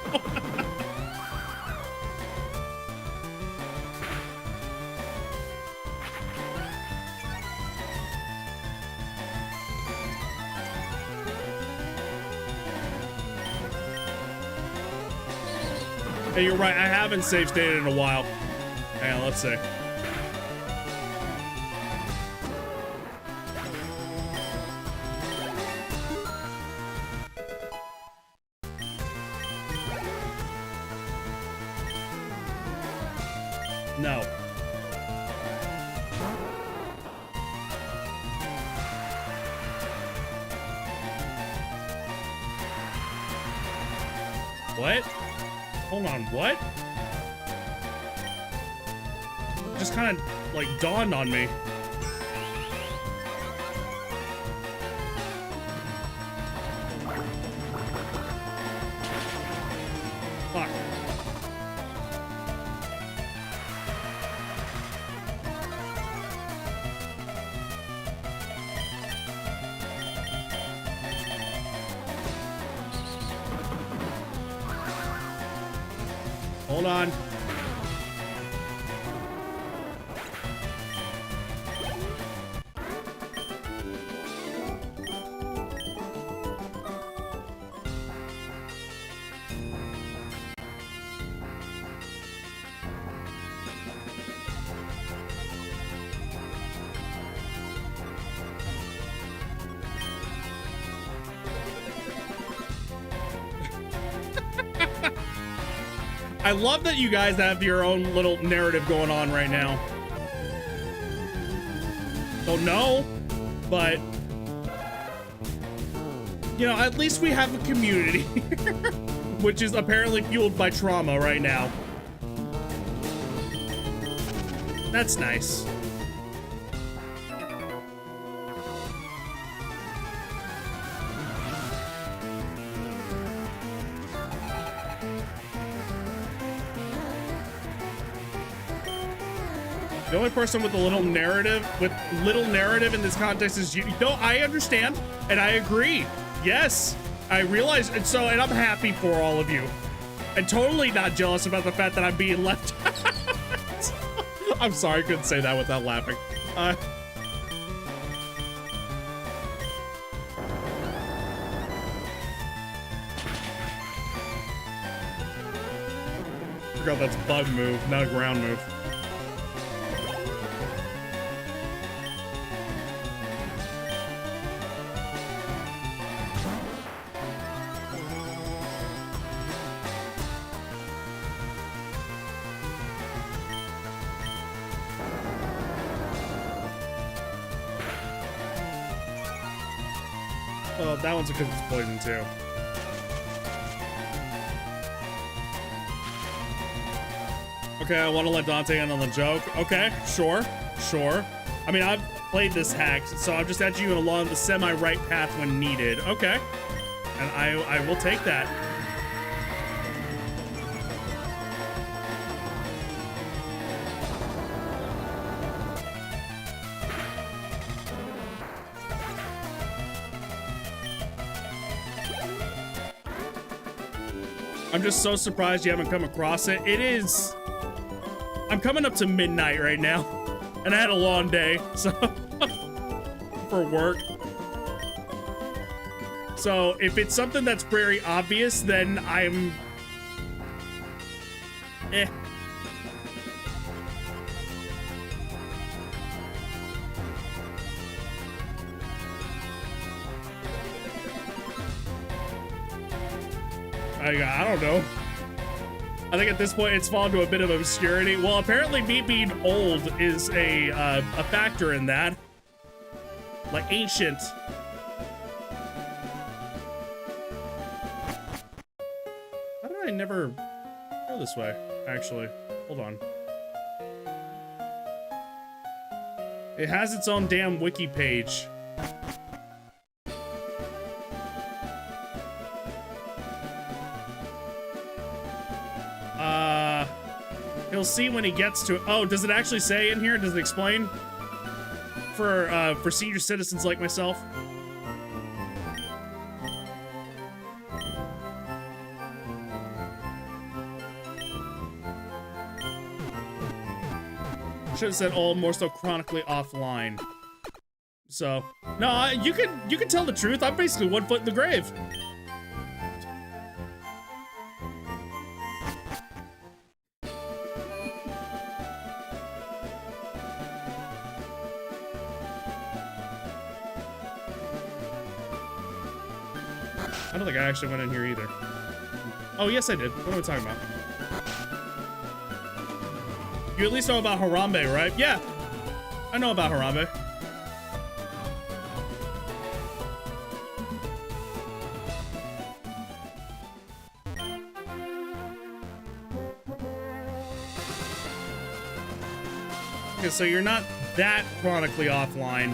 Hey, you're right. I haven't save stated in a while. Hang on, let's see. No. What? Hold on, what? Just kind of, like, dawned on me. Fuck. Hold on. I love that you guys have your own little narrative going on right now. Don't know. but you know, at least we have a community, which is apparently fueled by trauma right now. That's nice. The only person with a little narrative, in this context is you. No, I understand, and I agree. Yes, I realize, and I'm happy for all of you. And totally not jealous about the fact that I'm being left out. I'm sorry, I couldn't say that without laughing. Forgot that's a bug move, not a ground move. Well, that one's a good poison too. Okay, I want to let Dante in on the joke. Okay, sure. I mean, I've played this hack, so I'm just edging you along the semi-right path when needed. Okay, and I will take that. I'm just so surprised you haven't come across it. It is... I'm coming up to midnight right now, and I had a long day, so... for work. So, if it's something that's very obvious, then I'm... I don't know. I think at this point it's fallen to a bit of obscurity. Well, apparently me being old is a factor in that. Like ancient. How did I never go this way, actually? Hold on. It has its own damn wiki page. He'll see when he gets to it. Oh, does it actually say in here? Does it explain? For senior citizens like myself? Should have said old, more so chronically offline. So, no, you can tell the truth. I'm basically 1 foot in the grave. I don't think I actually went in here either. Oh, yes, I did. What am I talking about? You at least know about Harambe, right? Yeah, I know about Harambe. Okay, so you're not that chronically offline.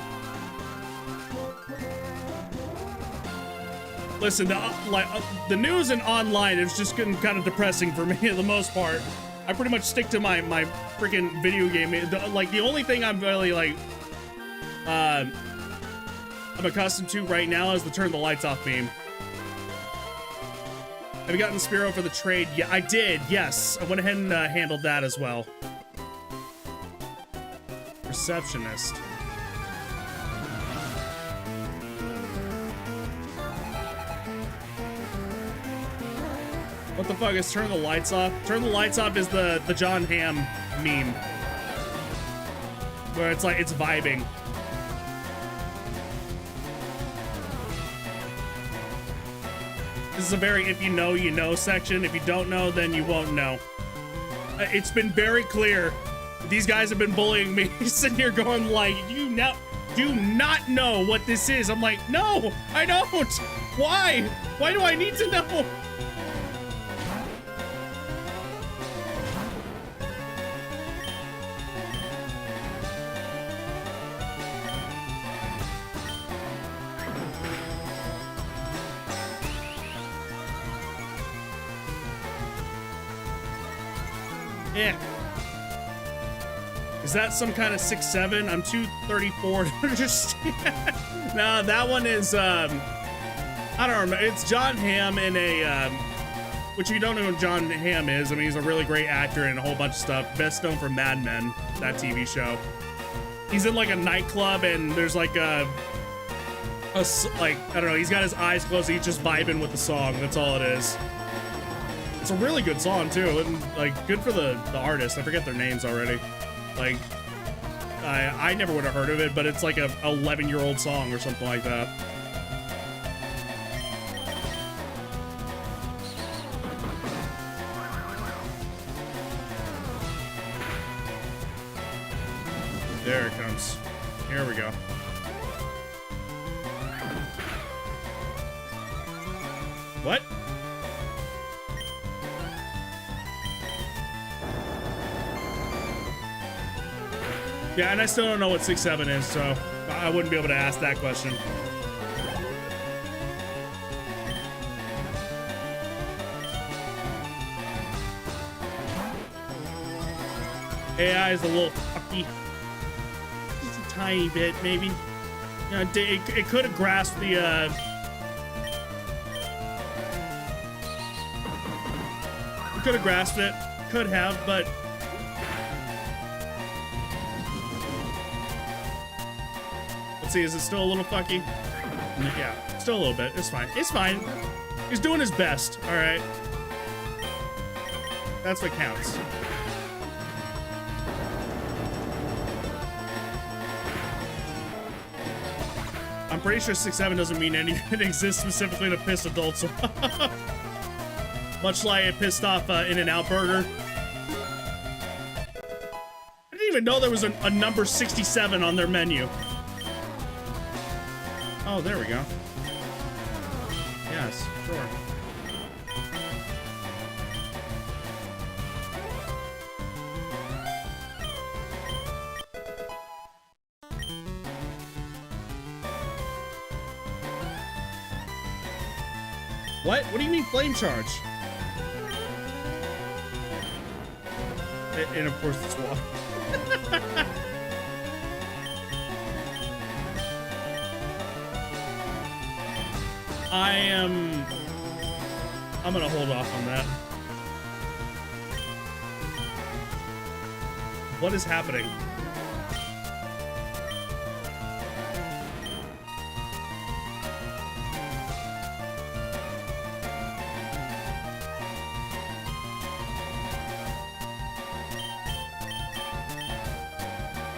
Listen, the news and online is just getting kind of depressing for me for the most part. I pretty much stick to my freaking video game. The only thing I'm really I'm accustomed to right now is the turn the lights off meme. Have you gotten Spiro for the trade? Yeah, I did. Yes, I went ahead and handled that as well. Receptionist. What the fuck is turn the lights off? Turn the lights off is the John Hamm meme. Where it's like, it's vibing. This is a very if you know, you know section. If you don't know, then you won't know. It's been very clear These guys have been bullying me, sitting here going like, you now do not know what this is. I'm like, no, I don't. Why? Why do I need to know? Yeah. Is that some kind of 6'7"? I'm 234 to understand. No, that one is, I don't remember. It's John Hamm in a, which if you don't know who John Hamm is, I mean, he's a really great actor in a whole bunch of stuff. Best known for Mad Men, that TV show. He's in like a nightclub and there's like like, I don't know, he's got his eyes closed. He's just vibing with the song. That's all it is. It's a really good song too, and like good for the artist. I forget their names already. Like, I never would have heard of it, but it's like a 11-year-old song or something like that. There it comes. Here we go. What? Yeah, and I still don't know what 6'7" is, so I wouldn't be able to ask that question. AI is a little fucky. Just a tiny bit, maybe. You know, it could have grasped the, it could have grasped it. Could have, but... Let's see, is it still a little fucky? Yeah, still a little bit. It's fine. It's fine. He's doing his best, all right? That's what counts. I'm pretty sure 6'7" doesn't mean anything. It exists specifically to piss adults off. Much like it pissed off In-N-Out Burger. I didn't even know there was a number 67 on their menu. Oh, there we go. Yes, sure. What? What do you mean flame charge? And of course it's water. I'm gonna hold off on that. What is happening?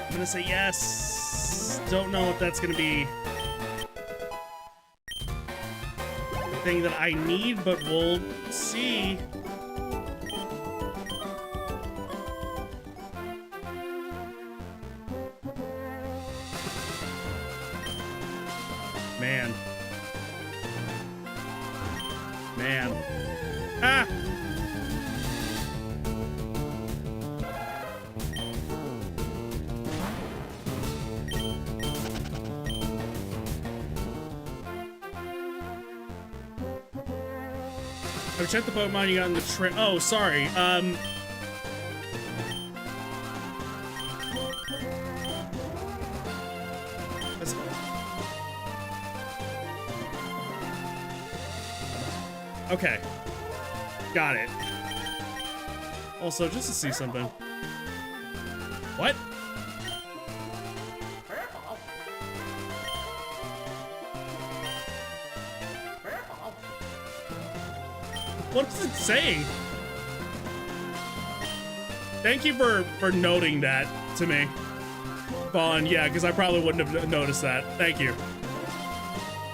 I'm gonna say yes. Don't know if that's gonna be the thing that I need, but we'll see. Man. Man. Ah! I've checked the Pokemon you got in the train. Oh, sorry. That's... Okay. Got it. Also, just to see something. What? What is it saying? Thank you for noting that to me, Vaughn. Yeah, because I probably wouldn't have noticed that. Thank you.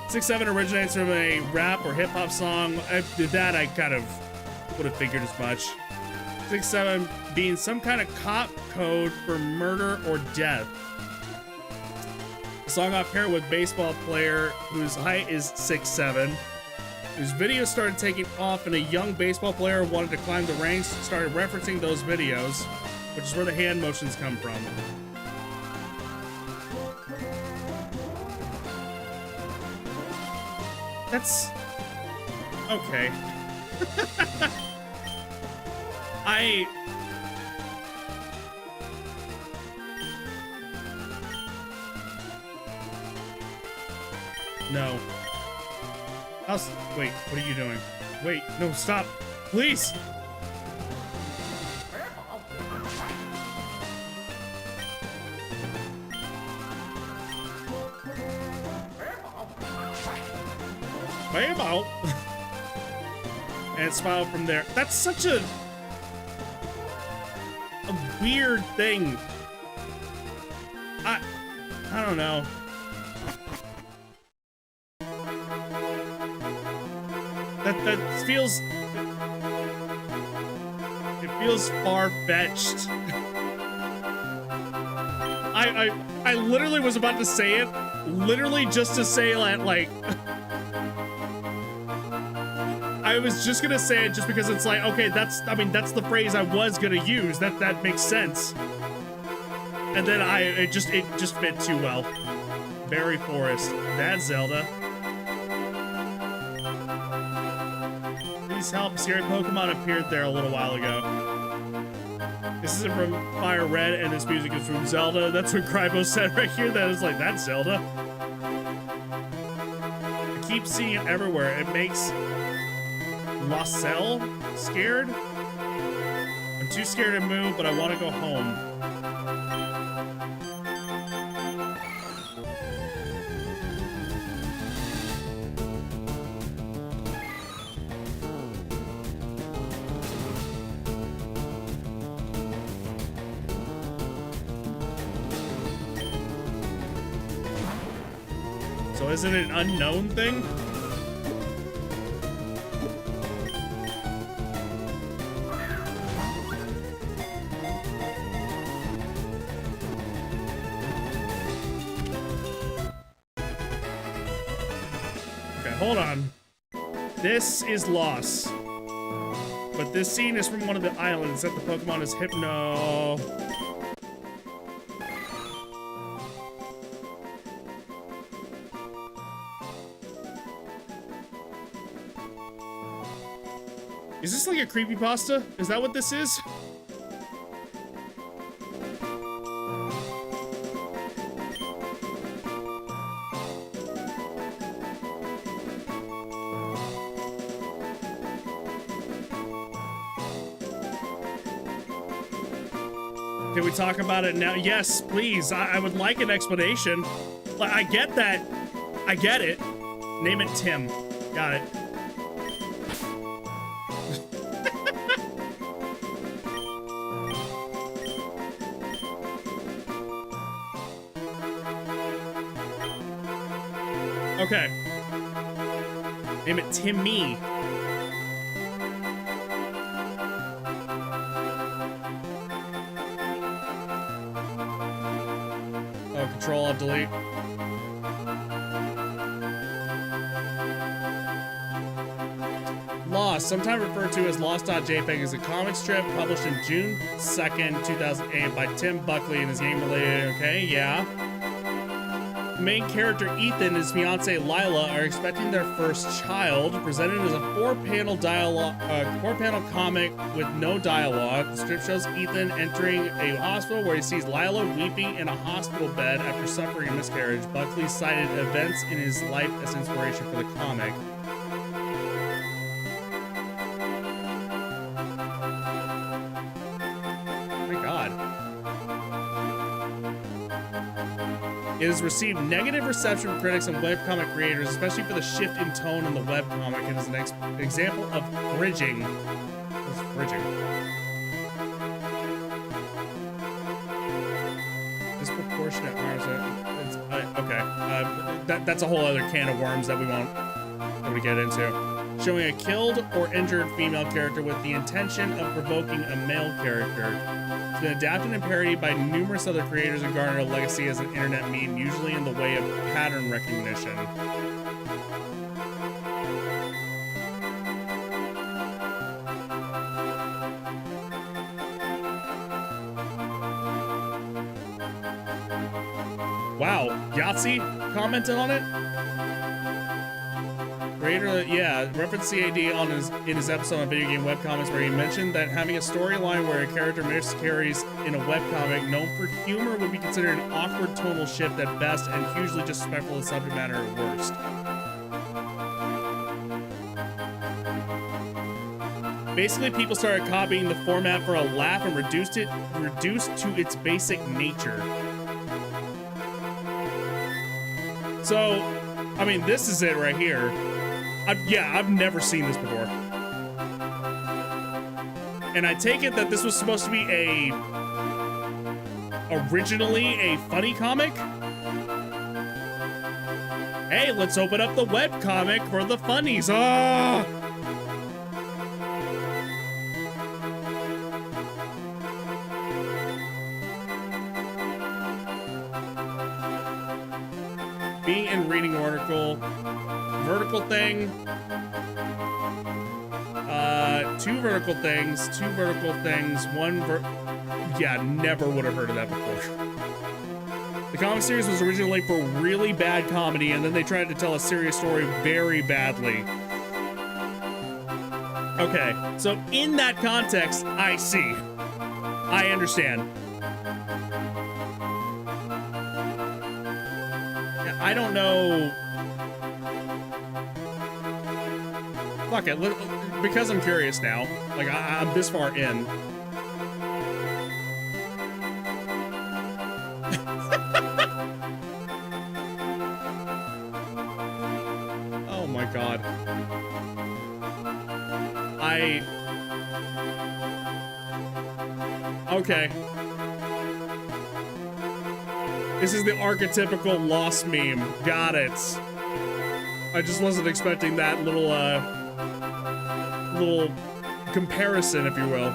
6'7" originates from a rap or hip hop song. That I kind of would have figured as much. 6'7" being some kind of cop code for murder or death. The song got paired with baseball player whose height is 6'7", whose videos started taking off, and a young baseball player wanted to climb the ranks, started referencing those videos, which is where the hand motions come from. That's okay. No. Wait, what are you doing? Wait, no, stop. Please! Bam out. And smile from there. That's such a weird thing. I don't know. That feels, it feels far-fetched. I literally was about to say it, literally just to say that, like, I was just gonna say it just because it's like, okay, that's the phrase I was gonna use. That makes sense. And then it just fit too well. Berry Forest. That's Zelda. Please help. Scary Pokemon appeared there a little while ago. This isn't from Fire Red, and this music is from Zelda. That's what Crybo said right here. That is like, that's Zelda. I keep seeing it everywhere. It makes Lacelle scared. I'm too scared to move, but I want to go home. So is it an unknown thing? Okay, hold on. This is Lost. But this scene is from one of the islands that the Pokemon is Hypno. Is this like a creepypasta? Is that what this is? Can we talk about it now? Yes, please. I would like an explanation. Like, I get that. I get it. Name it Tim. Got it. Okay. Name it Timmy. Oh, Control Alt Delete. Lost, sometimes referred to as Lost.jpg, is a comic strip published in June 2nd, 2008 by Tim Buckley and his game-related, okay, yeah. The main character Ethan and his fiancée Lila are expecting their first child, presented as a four-panel comic with no dialogue. The strip shows Ethan entering a hospital where he sees Lila weeping in a hospital bed after suffering a miscarriage. Buckley cited events in his life as inspiration for the comic. It has received negative reception from critics and webcomic creators, especially for the shift in tone in the webcomic. It is an example of bridging. What's bridging? Disproportionate harms. Okay. That's a whole other can of worms that we won't get into. showing a killed or injured female character with the intention of provoking a male character. It's been adapted and parodied by numerous other creators and garnered a legacy as an internet meme, usually in the way of pattern recognition. Wow, Yahtzee commented on it? Creator, yeah, referenced CAD on in his episode on video game webcomics where he mentioned that having a storyline where a character miscarries in a webcomic known for humor would be considered an awkward tonal shift at best and hugely disrespectful of the subject matter at worst. Basically, people started copying the format for a laugh and reduced to its basic nature. So, I mean, this is it right here. I've never seen this before. And I take it that this was supposed to be originally a funny comic? Hey, let's open up the webcomic for the funnies. Ah! Being in reading article, vertical thing, two vertical things, yeah, never would have heard of that before. The comic series was originally for really bad comedy, and then they tried to tell a serious story very badly. Okay, so in that context, I see. I understand. I don't know. Fuck it, because I'm curious now. Like, I'm this far in. Oh my god. Okay. This is the archetypical Lost meme. Got it. I just wasn't expecting that little comparison, if you will.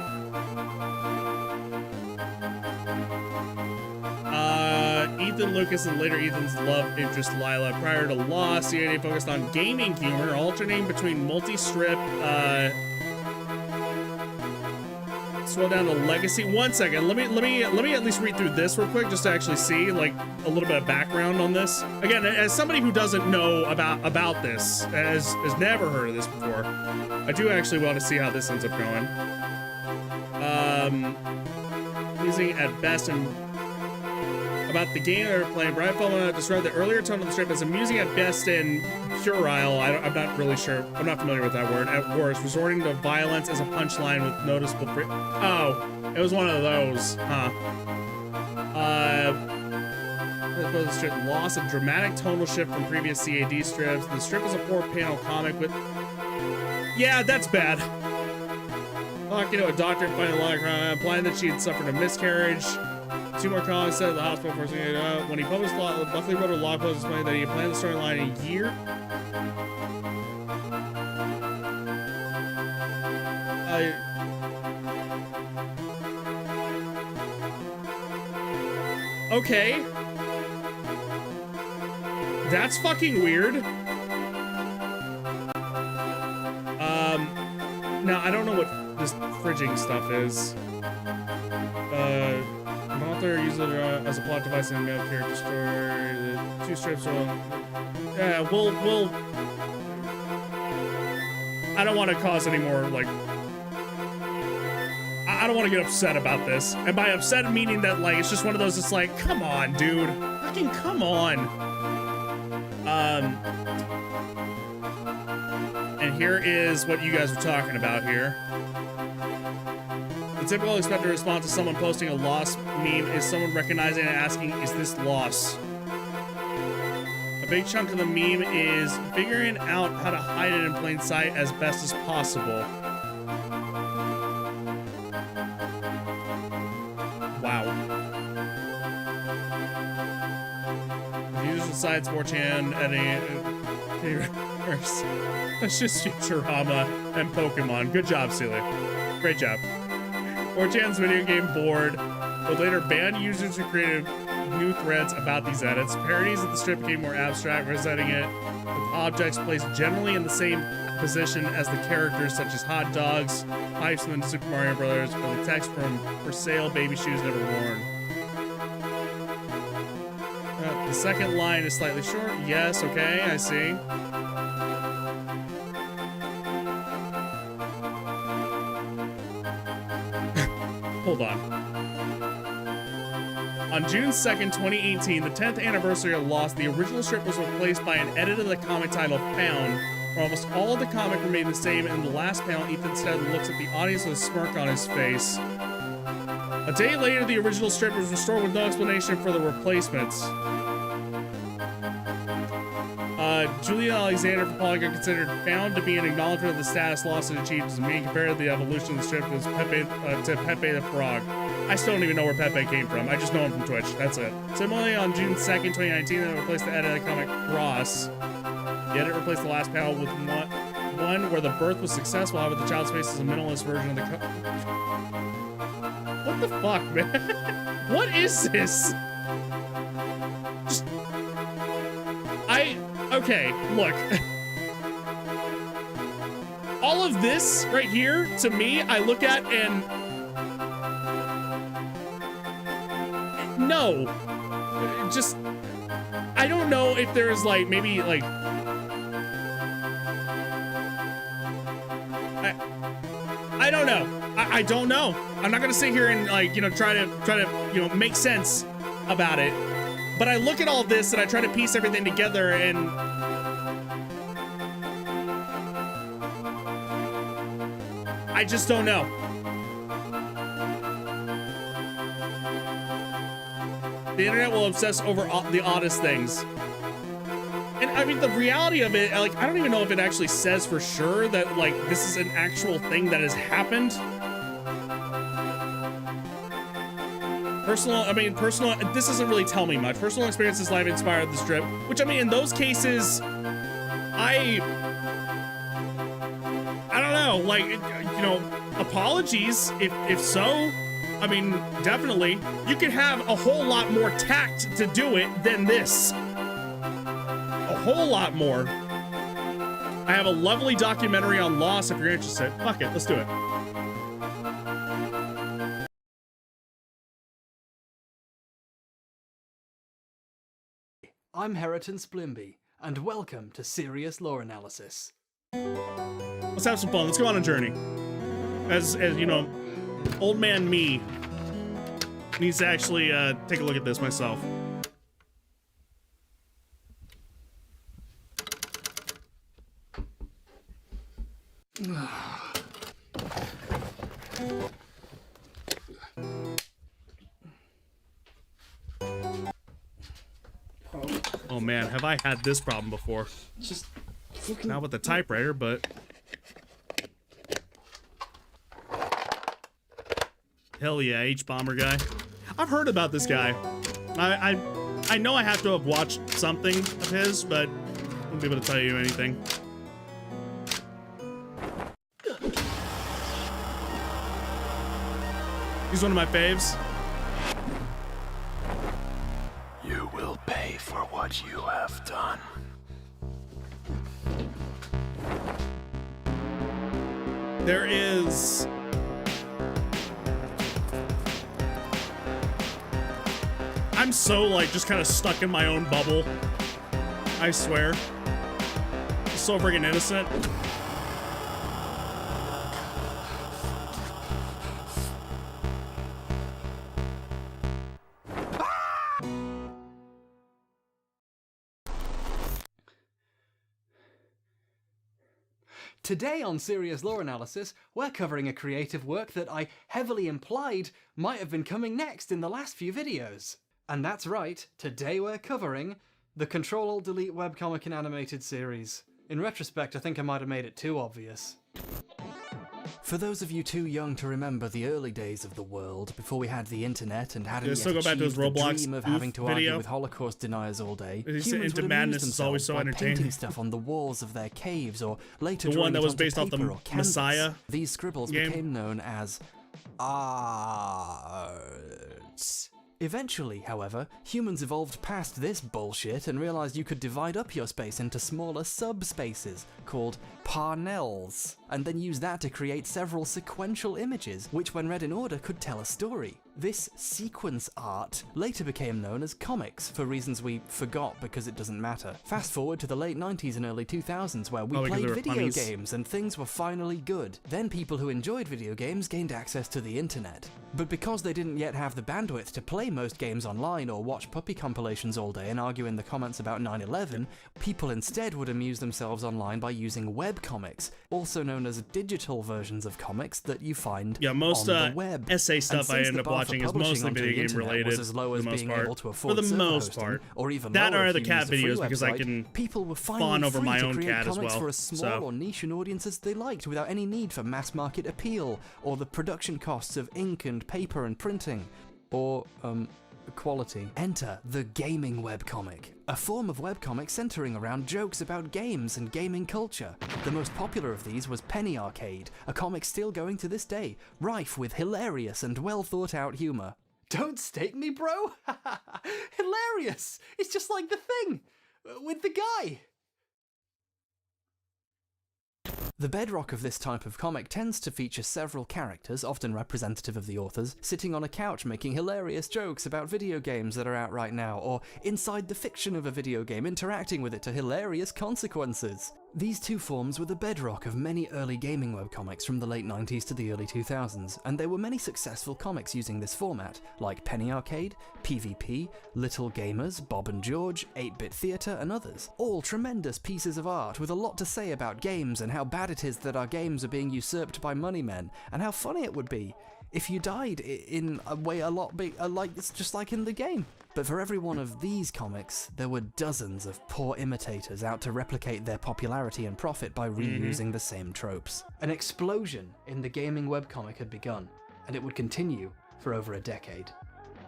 Ethan Lucas and later Ethan's love interest Lila. Prior to Lost, CAD focused on gaming humor, alternating between multi-strip, scroll down to Legacy. One second, let me at least read through this real quick just to actually see like a little bit of background on this. Again, as somebody who doesn't know about this, has never heard of this before, I do actually want to see how this ends up going. Using at best and about the game they're playing, Brian Feldman described the earlier tone of the strip as amusing at best and puerile. I'm not really sure. I'm not familiar with that word. At worst, resorting to violence as a punchline with noticeable. Oh, it was one of those, huh? The strip lost a dramatic tonal shift from previous CAD strips. The strip is a 4-panel comic with. Yeah, that's bad. Talking to a doctor finding a lot of crime, implying that she had suffered a miscarriage. 2 more comics said at the hospital forcing it out. When he published Buckley wrote a blog post explaining that he had planned the storyline in a year. Okay. That's fucking weird. Now I don't know what this fridging stuff is. An author uses it as a plot device in a male character story. The 2 strips will. Yeah, we'll. I don't want to cause any more like. I don't want to get upset about this, and by upset meaning that like it's just one of those. It's like, come on, dude, fucking come on. And here is what you guys were talking about here. The typical expected response to someone posting a loss meme is someone recognizing and asking, is this loss? A big chunk of the meme is figuring out how to hide it in plain sight as best as possible. Wow. The user sites 4chan editing. gamers. That's just Futurama and Pokemon. Good job, Celia. Great job. 4chan's video game board would later ban users who created new threads about these edits. Parodies of the strip became more abstract, representing it with objects placed generally in the same position as the characters, such as hot dogs, pipes from the Super Mario Brothers, or the text from "For sale, baby shoes never worn." The second line is slightly short. Yes, okay, I see. Hold on. On June 2nd, 2018, the 10th anniversary of Lost, the original strip was replaced by an edit of the comic titled Found, where almost all of the comic remained the same. In the last panel, Ethan instead looks at the audience with a smirk on his face. A day later, the original strip was restored with no explanation for the replacements. Julian Alexander from Polygon considered Found to be an acknowledgement of the status Lost had achieved as being compared to the evolution of the strip as Pepe the Frog. I still don't even know where Pepe came from. I just know him from Twitch. That's it. Similarly, on June 2nd, 2019, they replaced the edit of the comic Cross. The edit replaced the last panel with one where the birth was successful, however the child's face is a minimalist version of the What the fuck, man? What is this? Okay, look. All of this right here, to me, I look at and... No. Just... I don't know if there's, like, maybe, like... I don't know. I don't know. I'm not gonna sit here and, like, you know, try to, you know, make sense about it. But I look at all this and I try to piece everything together, and I just don't know. The internet will obsess over the oddest things. And I mean, the reality of it, like, I don't even know if it actually says for sure that, like, this is an actual thing that has happened. Personal, this doesn't really tell me much. Personal experiences live inspired the strip, which, I mean, in those cases, I don't know, like, you know, apologies if so. I mean, definitely. You could have a whole lot more tact to do it than this. A whole lot more. I have a lovely documentary on Lost if you're interested. Fuck it, let's do it. I'm Heriton Splimby, and welcome to Serious Lore Analysis. Let's have some fun. Let's go on a journey. As you know, old man me needs to actually take a look at this myself. Oh man, have I had this problem before? Just not with the typewriter, but hell yeah, H-Bomber guy. I've heard about this guy. I know I have to have watched something of his, but I won't be able to tell you anything. He's one of my faves. You will pay for what you have done. There is... I'm so, like, just kind of stuck in my own bubble. I swear. So friggin' innocent. Today on Serious Lore Analysis, we're covering a creative work that I heavily implied might have been coming next in the last few videos. And that's right, today we're covering the Control-Alt-Delete webcomic and animated series. In retrospect, I think I might have made it too obvious. For those of you too young to remember the early days of the world, before we had the internet and hadn't Yeah, yet still go back to his achieved the Roblox dream of goof having to argue video. with Holocaust deniers all day, He's humans into would madness amuse is always themselves so by entertaining. painting stuff on the walls of their caves, or later The one drawing that it was onto based off the paper or canvas. Messiah These scribbles game. became known as arts. Eventually, however, humans evolved past this bullshit and realized you could divide up your space into smaller subspaces called parnels, and then use that to create several sequential images, which when read in order could tell a story. This sequence art later became known as comics, for reasons we forgot because it doesn't matter. Fast forward to the late 90s and early 2000s, where we Oh, because played they were video funnies. games and things were finally good. Then people who enjoyed video games gained access to the internet. But because they didn't yet have the bandwidth to play most games online or watch puppy compilations all day and argue in the comments about 9/11, people instead would amuse themselves online by using webcomics, also known as digital versions of comics that you find Yeah, most on the web. essay And stuff I since end the up bar for watching is publishing mostly onto video the game internet related was as low for as the most being part. able to For afford the server most hosting, part. or even That lower are if the you cat used a free videos because I website, can people were fawn finally over free my to own create cat as comics well, for as small so. or niche an audiences they liked without any need for mass market appeal or the production costs of ink and paper and printing, or quality. Enter the gaming webcomic, a form of webcomic centering around jokes about games and gaming culture. The most popular of these was Penny Arcade, a comic still going to this day, rife with hilarious and well thought out humour. Don't stake me, bro? Hilarious! It's just like the thing with the guy. The bedrock of this type of comic tends to feature several characters, often representative of the authors, sitting on a couch making hilarious jokes about video games that are out right now, or inside the fiction of a video game interacting with it to hilarious consequences. These two forms were the bedrock of many early gaming webcomics from the late 90s to the early 2000s, and there were many successful comics using this format, like Penny Arcade, PvP, Little Gamers, Bob and George, 8-Bit Theatre, and others. All tremendous pieces of art with a lot to say about games and how bad it is that our games are being usurped by money men, and how funny it would be if you died in a way a lot like it's just like in the game. But for every one of these comics, there were dozens of poor imitators out to replicate their popularity and profit by reusing the same tropes. An explosion in the gaming webcomic had begun, and it would continue for over a decade.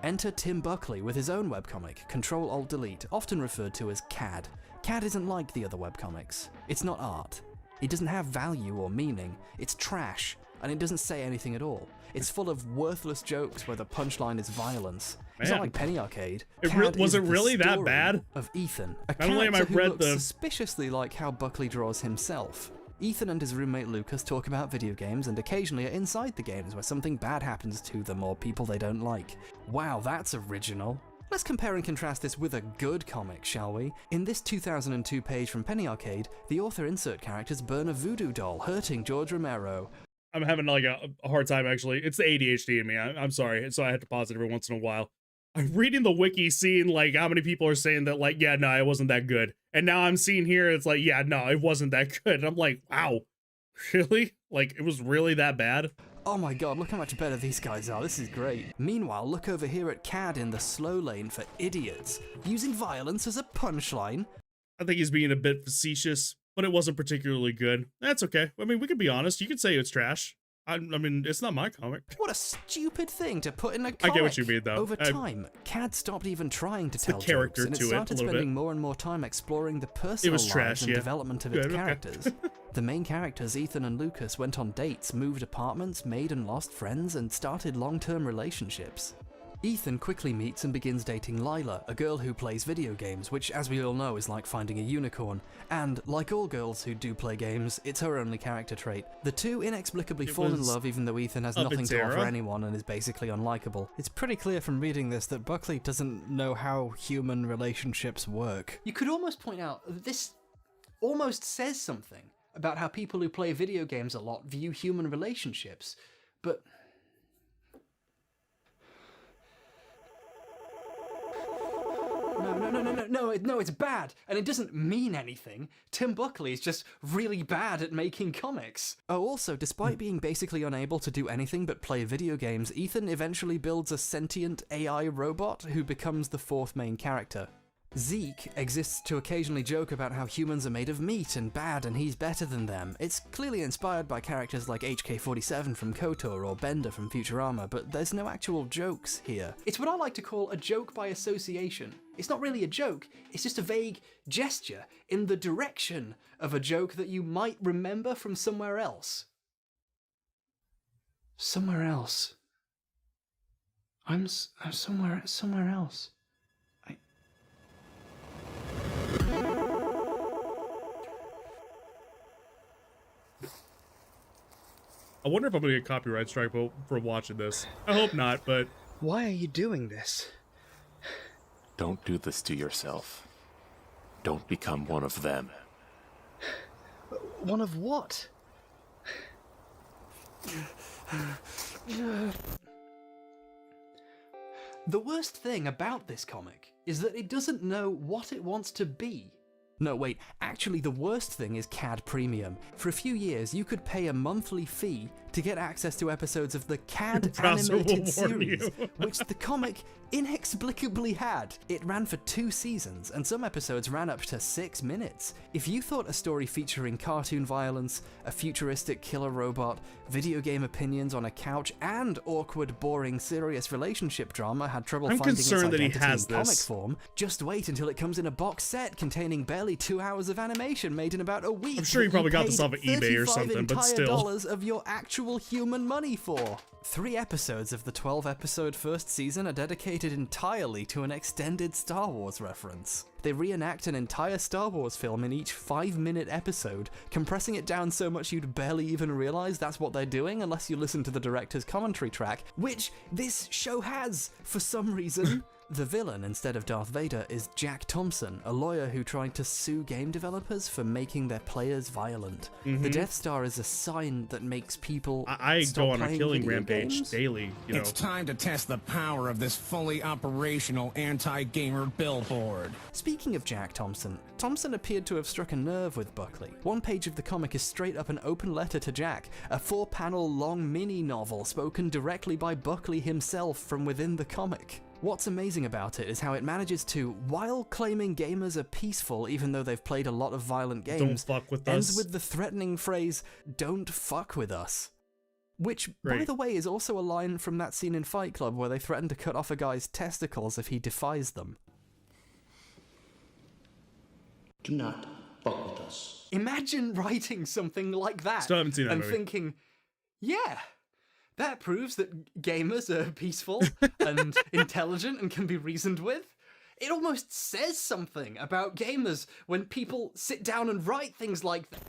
Enter Tim Buckley with his own webcomic, Control-Alt-Delete, often referred to as CAD. CAD isn't like the other webcomics. It's not art. It doesn't have value or meaning. It's trash, and it doesn't say anything at all. It's full of worthless jokes where the punchline is violence. It's not Man. like Penny Arcade. Was it the really that story bad? Of Ethan, a Not only am I character who read looks the- suspiciously like how Buckley draws himself. Ethan and his roommate Lucas talk about video games and occasionally are inside the games where something bad happens to them or people they don't like. Wow, that's original. Let's compare and contrast this with a good comic, shall we? In this 2002 page from Penny Arcade, the author insert characters burn a voodoo doll, hurting George Romero. I'm having like a hard time actually. It's the ADHD in me. I'm sorry. So I had to pause it every once in a while. I'm reading the wiki, seeing like how many people are saying that like, yeah, no, it wasn't that good. And now I'm seeing here, it's like, yeah, no, it wasn't that good. And I'm like, wow, really? Like it was really that bad? Oh my god, look how much better these guys are, this is great. Meanwhile, look over here at CAD in the slow lane for idiots, using violence as a punchline. I think he's being a bit facetious, but it wasn't particularly good. That's okay. I mean, we could be honest. You could say it's trash. I mean, it's not my comic. What a stupid thing to put in a comic. I get what you mean, though. Over time, CAD stopped even trying to the tell character jokes, and to it, it started a little spending bit. more and more time exploring the personal lives trash, and yeah. development of Good, its okay. characters. The main characters, Ethan and Lucas, went on dates, moved apartments, made and lost friends, and started long-term relationships. Ethan quickly meets and begins dating Lila, a girl who plays video games, which, as we all know, is like finding a unicorn. And, like all girls who do play games, it's her only character trait. The two inexplicably fall in was love even though Ethan has of nothing its to offer era. anyone and is basically unlikable. It's pretty clear from reading this that Buckley doesn't know how human relationships work. You could almost point out that this almost says something about how people who play video games a lot view human relationships, but... No, it's bad, and it doesn't mean anything. Tim Buckley is just really bad at making comics. Oh, also, despite being basically unable to do anything but play video games, Ethan eventually builds a sentient AI robot who becomes the fourth main character. Zeke exists to occasionally joke about how humans are made of meat and bad and he's better than them. It's clearly inspired by characters like HK-47 from KOTOR or Bender from Futurama, but there's no actual jokes here. It's what I like to call a joke by association. It's not really a joke, it's just a vague gesture in the direction of a joke that you might remember from somewhere else. Somewhere else. I'm somewhere else. I wonder if I'm gonna get copyright strike for watching this. I hope not, but Why are you doing this? Don't do this to yourself. Don't become one of them. One of what? The worst thing about this comic is that it doesn't know what it wants to be. No, wait, actually the worst thing is CAD Premium. For a few years, you could pay a monthly fee to get access to episodes of the CAD browser will animated warn series, you. which the comic inexplicably had. It ran for 2 seasons, and some episodes ran up to 6 minutes. If you thought a story featuring cartoon violence, a futuristic killer robot, video game opinions on a couch, and awkward, boring, serious relationship drama had trouble I'm finding its concerned that he identity has in comic this. form, just wait until it comes in a box set containing barely 2 hours of animation made in about a week. I'm sure you probably got this off of eBay or $35 something, but entire still. dollars of your actual human money for. 3 episodes of the 12-episode first season are dedicated entirely to an extended Star Wars reference. They reenact an entire Star Wars film in each 5-minute episode, compressing it down so much you'd barely even realize that's what they're doing unless you listen to the director's commentary track, which this show has, for some reason. The villain, instead of Darth Vader, is Jack Thompson, a lawyer who tried to sue game developers for making their players violent. The Death Star is a sign that makes people I stop go on a playing killing video rampage games. daily, you know. It's time to test the power of this fully operational anti-gamer billboard. Speaking of Jack Thompson, Thompson appeared to have struck a nerve with Buckley. One page of the comic is straight up an open letter to Jack, a 4-panel long mini-novel spoken directly by Buckley himself from within the comic. What's amazing about it is how it manages to, while claiming gamers are peaceful even though they've played a lot of violent games, Don't fuck with ends us. with the threatening phrase, "Don't fuck with us." Which, by Great. the way, is also a line from that scene in Fight Club where they threaten to cut off a guy's testicles if he defies them. Do not fuck with us. Imagine writing something like that Still haven't seen that and movie. thinking, yeah, that proves that gamers are peaceful and intelligent and can be reasoned with. It almost says something about gamers when people sit down and write things like that.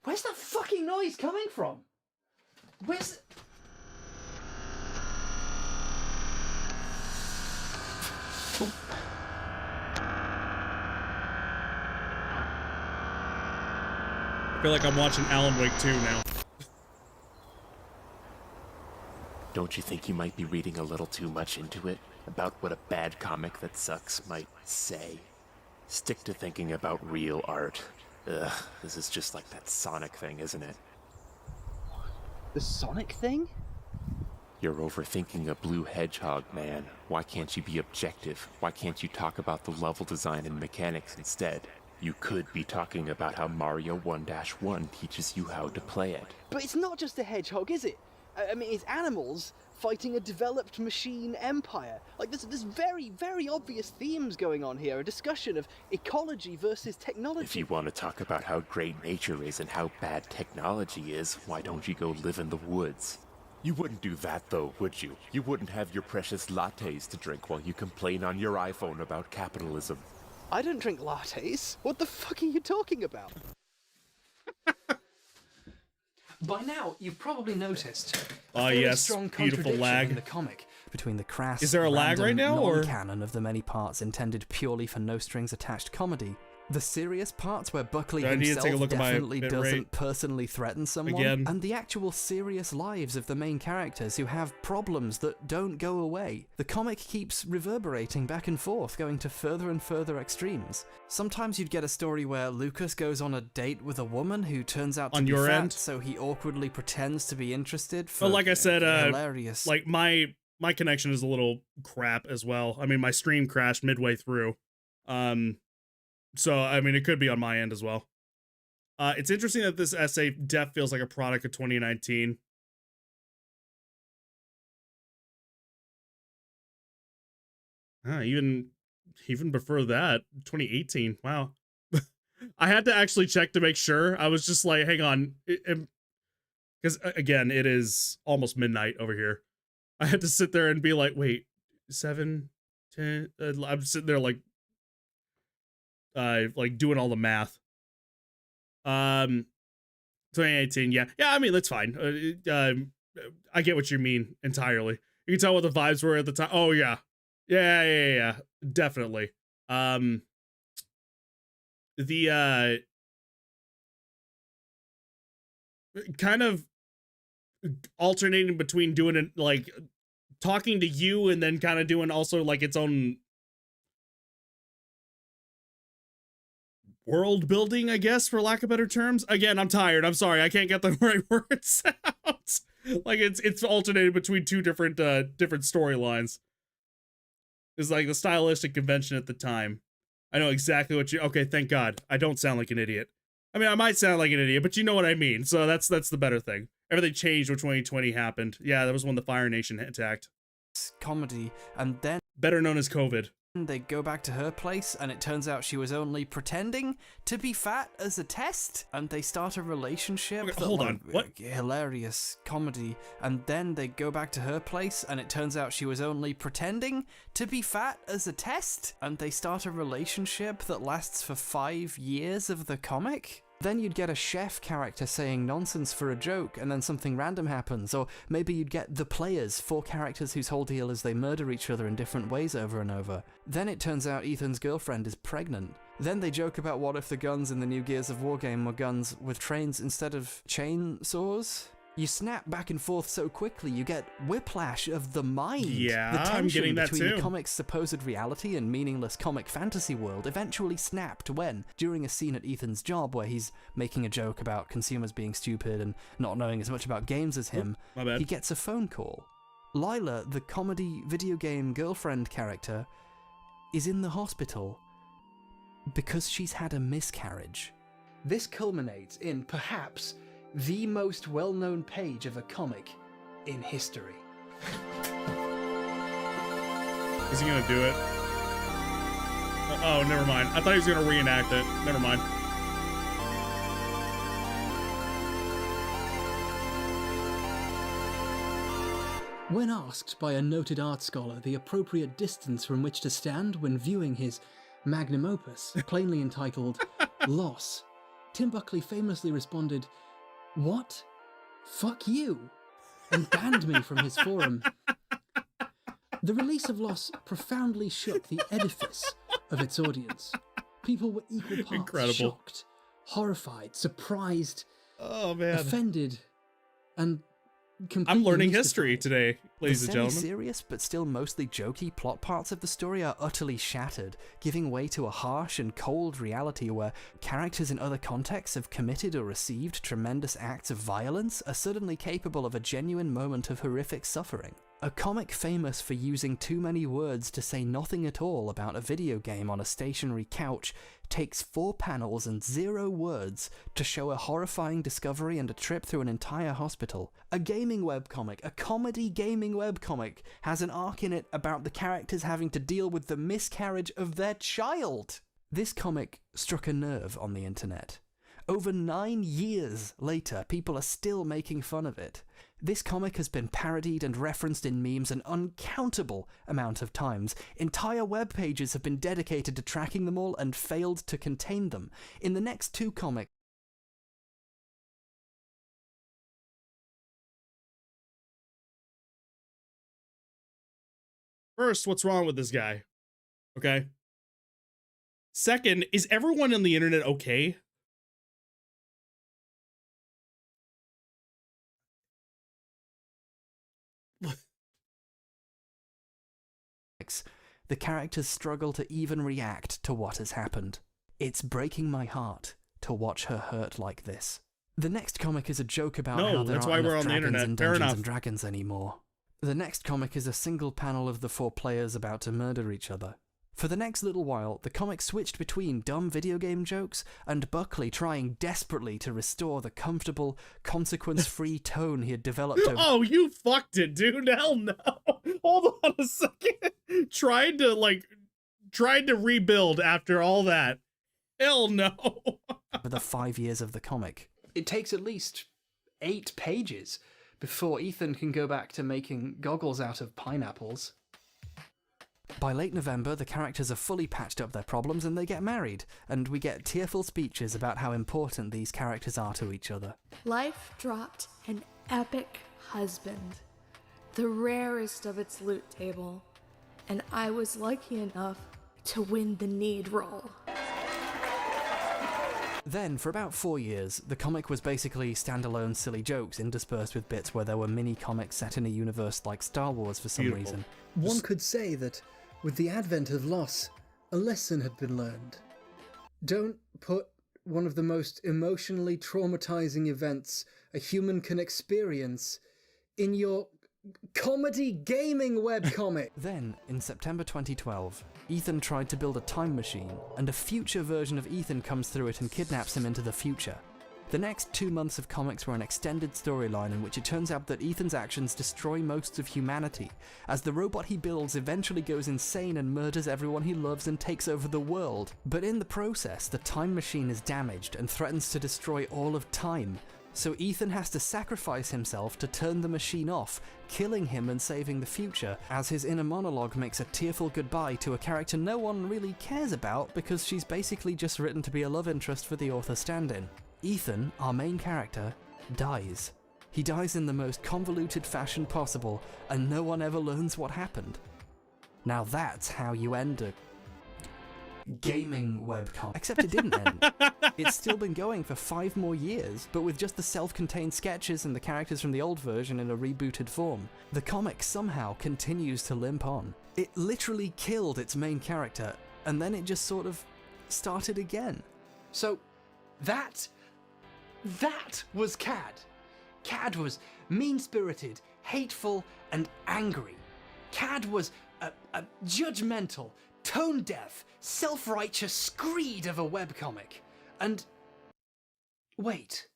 Where's that fucking noise coming from? Where's... I feel like I'm watching Alan Wake 2 now. Don't you think you might be reading a little too much into it? About what a bad comic that sucks might say? Stick to thinking about real art. Ugh, this is just like that Sonic thing, isn't it? The Sonic thing? You're overthinking a blue hedgehog, man. Why can't you be objective? Why can't you talk about the level design and mechanics instead? You could be talking about how Mario 1-1 teaches you how to play it. But it's not just a hedgehog, is it? I mean, it's animals fighting a developed machine empire. Like, there's very, very obvious themes going on here. A discussion of ecology versus technology. If you want to talk about how great nature is and how bad technology is, why don't you go live in the woods? You wouldn't do that though, would you? You wouldn't have your precious lattes to drink while you complain on your iPhone about capitalism. I don't drink lattes. What the fuck are you talking about? By now, you've probably noticed a Ah, very yes, strong beautiful contradiction lag. in the comic between the crass, Is there a lag right random, now, or- non-canon of the many parts intended purely for no-strings-attached comedy. The serious parts where Buckley Do I need to himself take a look at my definitely bit doesn't rate? personally threaten someone, Again. and the actual serious lives of the main characters who have problems that don't go away. The comic keeps reverberating back and forth, going to further and further extremes. Sometimes you'd get a story where Lucas goes on a date with a woman who turns out to On be your fat, end? so he awkwardly pretends to be interested for But like I said, hilarious... like my my connection is a little crap as well. I mean, my stream crashed midway through. So, I mean, it could be on my end as well. It's interesting that this essay def feels like a product of 2019. Even prefer that. 2018. Wow. I had to actually check to make sure. I was just like, hang on. Because, again, it is almost midnight over here. I had to sit there and be like, wait, 7, 10. I'm sitting there like doing all the math. 2018, yeah. Yeah, I mean, that's fine. I get what you mean entirely. You can tell what the vibes were at the time. Oh, yeah. Yeah. Definitely. The kind of alternating between doing it like talking to you and then kind of doing also like its own world building, I guess, for lack of better terms. Again, I'm tired. I'm sorry. I can't get the right words out. Like it's alternated between two different storylines. It's like the stylistic convention at the time. I know exactly what you... Okay, thank God. I don't sound like an idiot. I mean, I might sound like an idiot, but you know what I mean. So that's the better thing. Everything changed when 2020 happened. Yeah, that was when the Fire Nation attacked. Comedy, and then Better known as COVID. they go back to her place, and it turns out she was only pretending to be fat as a test, and they start a relationship. Okay, hold on, what? Hilarious comedy, and then they go back to her place, and it turns out she was only pretending to be fat as a test, and they start a relationship that lasts for 5 years of the comic. Then you'd get a chef character saying nonsense for a joke, and then something random happens. Or maybe you'd get the players, 4 characters whose whole deal is they murder each other in different ways over and over. Then it turns out Ethan's girlfriend is pregnant. Then they joke about what if the guns in the new Gears of War game were guns with trains instead of chainsaws? You snap back and forth so quickly, you get whiplash of the mind. Yeah, the tension I'm getting that between too. the comic's supposed reality and meaningless comic fantasy world eventually snapped when, during a scene at Ethan's job where he's making a joke about consumers being stupid and not knowing as much about games as him, my bad. he gets a phone call. Lila, the comedy video game girlfriend character, is in the hospital because she's had a miscarriage. This culminates in, perhaps, the most well-known page of a comic in history. Is he gonna do it? Oh, never mind. I thought he was gonna reenact it. Never mind. When asked by a noted art scholar the appropriate distance from which to stand when viewing his magnum opus, plainly entitled Loss, Tim Buckley famously responded, "What? Fuck you," and banned me from his forum. The release of Loss profoundly shook the edifice of its audience. People were equal parts Incredible. shocked, horrified, surprised, Oh man. offended, and completely I'm learning mystified. history today, ladies and The gentlemen. semi-serious but still mostly jokey plot parts of the story are utterly shattered, giving way to a harsh and cold reality where characters in other contexts have committed or received tremendous acts of violence are suddenly capable of a genuine moment of horrific suffering. A comic famous for using too many words to say nothing at all about a video game on a stationary couch takes 4 panels and 0 words to show a horrifying discovery and a trip through an entire hospital. A gaming webcomic, a comedy gaming webcomic, has an arc in it about the characters having to deal with the miscarriage of their child. This comic struck a nerve on the internet. Over 9 years later, people are still making fun of it. This comic has been parodied and referenced in memes an uncountable amount of times. Entire web pages have been dedicated to tracking them all and failed to contain them. In the next 2 comics, First, what's wrong with this guy? Okay. Second, is everyone on the internet okay? the characters struggle to even react to what has happened. It's breaking my heart to watch her hurt like this. The next comic is a joke about No, how there that's aren't why we're enough on the dragons internet. in Fair Dungeons enough. and Dragons anymore. The next comic is a single panel of the 4 players about to murder each other. For the next little while, the comic switched between dumb video game jokes and Buckley trying desperately to restore the comfortable, consequence-free tone he had developed over... Oh, you fucked it, dude. Hell no. Hold on a second. Tried to rebuild after all that. Hell no. for the 5 years of the comic. It takes at least 8 pages before Ethan can go back to making goggles out of pineapples. By late November, the characters have fully patched up their problems and they get married, and we get tearful speeches about how important these characters are to each other. Life dropped an epic husband, the rarest of its loot table, and I was lucky enough to win the need role. Then, for about 4 years, the comic was basically standalone silly jokes interspersed with bits where there were mini-comics set in a universe like Star Wars for some reason. One could say that, with the advent of loss, a lesson had been learned. Don't put one of the most emotionally traumatizing events a human can experience in your comedy gaming webcomic. Then, in September 2012, Ethan tried to build a time machine, and a future version of Ethan comes through it and kidnaps him into the future. The next 2 months of comics were an extended storyline in which it turns out that Ethan's actions destroy most of humanity, as the robot he builds eventually goes insane and murders everyone he loves and takes over the world. But in the process, the time machine is damaged and threatens to destroy all of time, so Ethan has to sacrifice himself to turn the machine off, killing him and saving the future, as his inner monologue makes a tearful goodbye to a character no one really cares about because she's basically just written to be a love interest for the author stand-in. Ethan, our main character, dies. He dies in the most convoluted fashion possible, and no one ever learns what happened. Now that's how you end a gaming webcomic. Except it didn't end. It's still been going for 5 more years, but with just the self-contained sketches and the characters from the old version in a rebooted form. The comic somehow continues to limp on. It literally killed its main character, and then it just sort of started again. So, that was Cad. Cad was mean-spirited, hateful, and angry. Cad was a judgmental, tone-deaf, self-righteous screed of a webcomic. And... wait.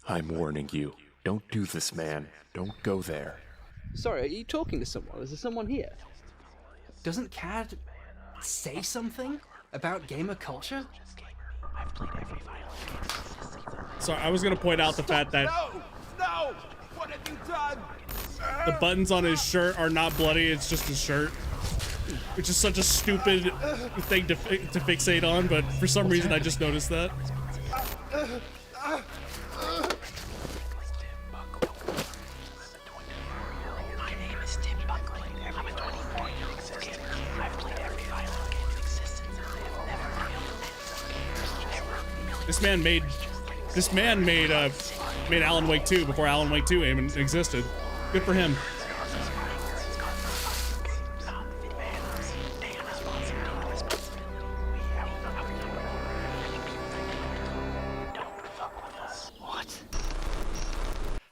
I'm warning you. Don't do this, man. Don't go there. Sorry, are you talking to someone? Is there someone here? Doesn't Cad say something about gamer culture? So I was gonna point out the fact that No! What have you done? the buttons on his shirt are not bloody, it's just his shirt. Which is such a stupid thing to fixate on, but for some reason I just noticed that. This man made Alan Wake 2 before Alan Wake 2 even existed. Good for him.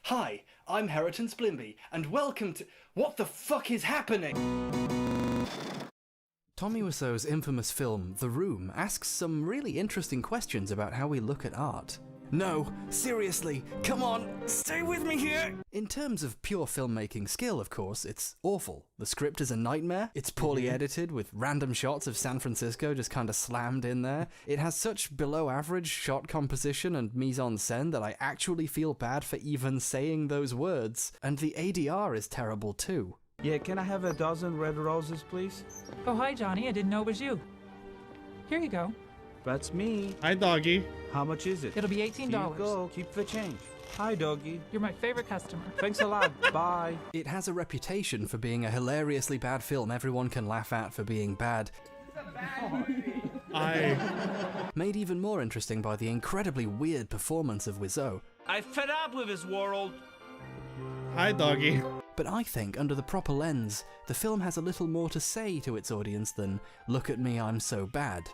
Hi, I'm Heriton Splimby, and welcome to... What the fuck is happening? Tommy Wiseau's infamous film, The Room, asks some really interesting questions about how we look at art. No, seriously, come on, stay with me here! In terms of pure filmmaking skill, of course, it's awful. The script is a nightmare, it's poorly edited, with random shots of San Francisco just kinda slammed in there. It has such below-average shot composition and mise-en-scène that I actually feel bad for even saying those words. And the ADR is terrible too. Yeah, can I have a dozen red roses, please? Oh, hi, Johnny. I didn't know it was you. Here you go. That's me. Hi, doggy. How much is it? It'll be $18. Here you go. Keep the change. Hi, doggy. You're my favorite customer. Thanks a lot. Bye. It has a reputation for being a hilariously bad film everyone can laugh at for being bad. Made even more interesting by the incredibly weird performance of Wiseau. I'm fed up with this world. Hi, doggy. But I think, under the proper lens, the film has a little more to say to its audience than, look at me, I'm so bad.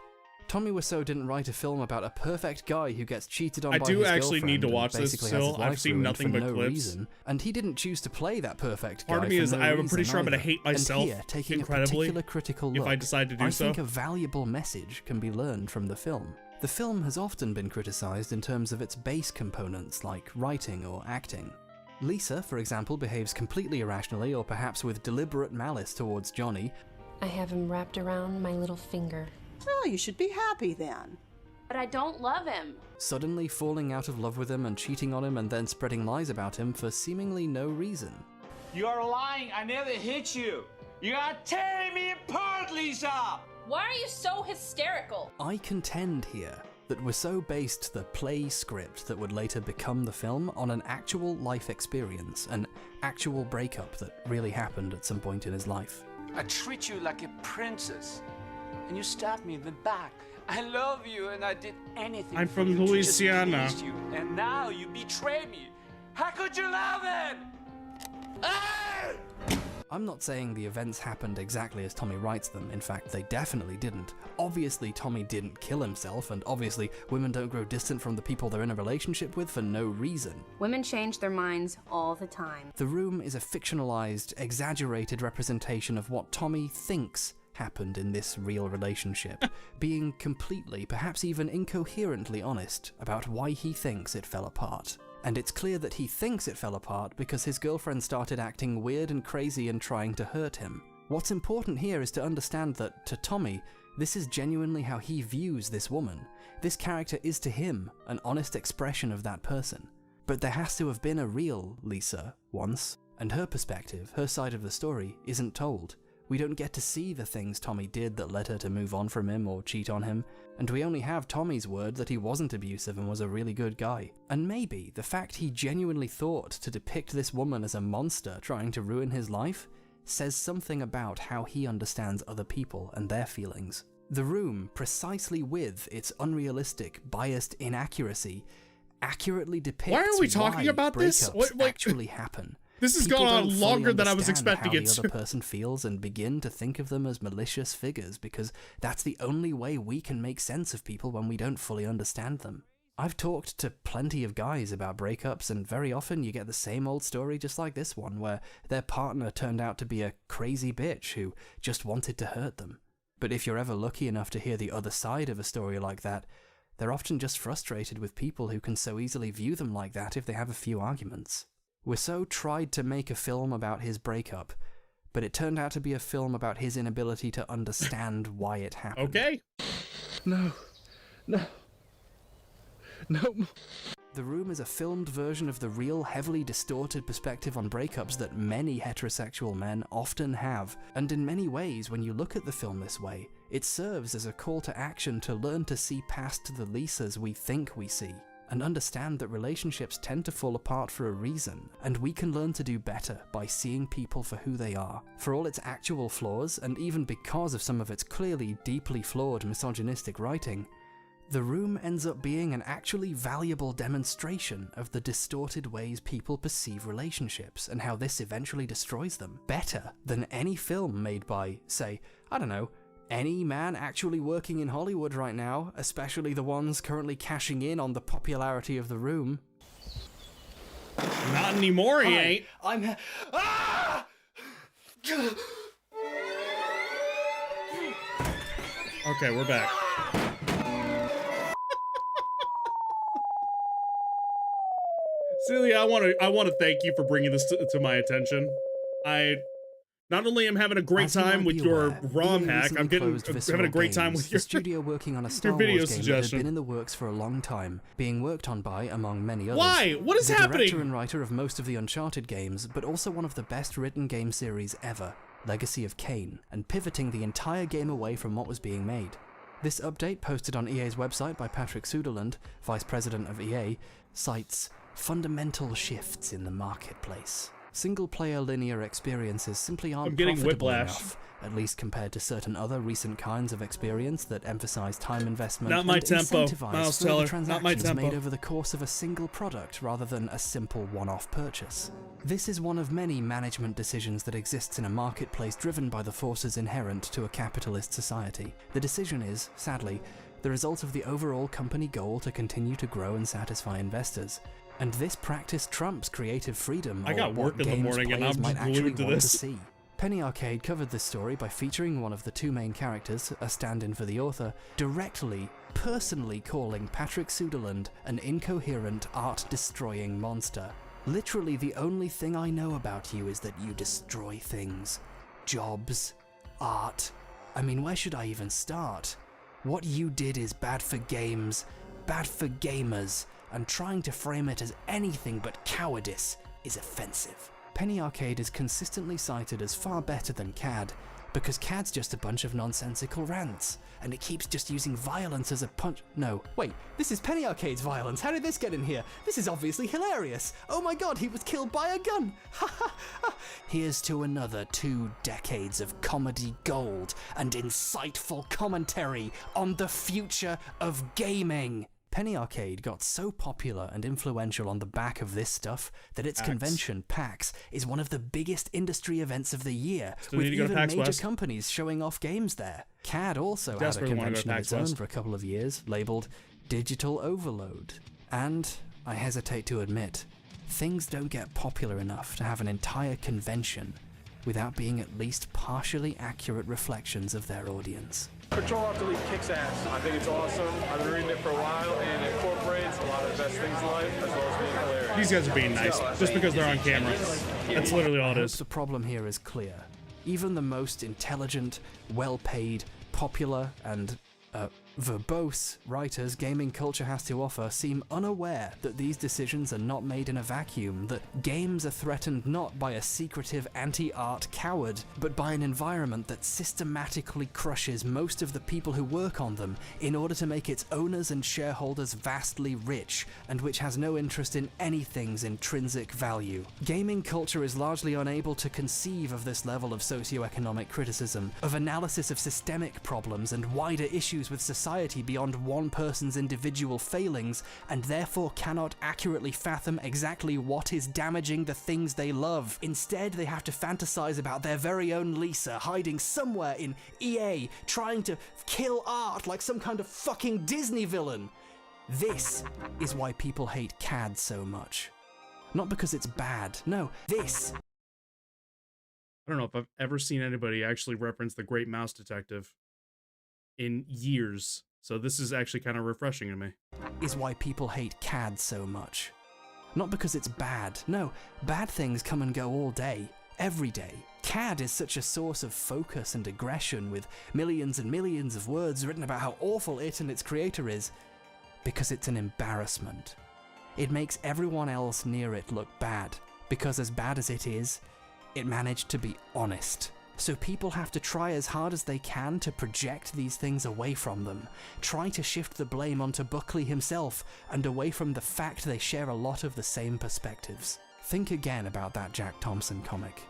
Tommy Wiseau didn't write a film about a perfect guy who gets cheated on I by do his actually need to girlfriend watch and this basically has his still. I've life seen ruined nothing for but no clips. reason, and he didn't choose to play that perfect guy. Part of me for is no I'm pretty reason sure I'm gonna either. hate myself And here, taking incredibly a particular critical look, if I decide to do I so. think a valuable message can be learned from the film. The film has often been criticized in terms of its base components like writing or acting. Lisa, for example, behaves completely irrationally or perhaps with deliberate malice towards Johnny. I have him wrapped around my little finger. Well, you should be happy then. But I don't love him. Suddenly falling out of love with him and cheating on him and then spreading lies about him for seemingly no reason. You are lying. I never hit you. You are tearing me apart, Lisa! Why are you so hysterical? I contend here that Wiseau based the play script that would later become the film on an actual life experience, an actual breakup that really happened at some point in his life. I treat you like a princess, and you stab me in the back. I love you, and I did anything. I'm for from you to just Louisiana. please you, and now you betray me. How could you love him? Ah! I'm not saying the events happened exactly as Tommy writes them. In fact, they definitely didn't. Obviously, Tommy didn't kill himself, and obviously, women don't grow distant from the people they're in a relationship with for no reason. Women change their minds all the time. The Room is a fictionalized, exaggerated representation of what Tommy thinks happened in this real relationship, being completely, perhaps even incoherently honest about why he thinks it fell apart. And it's clear that he thinks it fell apart because his girlfriend started acting weird and crazy and trying to hurt him. What's important here is to understand that, to Tommy, this is genuinely how he views this woman. This character is to him an honest expression of that person. But there has to have been a real Lisa once, and her perspective, her side of the story, isn't told. We don't get to see the things Tommy did that led her to move on from him or cheat on him, and we only have Tommy's word that he wasn't abusive and was a really good guy. And maybe the fact he genuinely thought to depict this woman as a monster trying to ruin his life says something about how he understands other people and their feelings. The Room, precisely with its unrealistic, biased inaccuracy, accurately depicts Why are we talking why about this? breakups actually happen. This has People gone don't on fully longer than I was understand expecting how it the to. other person feels and begin to think of them as malicious figures because that's the only way we can make sense of people when we don't fully understand them. I've talked to plenty of guys about breakups, and very often you get the same old story just like this one, where their partner turned out to be a crazy bitch who just wanted to hurt them. But if you're ever lucky enough to hear the other side of a story like that, they're often just frustrated with people who can so easily view them like that if they have a few arguments. Wiseau tried to make a film about his breakup, but it turned out to be a film about his inability to understand why it happened. Okay. No. The Room is a filmed version of the real, heavily distorted perspective on breakups that many heterosexual men often have, and in many ways, when you look at the film this way, it serves as a call to action to learn to see past the Lisas we think we see, and understand that relationships tend to fall apart for a reason, and we can learn to do better by seeing people for who they are. For all its actual flaws, and even because of some of its clearly deeply flawed misogynistic writing, The Room ends up being an actually valuable demonstration of the distorted ways people perceive relationships and how this eventually destroys them, better than any film made by, say, I don't know, any man actually working in Hollywood right now, especially the ones currently cashing in on the popularity of The Room. Not anymore, he ain't. I'm... Ah! Okay, we're back. Celia, I want to thank you for bringing this to my attention. I not only am having a great time with your RomHack, I'm having a great time with your the studio working on a Star video Wars game that had suggestion. been in the works for a long time, being worked on by, among many others, Why? What is the happening? director and writer of most of the Uncharted games, but also one of the best written game series ever, Legacy of Kain, and pivoting the entire game away from what was being made. This update, posted on EA's website by Patrick Suderland, vice president of EA, cites fundamental shifts in the marketplace. Single-player linear experiences simply aren't I'm getting profitable whiplash. enough, at least compared to certain other recent kinds of experience that emphasize time investment Not my and tempo, incentivize Miles further Teller. Not transactions my tempo. made over the course of a single product rather than a simple one-off purchase. This is one of many management decisions that exists in a marketplace driven by the forces inherent to a capitalist society. The decision is, sadly, the result of the overall company goal to continue to grow and satisfy investors. And this practice trumps creative freedom, I got work in the morning and I'm might actually glued to want this. to see. Penny Arcade covered this story by featuring one of the two main characters, a stand-in for the author, directly, personally calling Patrick Suderland an incoherent, art-destroying monster. Literally, the only thing I know about you is that you destroy things. Jobs, art. I mean, where should I even start? What you did is bad for games, bad for gamers, and trying to frame it as anything but cowardice is offensive. Penny Arcade is consistently cited as far better than CAD, because CAD's just a bunch of nonsensical rants, and it keeps just using violence as a punch. No, wait, this is Penny Arcade's violence. How did this get in here? This is obviously hilarious. Oh my god, he was killed by a gun. Ha ha ha. Here's to another 2 decades of comedy gold and insightful commentary on the future of gaming. Penny Arcade got so popular and influential on the back of this stuff that its convention, PAX, is one of the biggest industry events of the year, with even major companies showing off games there. CAD also had a convention of its own for a couple of years, labelled Digital Overload. And, I hesitate to admit, things don't get popular enough to have an entire convention without being at least partially accurate reflections of their audience. Control-Alt-Delete kicks ass. I think it's awesome. I've been reading it for a while, and it incorporates a lot of the best things in life, as well as being hilarious. These guys are being nice, just because they're on camera. That's literally all it is. The problem here is clear. Even the most intelligent, well-paid, popular, and verbose writers gaming culture has to offer seem unaware that these decisions are not made in a vacuum, that games are threatened not by a secretive anti-art coward, but by an environment that systematically crushes most of the people who work on them in order to make its owners and shareholders vastly rich, and which has no interest in anything's intrinsic value. Gaming culture is largely unable to conceive of this level of socioeconomic criticism, of analysis of systemic problems and wider issues with society beyond one person's individual failings, and therefore cannot accurately fathom exactly what is damaging the things they love. Instead, they have to fantasize about their very own Lisa hiding somewhere in EA, trying to kill art like some kind of fucking Disney villain. This is why people hate CAD so much. Not because it's bad, no, this. I don't know if I've ever seen anybody actually reference The Great Mouse Detective in years, so this is actually kind of refreshing to me. Is why people hate CAD so much. Not because it's bad, no, bad things come and go all day, every day. CAD is such a source of focus and aggression, with millions and millions of words written about how awful it and its creator is, because it's an embarrassment. It makes everyone else near it look bad, because as bad as it is, it managed to be honest. So people have to try as hard as they can to project these things away from them, try to shift the blame onto Buckley himself, and away from the fact they share a lot of the same perspectives. Think again about that Jack Thompson comic.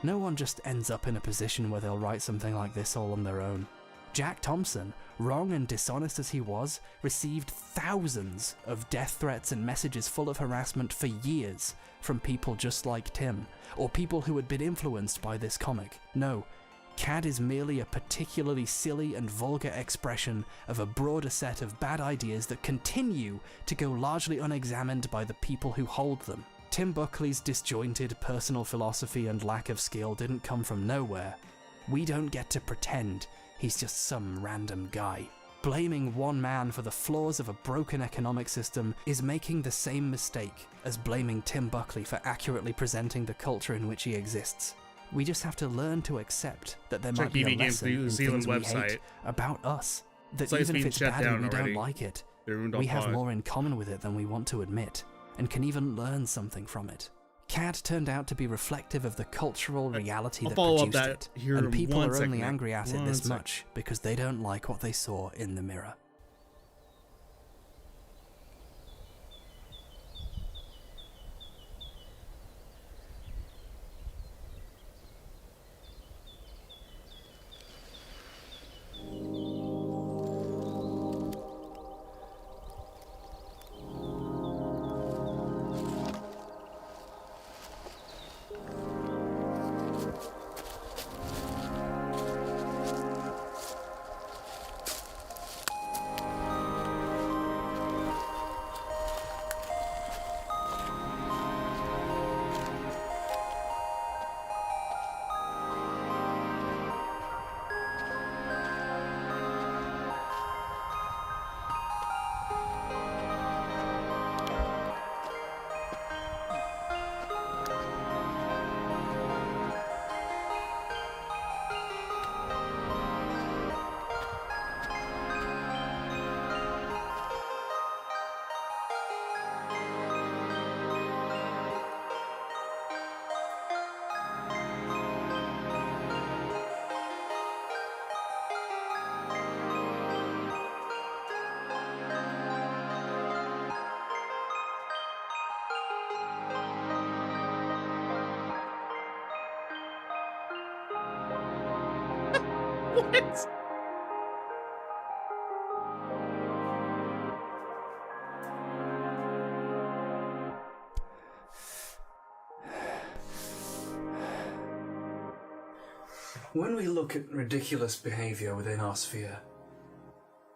No one just ends up in a position where they'll write something like this all on their own. Jack Thompson, wrong and dishonest as he was, received thousands of death threats and messages full of harassment for years from people just like Tim, or people who had been influenced by this comic. No, CAD is merely a particularly silly and vulgar expression of a broader set of bad ideas that continue to go largely unexamined by the people who hold them. Tim Buckley's disjointed personal philosophy and lack of skill didn't come from nowhere. We don't get to pretend he's just some random guy. Blaming one man for the flaws of a broken economic system is making the same mistake as blaming Tim Buckley for accurately presenting the culture in which he exists. We just have to learn to accept that there might be a lesson in things we hate about us. That even if it's bad and we don't like it, we have more in common with it than we want to admit, and can even learn something from it. CAD turned out to be reflective of the cultural reality that produced it, and people are only angry at it this much because they don't like what they saw in the mirror. What? When we look at ridiculous behavior within our sphere,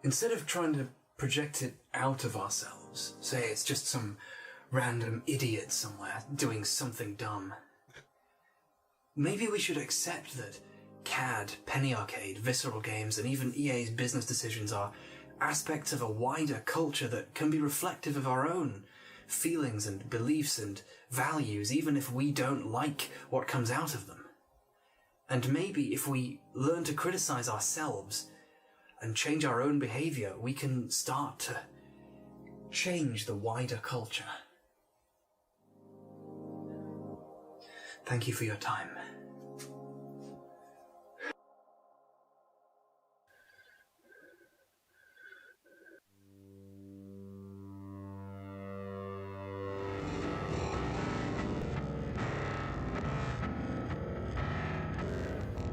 instead of trying to project it out of ourselves, say it's just some random idiot somewhere doing something dumb, maybe we should accept that CAD, Penny Arcade, Visceral Games, and even EA's business decisions are aspects of a wider culture that can be reflective of our own feelings and beliefs and values, even if we don't like what comes out of them. And maybe if we learn to criticize ourselves and change our own behavior, we can start to change the wider culture. Thank you for your time.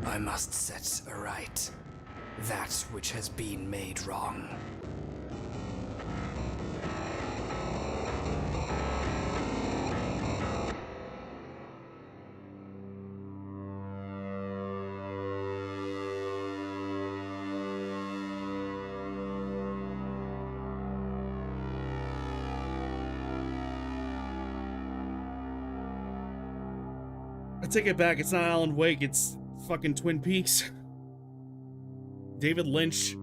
I must set aright that which has been made wrong. I take it back. It's not Alan Wake. It's fucking Twin Peaks. David Lynch.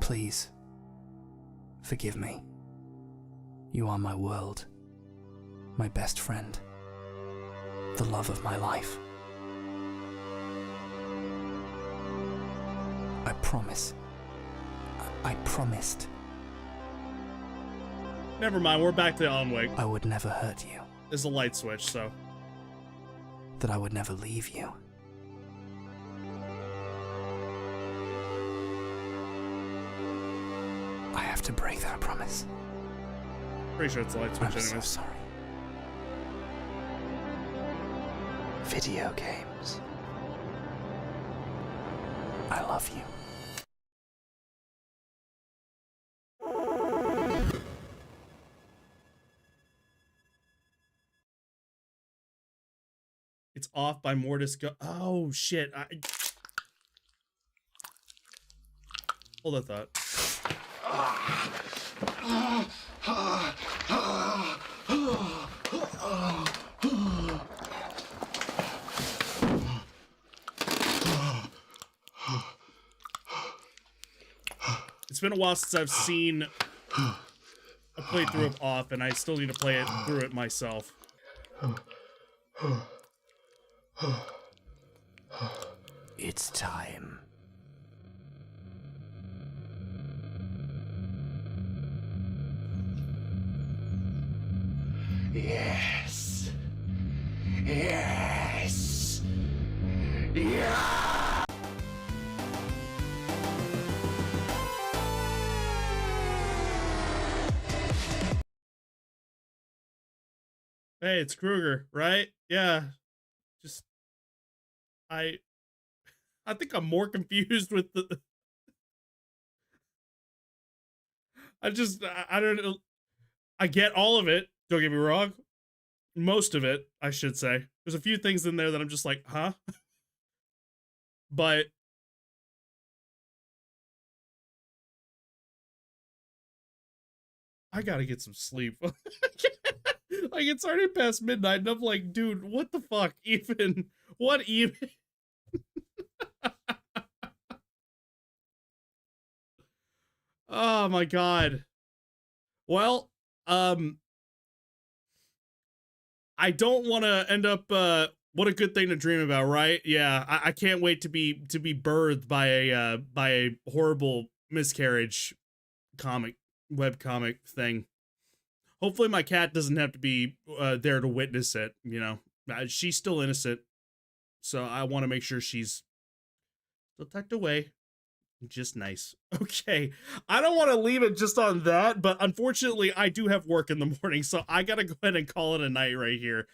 Please, forgive me. You are my world, my best friend, the love of my life. I promise. I promised. Never mind, we're back to Alan Wake. I would never hurt you. There's a light switch, so. That I would never leave you. I have to break that promise. Pretty sure it's a light switch I'm anyways. so sorry. Video games. I love you. It's off by Mortis Go. Oh shit! Hold that thought. It's been a while since I've seen a playthrough of Off, and I still need to play it through it myself. It's time. Yes. Yes. Yeah. Hey, it's Kruger, right? Yeah. Just I think I'm more confused with the I don't know. I get all of it, don't get me wrong. Most of it, I should say. There's a few things in there that I'm just like, huh? But I gotta get some sleep. Like, it's already past midnight, and I'm like, dude, what the fuck? Even? What even? Oh my god. Well, I don't want to end up, what a good thing to dream about, right? Yeah, I can't wait to be birthed by a horrible miscarriage webcomic thing. Hopefully my cat doesn't have to be there to witness it, you know. She's still innocent, so I want to make sure she's still tucked away. Just nice. Okay. I don't want to leave it just on that, but unfortunately I do have work in the morning, so I gotta go ahead and call it a night right here.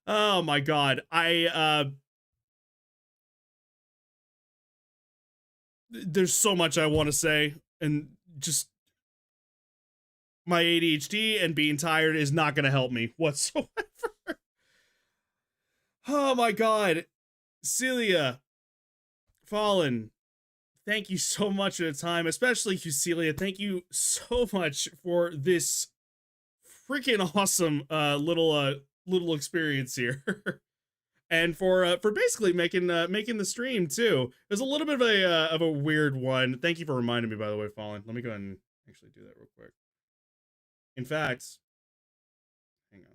Oh my god. There's so much I want to say, and just my ADHD and being tired is not gonna help me whatsoever. Oh my god. Celia, Fallen, thank you so much for the time, especially you, Celia. Thank you so much for this freaking awesome little experience here. And for basically making the stream too. It was a little bit of a weird one. Thank you for reminding me, by the way, Fallen. Let me go ahead and actually do that real quick. In fact, hang on.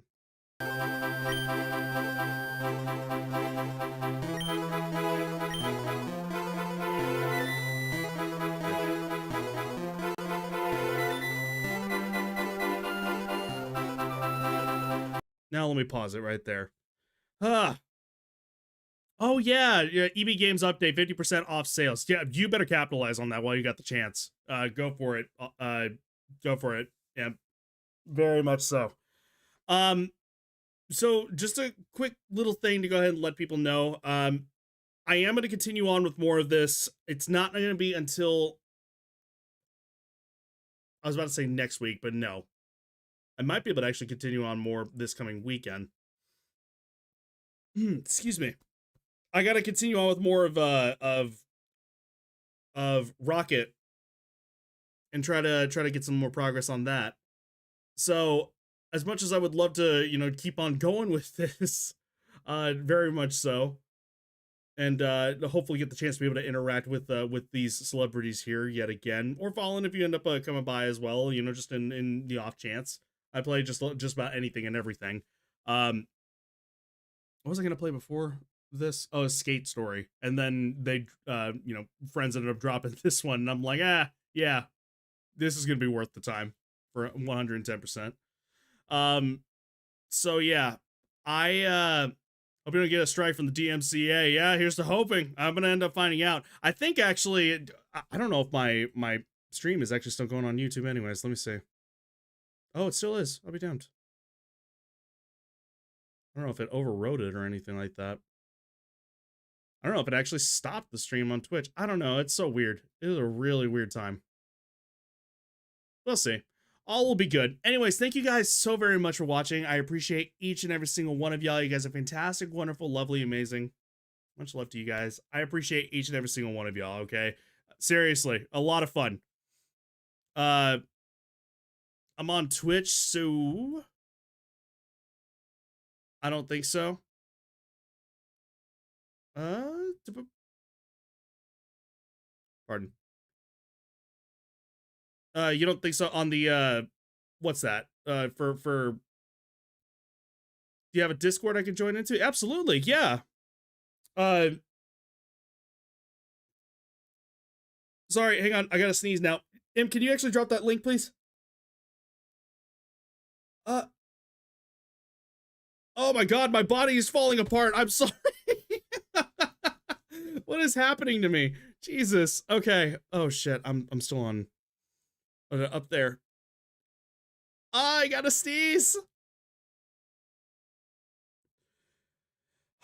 Now let me pause it right there. Oh yeah, EB Games update, 50% off sales. Yeah, you better capitalize on that while you got the chance. Go for it. Go for it. Yeah, very much so. So just a quick little thing to go ahead and let people know. I am going to continue on with more of this. It's not going to be until, I was about to say next week, but no. I might be able to actually continue on more this coming weekend. Excuse me. I got to continue on with more of Rocket and try to get some more progress on that. So, as much as I would love to, you know, keep on going with this, very much so, and hopefully get the chance to be able to interact with these celebrities here yet again, or Fallen if you end up coming by as well, you know, just in the off chance. I play just about anything and everything. What was I gonna play before this? Oh, a Skate Story, and then they, you know, friends ended up dropping this one, and I'm like, yeah, this is gonna be worth the time for 110%. So yeah, I hope you don't get a strike from the DMCA. Yeah, here's to hoping. I'm gonna end up finding out. I think actually, I don't know if my stream is actually still going on YouTube anyways. Let me see. Oh, it still is. I'll be damned. I don't know if it overrode it or anything like that. I don't know if it actually stopped the stream on Twitch. I don't know. It's so weird. It was a really weird time. We'll see. All will be good. Anyways, thank you guys so very much for watching. I appreciate each and every single one of y'all. You guys are fantastic, wonderful, lovely, amazing. Much love to you guys. I appreciate each and every single one of y'all, okay? Seriously, a lot of fun. I'm on Twitch, so I don't think so. Pardon. You don't think so on the what's that? For do you have a Discord I can join into? Absolutely, yeah. Sorry, hang on, I gotta sneeze now. Em, can you actually drop that link, please? Oh my god, my body is falling apart. I'm sorry. What is happening to me? Jesus. Okay. Oh shit. I'm still on up there. I gotta sneeze.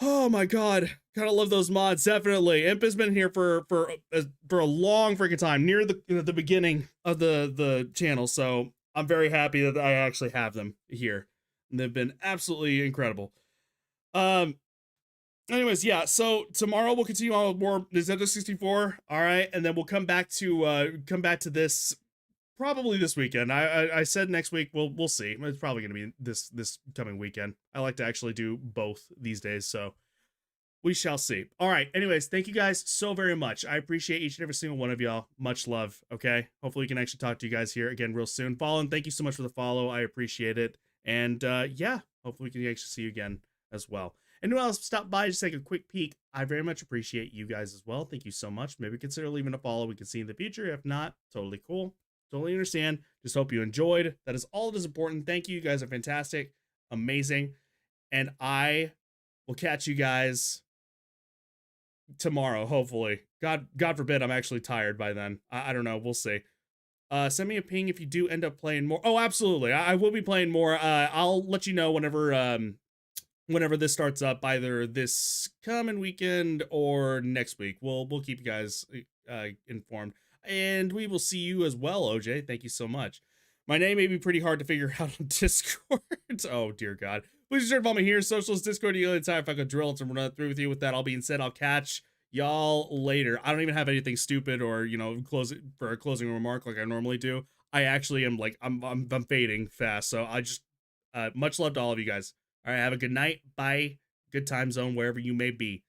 Oh my god. Gotta love those mods. Definitely. Imp has been here for a long freaking time, near the beginning of the channel. So I'm very happy that I actually have them here. And they've been absolutely incredible. Anyways, yeah, so tomorrow we'll continue on with more Nintendo 64. All right, and then we'll come back to this probably this weekend. I said next week. We'll see. It's probably gonna be this coming weekend. I like to actually do both these days, so we shall see. All right. Anyways, thank you guys so very much. I appreciate each and every single one of y'all. Much love. Okay. Hopefully we can actually talk to you guys here again real soon. Fallen, thank you so much for the follow. I appreciate it. And yeah, hopefully we can actually see you again as well. And who else stopped by just take a quick peek? I very much appreciate you guys as well. Thank you so much. Maybe consider leaving a follow. We can see in the future. If not, totally cool. Totally understand. Just hope you enjoyed. That is all that is important. Thank you. You guys are fantastic. Amazing. And I will catch you guys tomorrow, hopefully. God forbid I'm actually tired by then. I don't know. We'll see. Send me a ping if you do end up playing more. Oh, absolutely. I will be playing more. I'll let you know whenever this starts up, either this coming weekend or next week. We'll keep you guys informed. And we will see you as well, OJ. Thank you so much. My name may be pretty hard to figure out on Discord. Oh, dear God. Please be sure to follow me here. Socials, Discord, the only time if I could drill it to run through with you. With that all being said, I'll catch y'all later. I don't even have anything stupid or, you know, for a closing remark like I normally do. I actually am like, I'm fading fast. So I just, much love to all of you guys. All right, have a good night. Bye. Good time zone, wherever you may be.